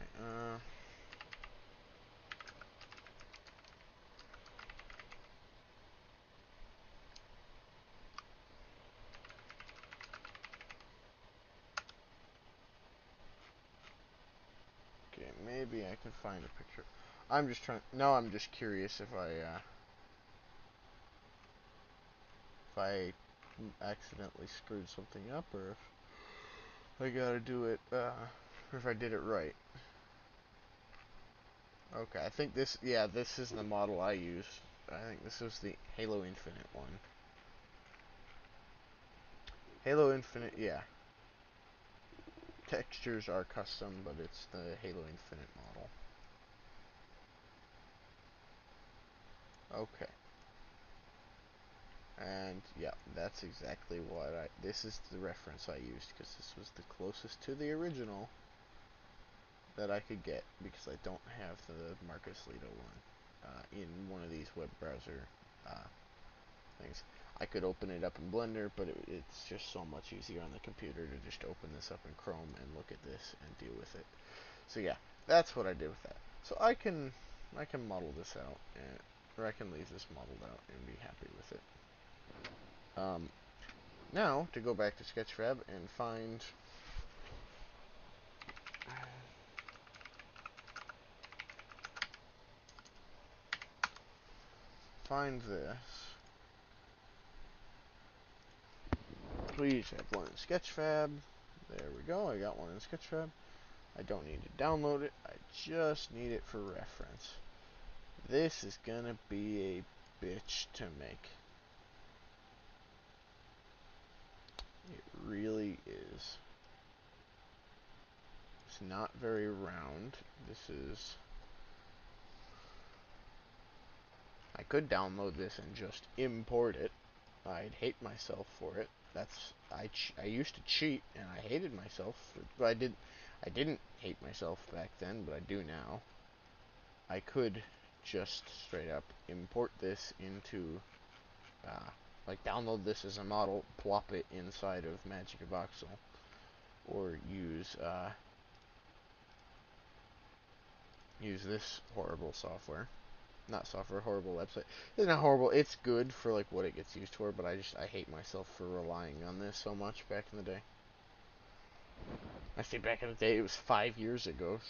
okay, maybe I can find a picture. I'm just trying, no, I'm just curious if I accidentally screwed something up, or if I gotta do it, or if I did it right. Okay, I think this, yeah, this is the model I used. I think this is the Halo Infinite one. Halo Infinite, yeah. Textures are custom, but it's the Halo Infinite model. Okay. And, yeah, that's exactly what this is the reference I used, because this was the closest to the original that I could get, because I don't have the Marcus Lido one in one of these web browser uh, things. I could open it up in Blender, but it's just so much easier on the computer to just open this up in Chrome and look at this and deal with it. So yeah, that's what I did with that. So I can model this out, or I can leave this modeled out and be happy with it. Now to go back to Sketchfab and find this. Please have one in Sketchfab. There we go. I got one in Sketchfab. I don't need to download it. I just need it for reference. This is gonna be a bitch to make. It really is. It's not very round. I could download this and just import it. I'd hate myself for it. I used to cheat and I hated myself. I didn't hate myself back then, but I do now. I could just straight up import this into like download this as a model, plop it inside of Magicavoxel, or use this horrible software. Not software, horrible website. It's not horrible. It's good for like what it gets used for, but I hate myself for relying on this so much back in the day. I say back in the day, it was 5 years ago.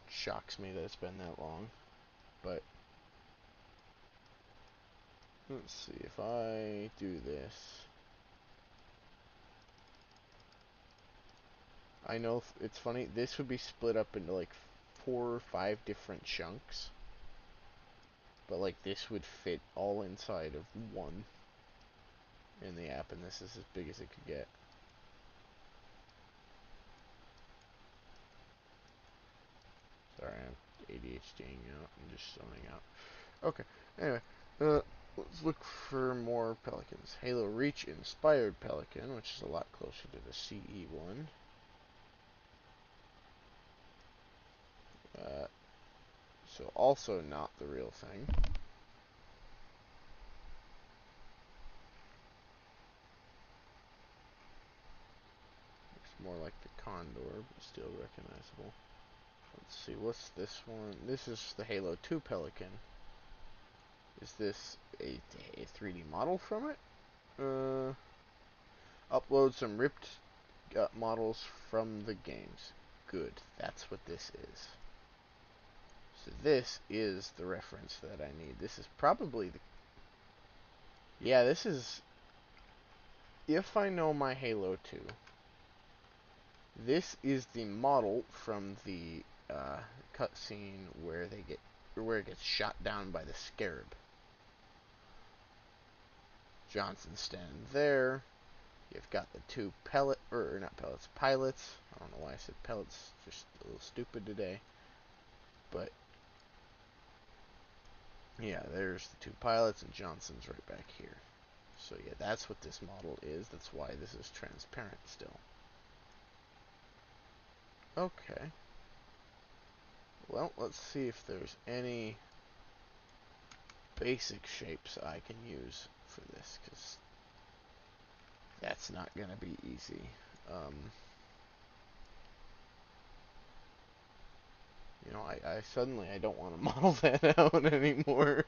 Shocks me that it's been that long. But let's see if I do this. I know it's funny. This would be split up into like 4 or 5 different chunks, but like this would fit all inside of one in the app, and this is as big as it could get. Sorry, I'm ADHDing out and just zoning out. Okay, anyway, let's look for more pelicans. Halo Reach inspired pelican, which is a lot closer to the CE one. So also not the real thing. More more like the Condor, but still recognizable. Let's see, what's this one? This is the Halo 2 Pelican. Is this a 3D model from it? Upload some ripped models from the games. Good, that's what this is. So this is the reference that I need. This is probably the... Yeah, this is... If I know my Halo 2, this is the model from the cutscene where they get... where it gets shot down by the Scarab. Johnson's standing there. You've got the two pilots. I don't know why I said pellets. Just a little stupid today. But yeah, there's the two pilots, and Johnson's right back here. So yeah, that's what this model is. That's why this is transparent still. Okay. Well, let's see if there's any basic shapes I can use for this, because that's not going to be easy. You know, I suddenly I don't want to model that out anymore.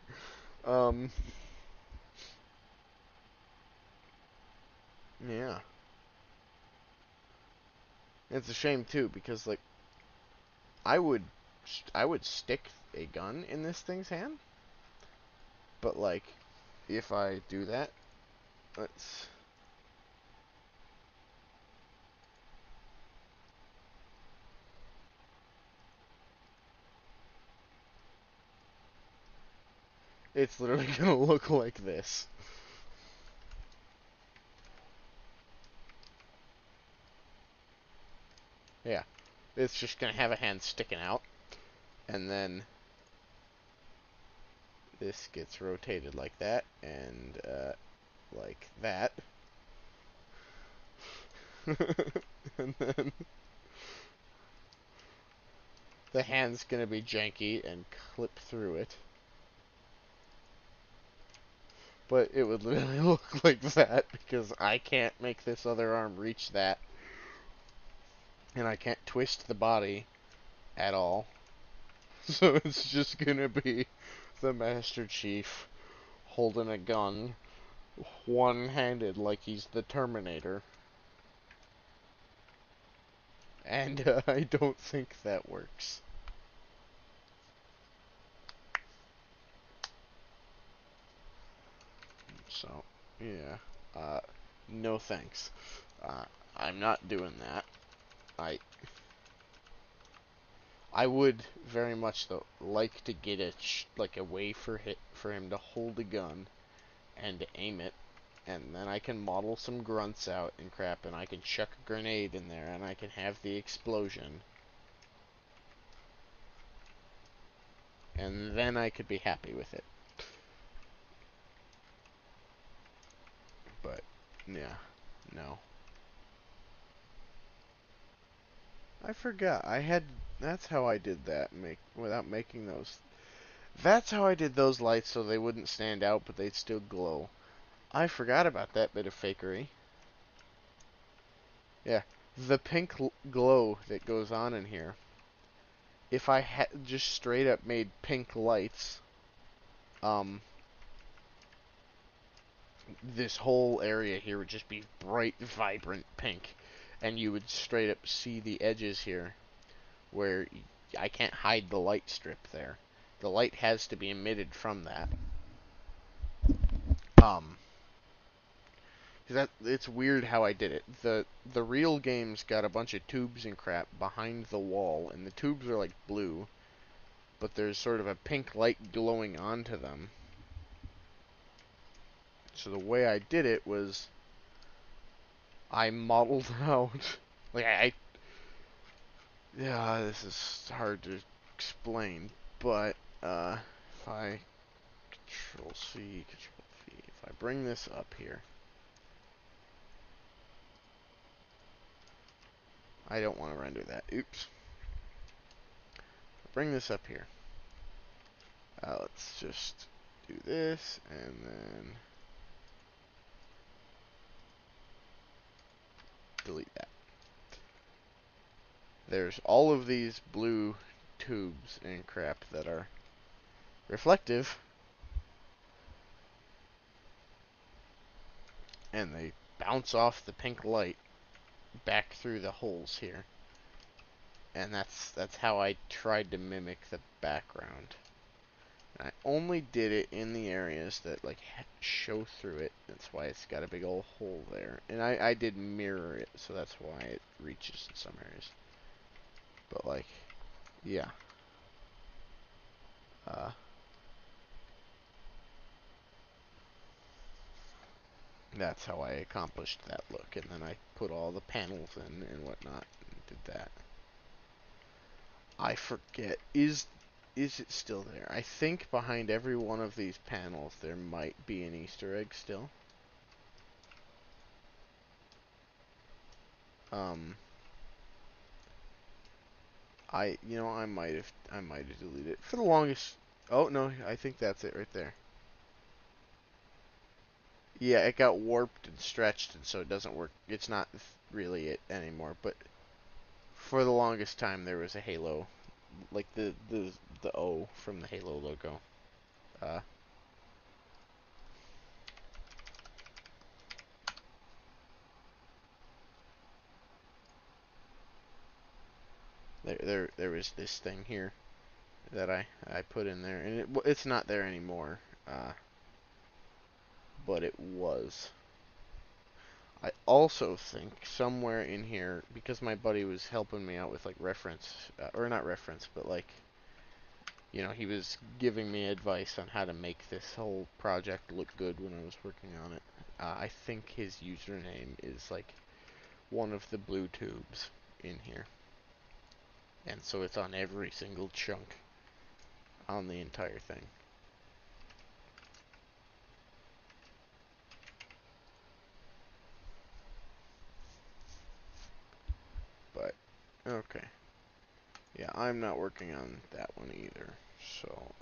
Yeah. It's a shame too, because like I would I would stick a gun in this thing's hand, but like if I do that, let's... It's literally gonna look like this. Yeah. It's just gonna have a hand sticking out, and then this gets rotated like that, and like that. And then the hand's gonna be janky and clip through it. But it would literally look like that, because I can't make this other arm reach that. And I can't twist the body at all. So it's just gonna be the Master Chief holding a gun, one-handed like he's the Terminator. And I don't think that works. So, yeah. No thanks. Uh, I'm not doing that. I I would very much though like to get like a way for him to hold a gun and to aim it, and then I can model some grunts out and crap, and I can chuck a grenade in there, and I can have the explosion, and then I could be happy with it. But yeah, no. I forgot. I had. That's how I did that. Without making those. That's how I did those lights so they wouldn't stand out, but they'd still glow. I forgot about that bit of fakery. Yeah, the pink glow that goes on in here. If I had just straight up made pink lights, um, this whole area here would just be bright, vibrant pink, and you would straight up see the edges here where I can't hide the light strip there. The light has to be emitted from that. Um, it's weird how I did it. The real game's got a bunch of tubes and crap behind the wall, and the tubes are like blue, but there's sort of a pink light glowing onto them. So the way I did it was I modeled out like yeah, this is hard to explain, but if I Control C, Control V, if I bring this up here, I don't want to render that. Oops. Bring this up here. Let's just do this, and then delete that. there's all of these blue tubes and crap that are reflective, and they bounce off the pink light back through the holes here. And that's how I tried to mimic the background. I only did it in the areas that like show through it. That's why it's got a big old hole there. And I did mirror it, so that's why it reaches in some areas. But like, yeah. Uh, that's how I accomplished that look. And then I put all the panels in and whatnot and did that. I forget. Is it still there? I think behind every one of these panels there might be an Easter egg still. Um, I might have deleted it for the longest. Oh no, I think that's it right there. Yeah, it got warped and stretched, and so it doesn't work. It's not really it anymore. But for the longest time, there was a Halo, like the O from the Halo logo. Uh, there was this thing here that I put in there, and it's not there anymore. But it was. I also think somewhere in here, because my buddy was helping me out with like reference, or not reference, but like, he was giving me advice on how to make this whole project look good when I was working on it. I think his username is like one of the blue tubes in here. And so it's on every single chunk on the entire thing. But, okay. Yeah, I'm not working on that one either. So,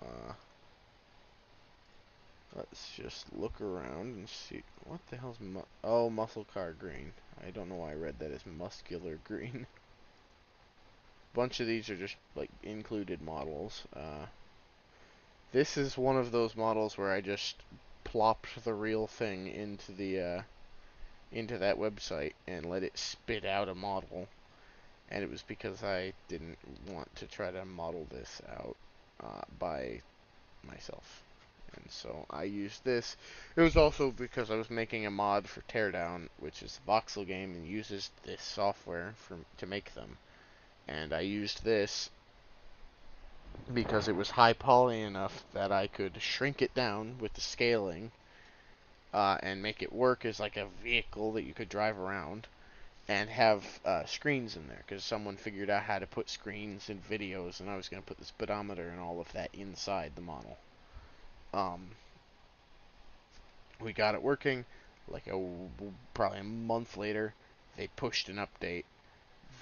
let's just look around and see. What the hell's muscle car green. I don't know why I read that as muscular green. Bunch of these are just like included models. This is one of those models where I just plopped the real thing into that website and let it spit out a model. And it was because I didn't want to try to model this out by myself. And so I used this. It was also because I was making a mod for Teardown, which is a voxel game and uses this software to make them. And I used this because it was high poly enough that I could shrink it down with the scaling and make it work as like a vehicle that you could drive around and have screens in there, because someone figured out how to put screens in videos, and I was going to put the speedometer and all of that inside the model. We got it working. Like probably a month later, they pushed an update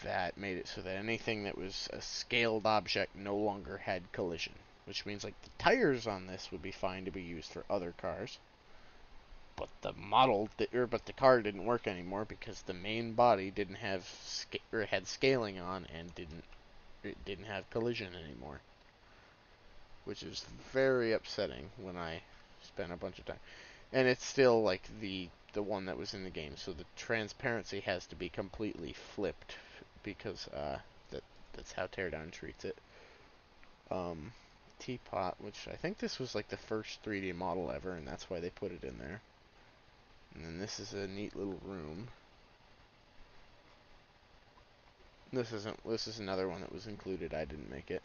that made it so that anything that was a scaled object no longer had collision, which means like the tires on this would be fine to be used for other cars, but but the car didn't work anymore because the main body didn't have had scaling on and it didn't have collision anymore, which is very upsetting when I spent a bunch of time. And it's still like the one that was in the game, so the transparency has to be completely flipped because that's how Teardown treats it. Teapot, which I think this was like the first 3D model ever, and that's why they put it in there. And then this is a neat little room. This is another one that was included. I didn't make it.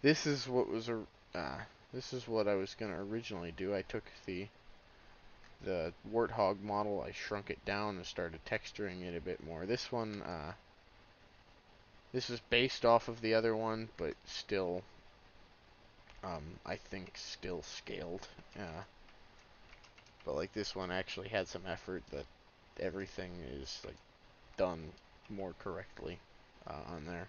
This is what was this is what I was gonna originally do. I took the Warthog model, I shrunk it down and started texturing it a bit more. This one, this is based off of the other one, but still, I think still scaled. But like this one actually had some effort that everything is like done more correctly on there.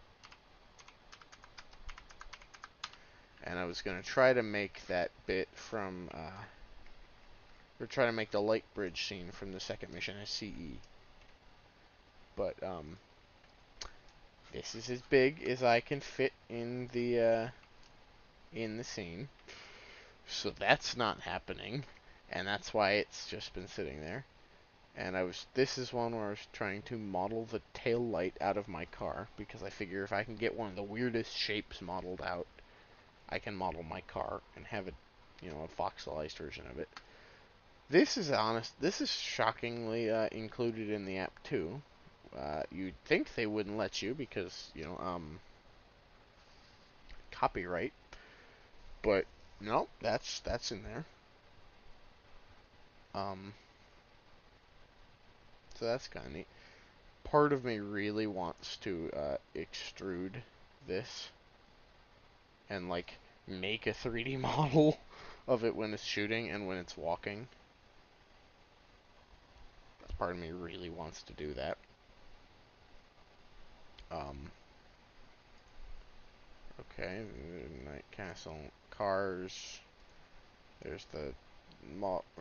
And I was gonna try to make that bit from, or try to make the light bridge scene from the second mission as CE. But this is as big as I can fit in the scene. So that's not happening, and that's why it's just been sitting there. And this is one where I was trying to model the tail light out of my car, because I figure if I can get one of the weirdest shapes modeled out, I can model my car and have it, a voxelized version of it. This is shockingly included in the app too. You'd think they wouldn't let you because, copyright, but no, that's in there. Um, so that's kind of neat. Part of me really wants to extrude this and like make a 3D model of it when it's shooting and when it's walking. Part of me really wants to do that. Okay, Night Castle, cars. There's the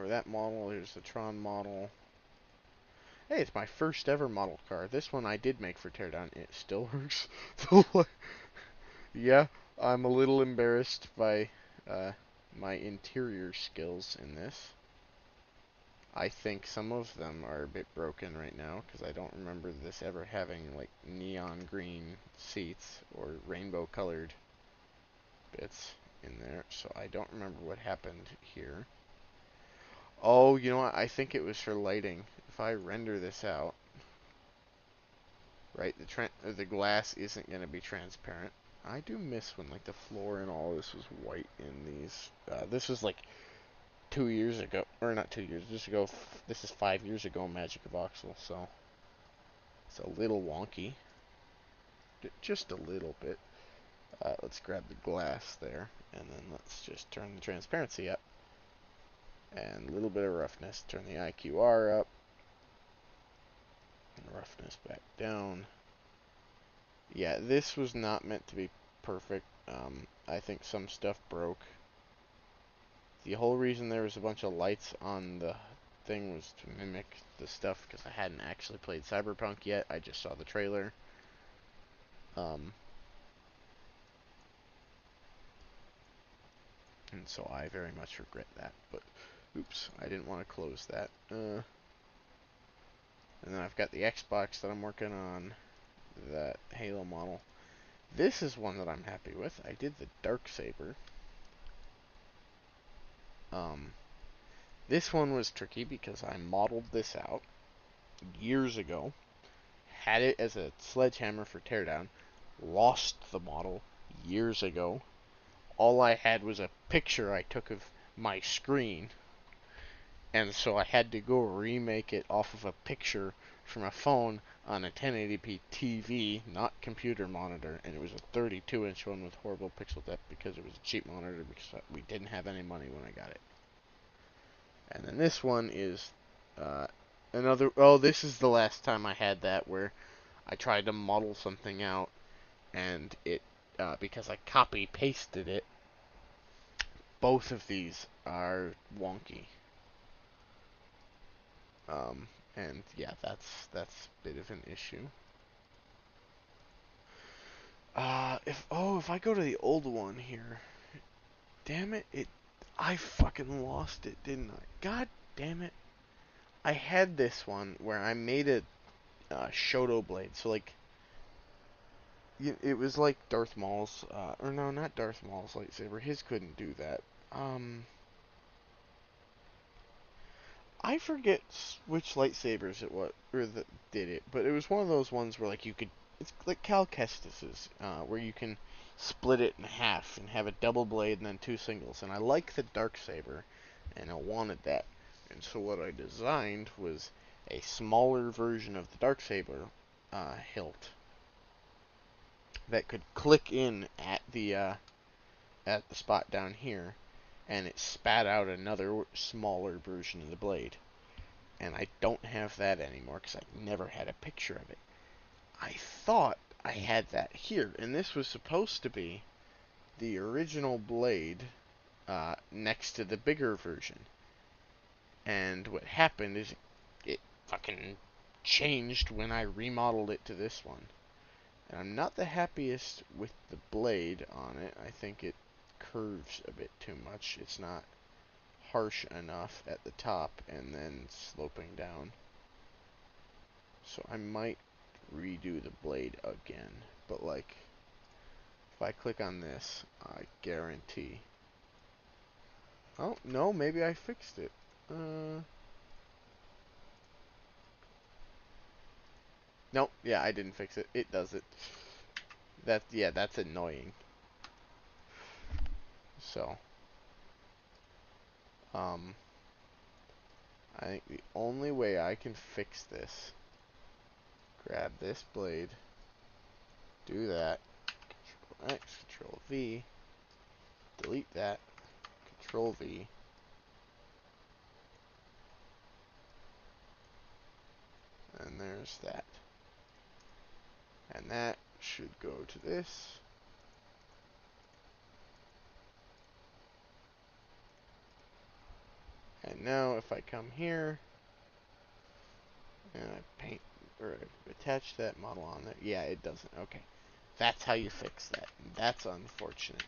that model. Here's the Tron model. Hey, it's my first ever model car. This one I did make for Teardown. It still works. Yeah, I'm a little embarrassed by my interior skills in this. I think some of them are a bit broken right now, because I don't remember this ever having, like, neon green seats or rainbow colored bits in there, so I don't remember what happened here. Oh, you know what? I think it was for lighting. If I render this out, right, the glass isn't going to be transparent. I do miss when, like, the floor and all this was white in these. This was, like, 2 years ago, or not 2 years, just ago. This is 5 years ago, Magicavoxel, so it's a little wonky, just a little bit. Let's grab the glass there, and then let's just turn the transparency up, and a little bit of roughness. Turn the IQR up, and roughness back down. Yeah, this was not meant to be perfect. I think some stuff broke. The whole reason there was a bunch of lights on the thing was to mimic the stuff, because I hadn't actually played Cyberpunk yet. I just saw the trailer. And so I very much regret that. But, oops, I didn't want to close that. And then I've got the Xbox that I'm working on, that Halo model. This is one that I'm happy with. I did the Darksaber. This one was tricky because I modeled this out years ago, had it as a sledgehammer for teardown, lost the model years ago. All I had was a picture I took of my screen, and so I had to go remake it off of a picture from a phone on a 1080p TV, not computer monitor, and it was a 32-inch one with horrible pixel depth because it was a cheap monitor because we didn't have any money when I got it. And then this one is another. Oh, this is the last time I had that where I tried to model something out, and it because I copy pasted it. Both of these are wonky. And yeah, that's a bit of an issue. If I go to the old one here, damn it, I fucking lost it, didn't I? God damn it. I had this one where I made a Shoto blade, so like, it was like Darth Maul's, or no, not Darth Maul's lightsaber, his couldn't do that. I forget which lightsabers it was, or that did it, but it was one of those ones where like you could, it's like Cal Kestis's, where you can split it in half and have a double blade and then two singles. And I like the Darksaber, and I wanted that. And so what I designed was a smaller version of the Darksaber hilt that could click in at the spot down here, and it spat out another smaller version of the blade. And I don't have that anymore because I never had a picture of it. I thought I had that here, and this was supposed to be the original blade next to the bigger version. And what happened is it fucking changed when I remodeled it to this one. And I'm not the happiest with the blade on it. I think it curves a bit too much. It's not harsh enough at the top and then sloping down. So I might redo the blade again. But like, if I click on this, I guarantee. Oh, no, maybe I fixed it. Nope, yeah, I didn't fix it. It does it. Yeah, that's annoying. So, um, I think the only way I can fix this, grab this blade, do that, Control X, Control V, delete that, Control V, and there's that. And that should go to this. And now if I come here, and I paint, or attach that model on there, yeah, it doesn't. Okay. That's how you fix that. That's unfortunate.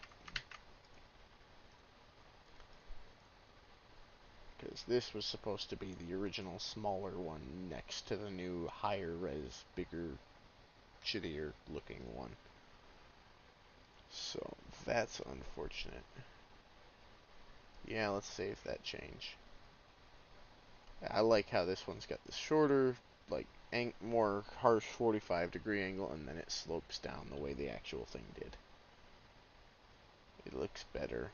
Because this was supposed to be the original smaller one next to the new higher res, bigger, shittier looking one. So that's unfortunate. Yeah, let's save that change. I like how this one's got the shorter, like, more harsh 45-degree angle, and then it slopes down the way the actual thing did. It looks better.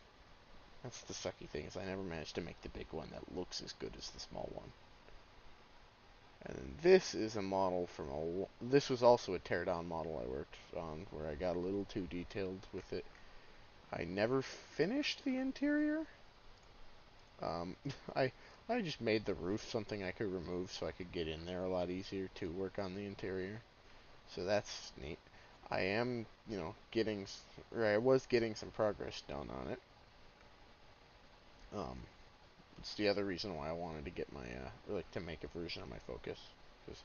That's the sucky thing, is I never managed to make the big one that looks as good as the small one. And then this is a model from this was also a teardown model I worked on, where I got a little too detailed with it. I never finished the interior. Um, I I just made the roof something I could remove so I could get in there a lot easier to work on the interior. So that's neat. I am, I was getting some progress done on it. It's the other reason why I wanted to get my, or like to make a version of my Focus, because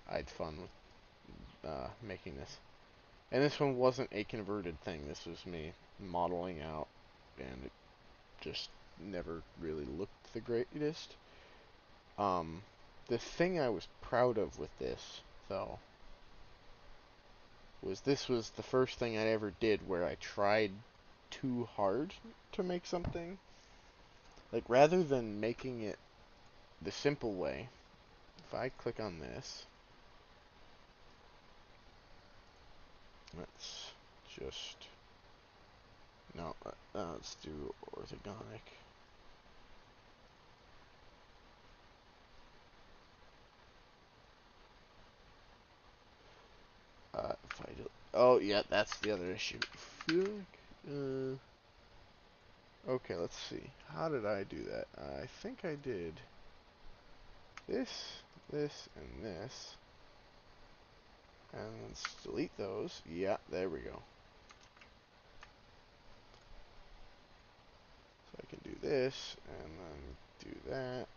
I had fun with making this. And this one wasn't a converted thing. This was me modeling out, and it just never really looked the greatest. The thing I was proud of with this, though, was this was the first thing I ever did where I tried too hard to make something. Like, rather than making it the simple way, if I click on this, let's just, no, let's do orthogonic. If I do, oh yeah, that's the other issue. Okay, let's see. How did I do that? I think I did this, this, and this. And let's delete those. Yeah, there we go. So I can do this, and then do that.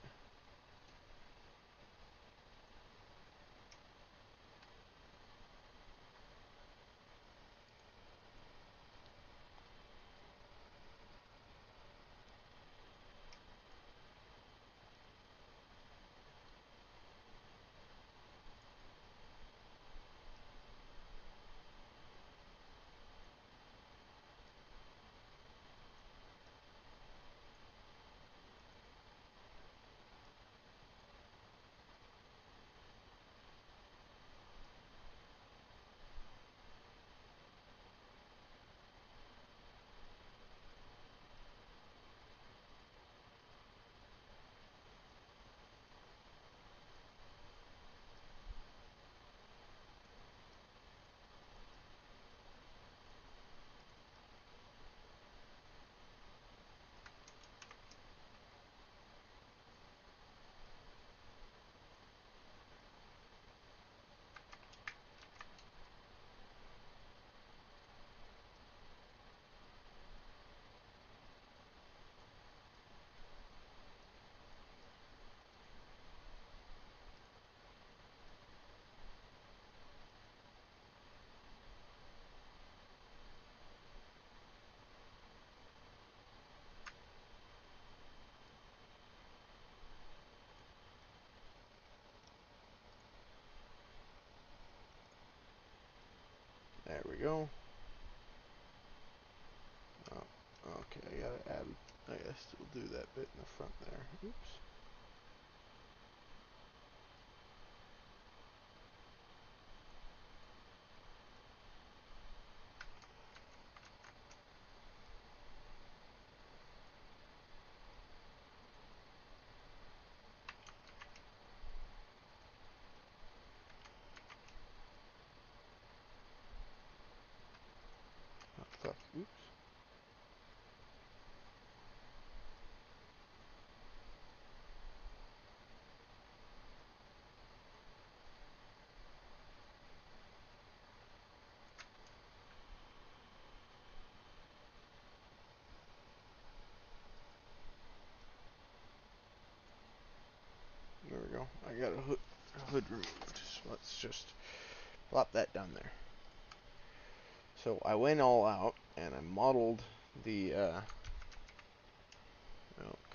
There we go. Oh, okay, I gotta add. I gotta still do that bit in the front there. Oops. Oh, fuck. Oops. There we go. I got a hood removed. So let's just plop that down there. So I went all out and I modeled the. Oh,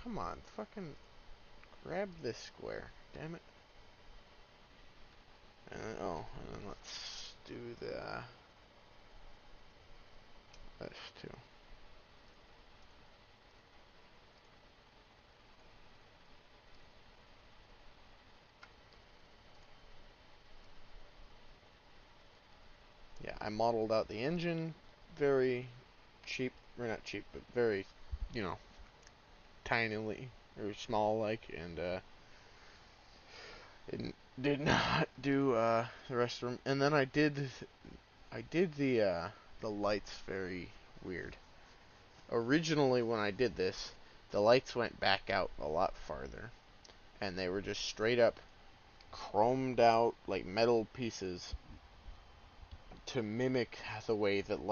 come on, fucking grab this square. Damn it. And then, oh, and then let's do this too. Yeah, I modeled out the engine very cheap, or not cheap, but very, you know, tinily or small like, and did not do the rest of them. And then I did the lights very weird. Originally, when I did this, the lights went back out a lot farther, and they were just straight up chromed out like metal pieces to mimic the way that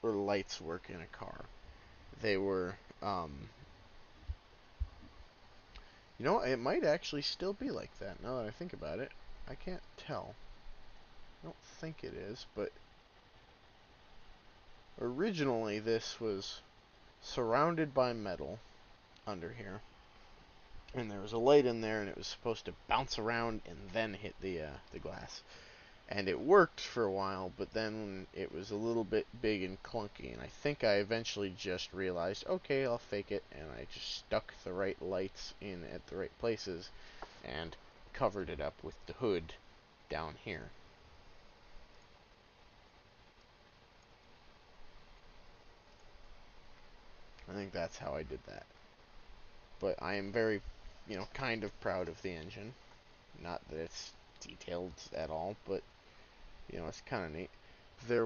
lights work in a car. They were, it might actually still be like that now that I think about it. I can't tell. I don't think it is, but originally this was surrounded by metal under here, and there was a light in there, and it was supposed to bounce around and then hit the glass. And it worked for a while, but then it was a little bit big and clunky, and I think I eventually just realized, okay, I'll fake it, and I just stuck the right lights in at the right places and covered it up with the hood down here. I think that's how I did that. But I am very, kind of proud of the engine. Not that it's detailed at all, but, it's kind of neat. The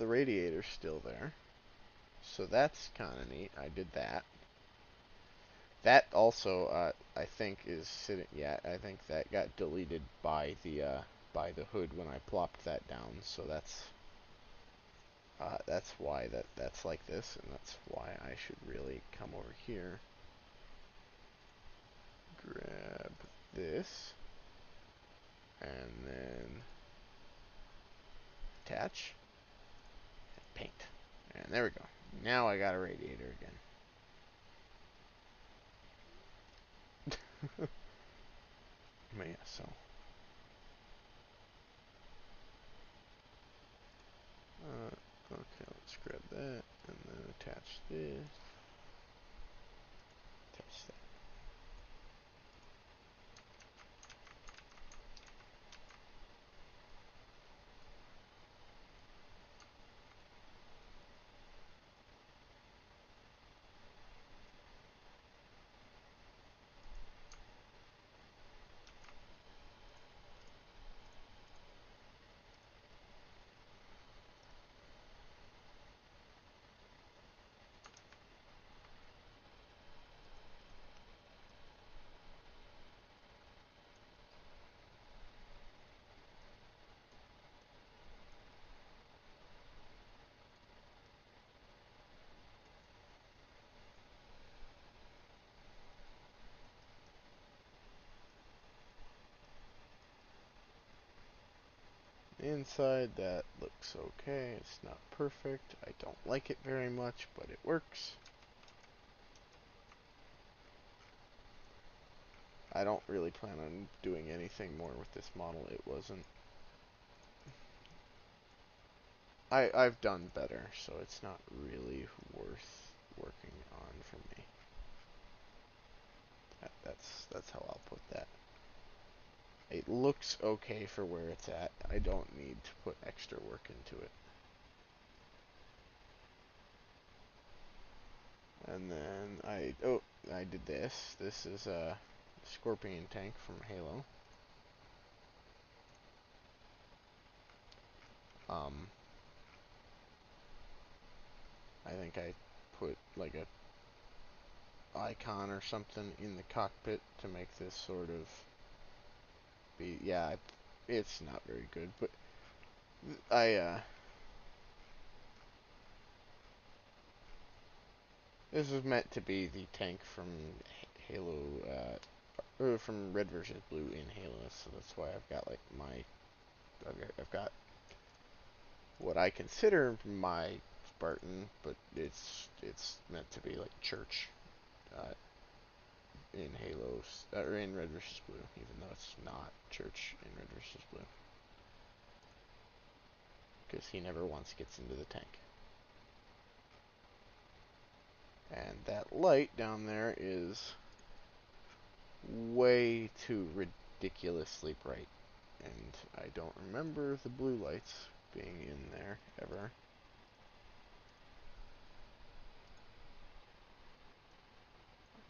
radiator's still there. So that's kind of neat. I did that. That also, I think is sitting. Yeah, I think that got deleted by the hood when I plopped that down. So that's why that's like this, and that's why I should really come over here, grab this, and then attach, and paint, and there we go. Now I got a radiator again. But yeah, so. Okay, let's grab that, and then attach this, attach that. Inside, that looks okay. It's not perfect. I don't like it very much, but it works. I don't really plan on doing anything more with this model. It wasn't... I've done better, so it's not really worth working on for me. That's how I'll put that. It looks okay for where it's at. I don't need to put extra work into it. And then I did this. This is a Scorpion tank from Halo. Um, I think I put like a icon or something in the cockpit to make this sort of be, yeah, it's not very good, but this was meant to be the tank from Halo, or from Red versus Blue in Halo, so that's why I've got like I've got what I consider my Spartan, but it's meant to be like Church, uh, in Halo, or in Red vs. Blue, even though it's not Church in Red vs. Blue, because he never once gets into the tank. And that light down there is way too ridiculously bright, and I don't remember the blue lights being in there ever.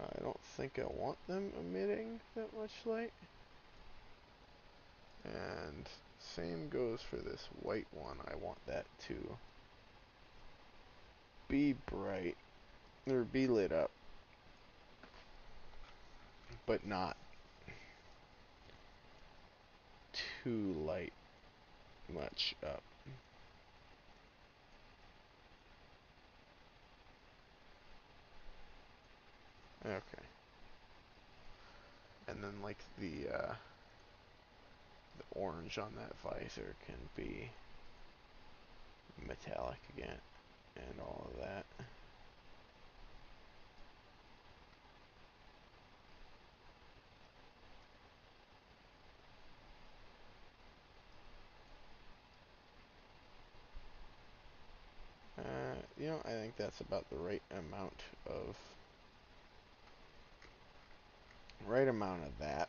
I don't think I want them emitting that much light. And same goes for this white one. I want that to be bright, or be lit up, but not too light much up. Okay. And then like the orange on that visor can be metallic again, and all of that. I think that's about the right amount of that.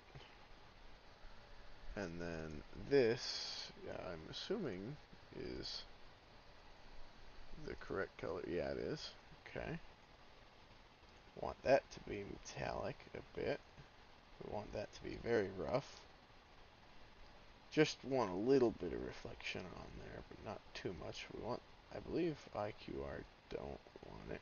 And then this, I'm assuming, is the correct color. Yeah, it is. Okay. Want that to be metallic a bit. We want that to be very rough. Just want a little bit of reflection on there, but not too much. We want, I believe, IQR don't want it.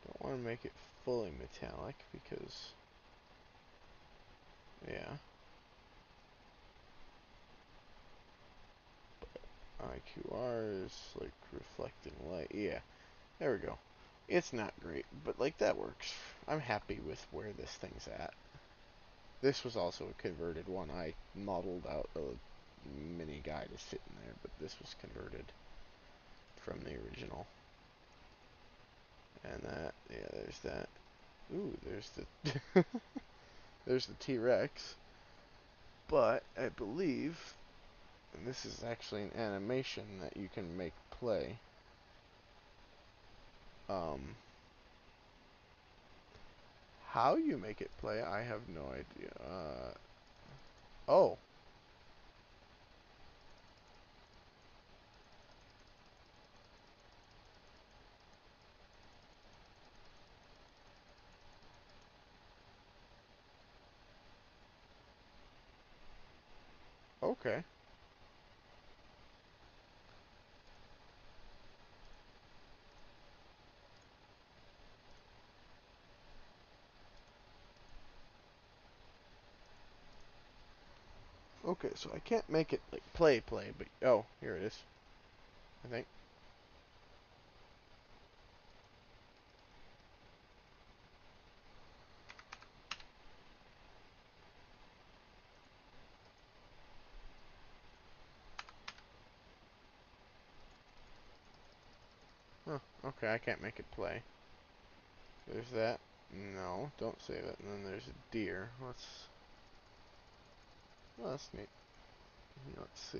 Don't want to make it fully metallic because, yeah. IQR is like reflecting light. Yeah, there we go. It's not great, but like that works. I'm happy with where this thing's at. This was also a converted one. I modeled out a mini guy to sit in there, but this was converted from the original. And that, yeah, there's that. Ooh, there's the there's the T-Rex. But I believe, and this is actually an animation that you can make play. Um, how you make it play, I have no idea. Oh, okay. Okay, so I can't make it like play, but oh, here it is. I think. Huh, okay, I can't make it play. There's that. No, don't save it. And then there's a deer. Let's Well, that's neat. Let's see.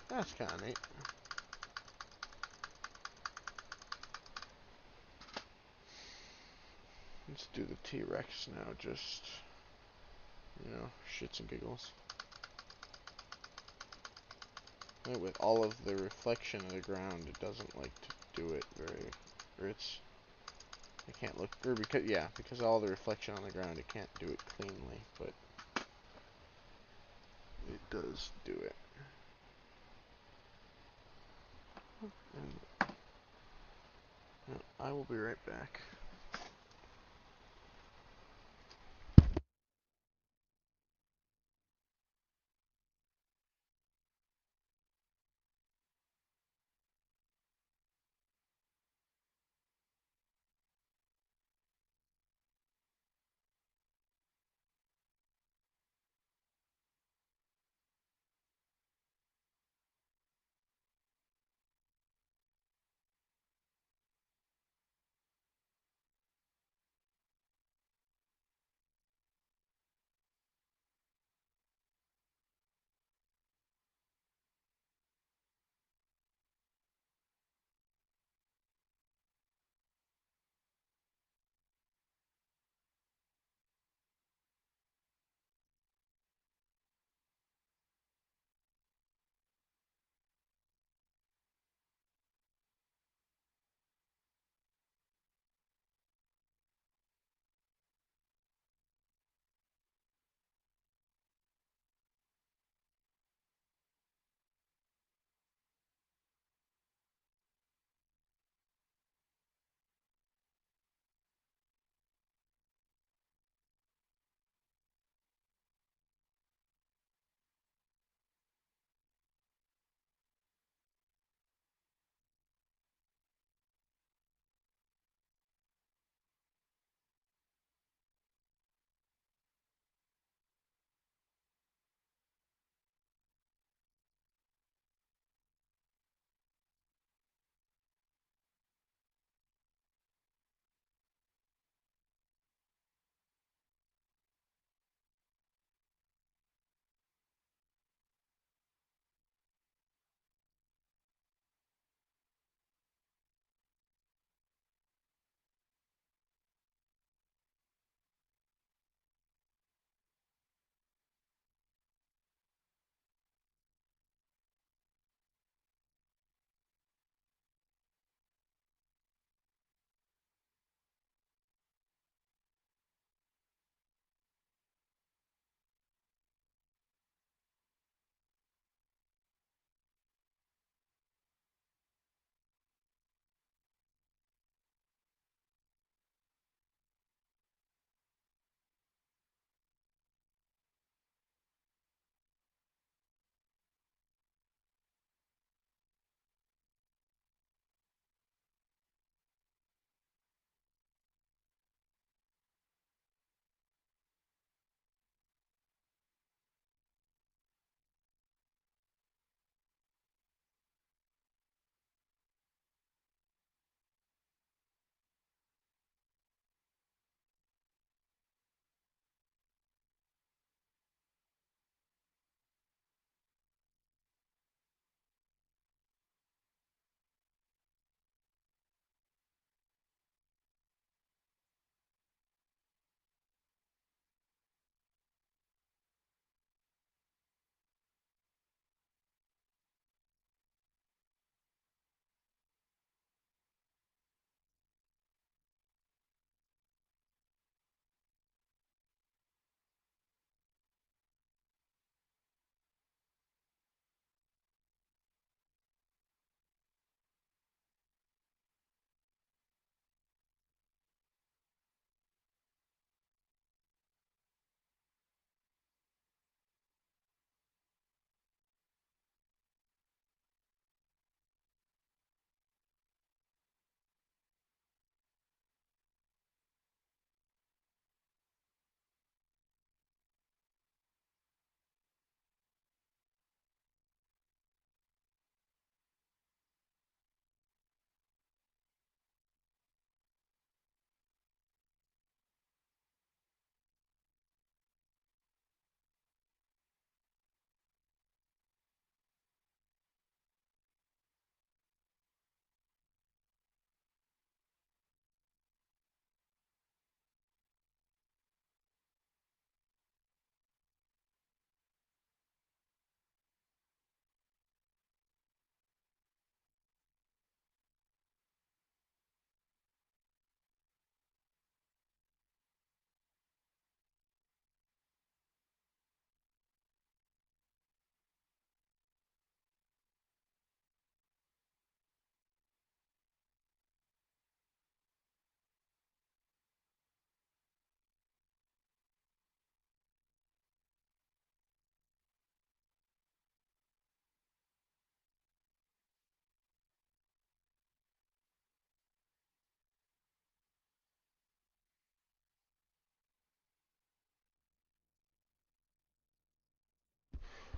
That's kind of neat. Let's do the T-Rex now, just, shits and giggles. And with all of the reflection of the ground, it doesn't like to do it very, or I can't look, or because all the reflection on the ground, it can't do it cleanly, but it does do it. And I will be right back.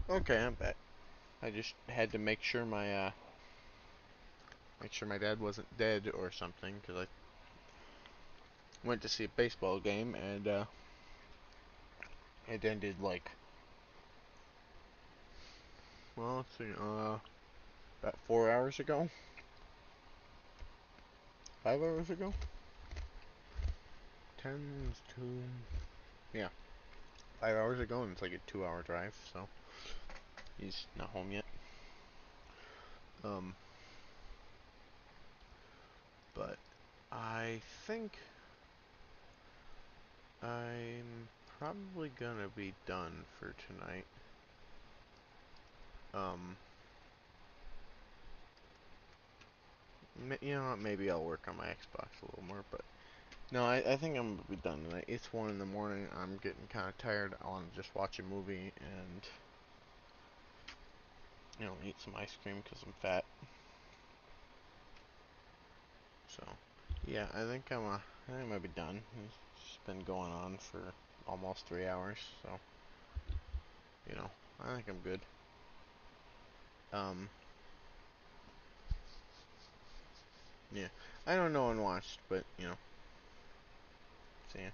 Okay, I'm back. I just had to make sure my dad wasn't dead or something, because I went to see a baseball game and it ended like, well, let's see, about 4 hours ago, 5 hours ago, 2, yeah, 5 hours ago, and it's like a 2-hour drive, so he's not home yet. Um, but I think I'm probably gonna be done for tonight. Um, you know what, maybe I'll work on my Xbox a little more, but no, I think I'm gonna be done tonight. It's 1 in the morning. I'm getting kind of tired. I want to just watch a movie and, eat some ice cream because I'm fat. So, yeah, I think I might be done. It's been going on for almost 3 hours, so, you know, I think I'm good. Um, yeah, I don't know and watched, but, see ya.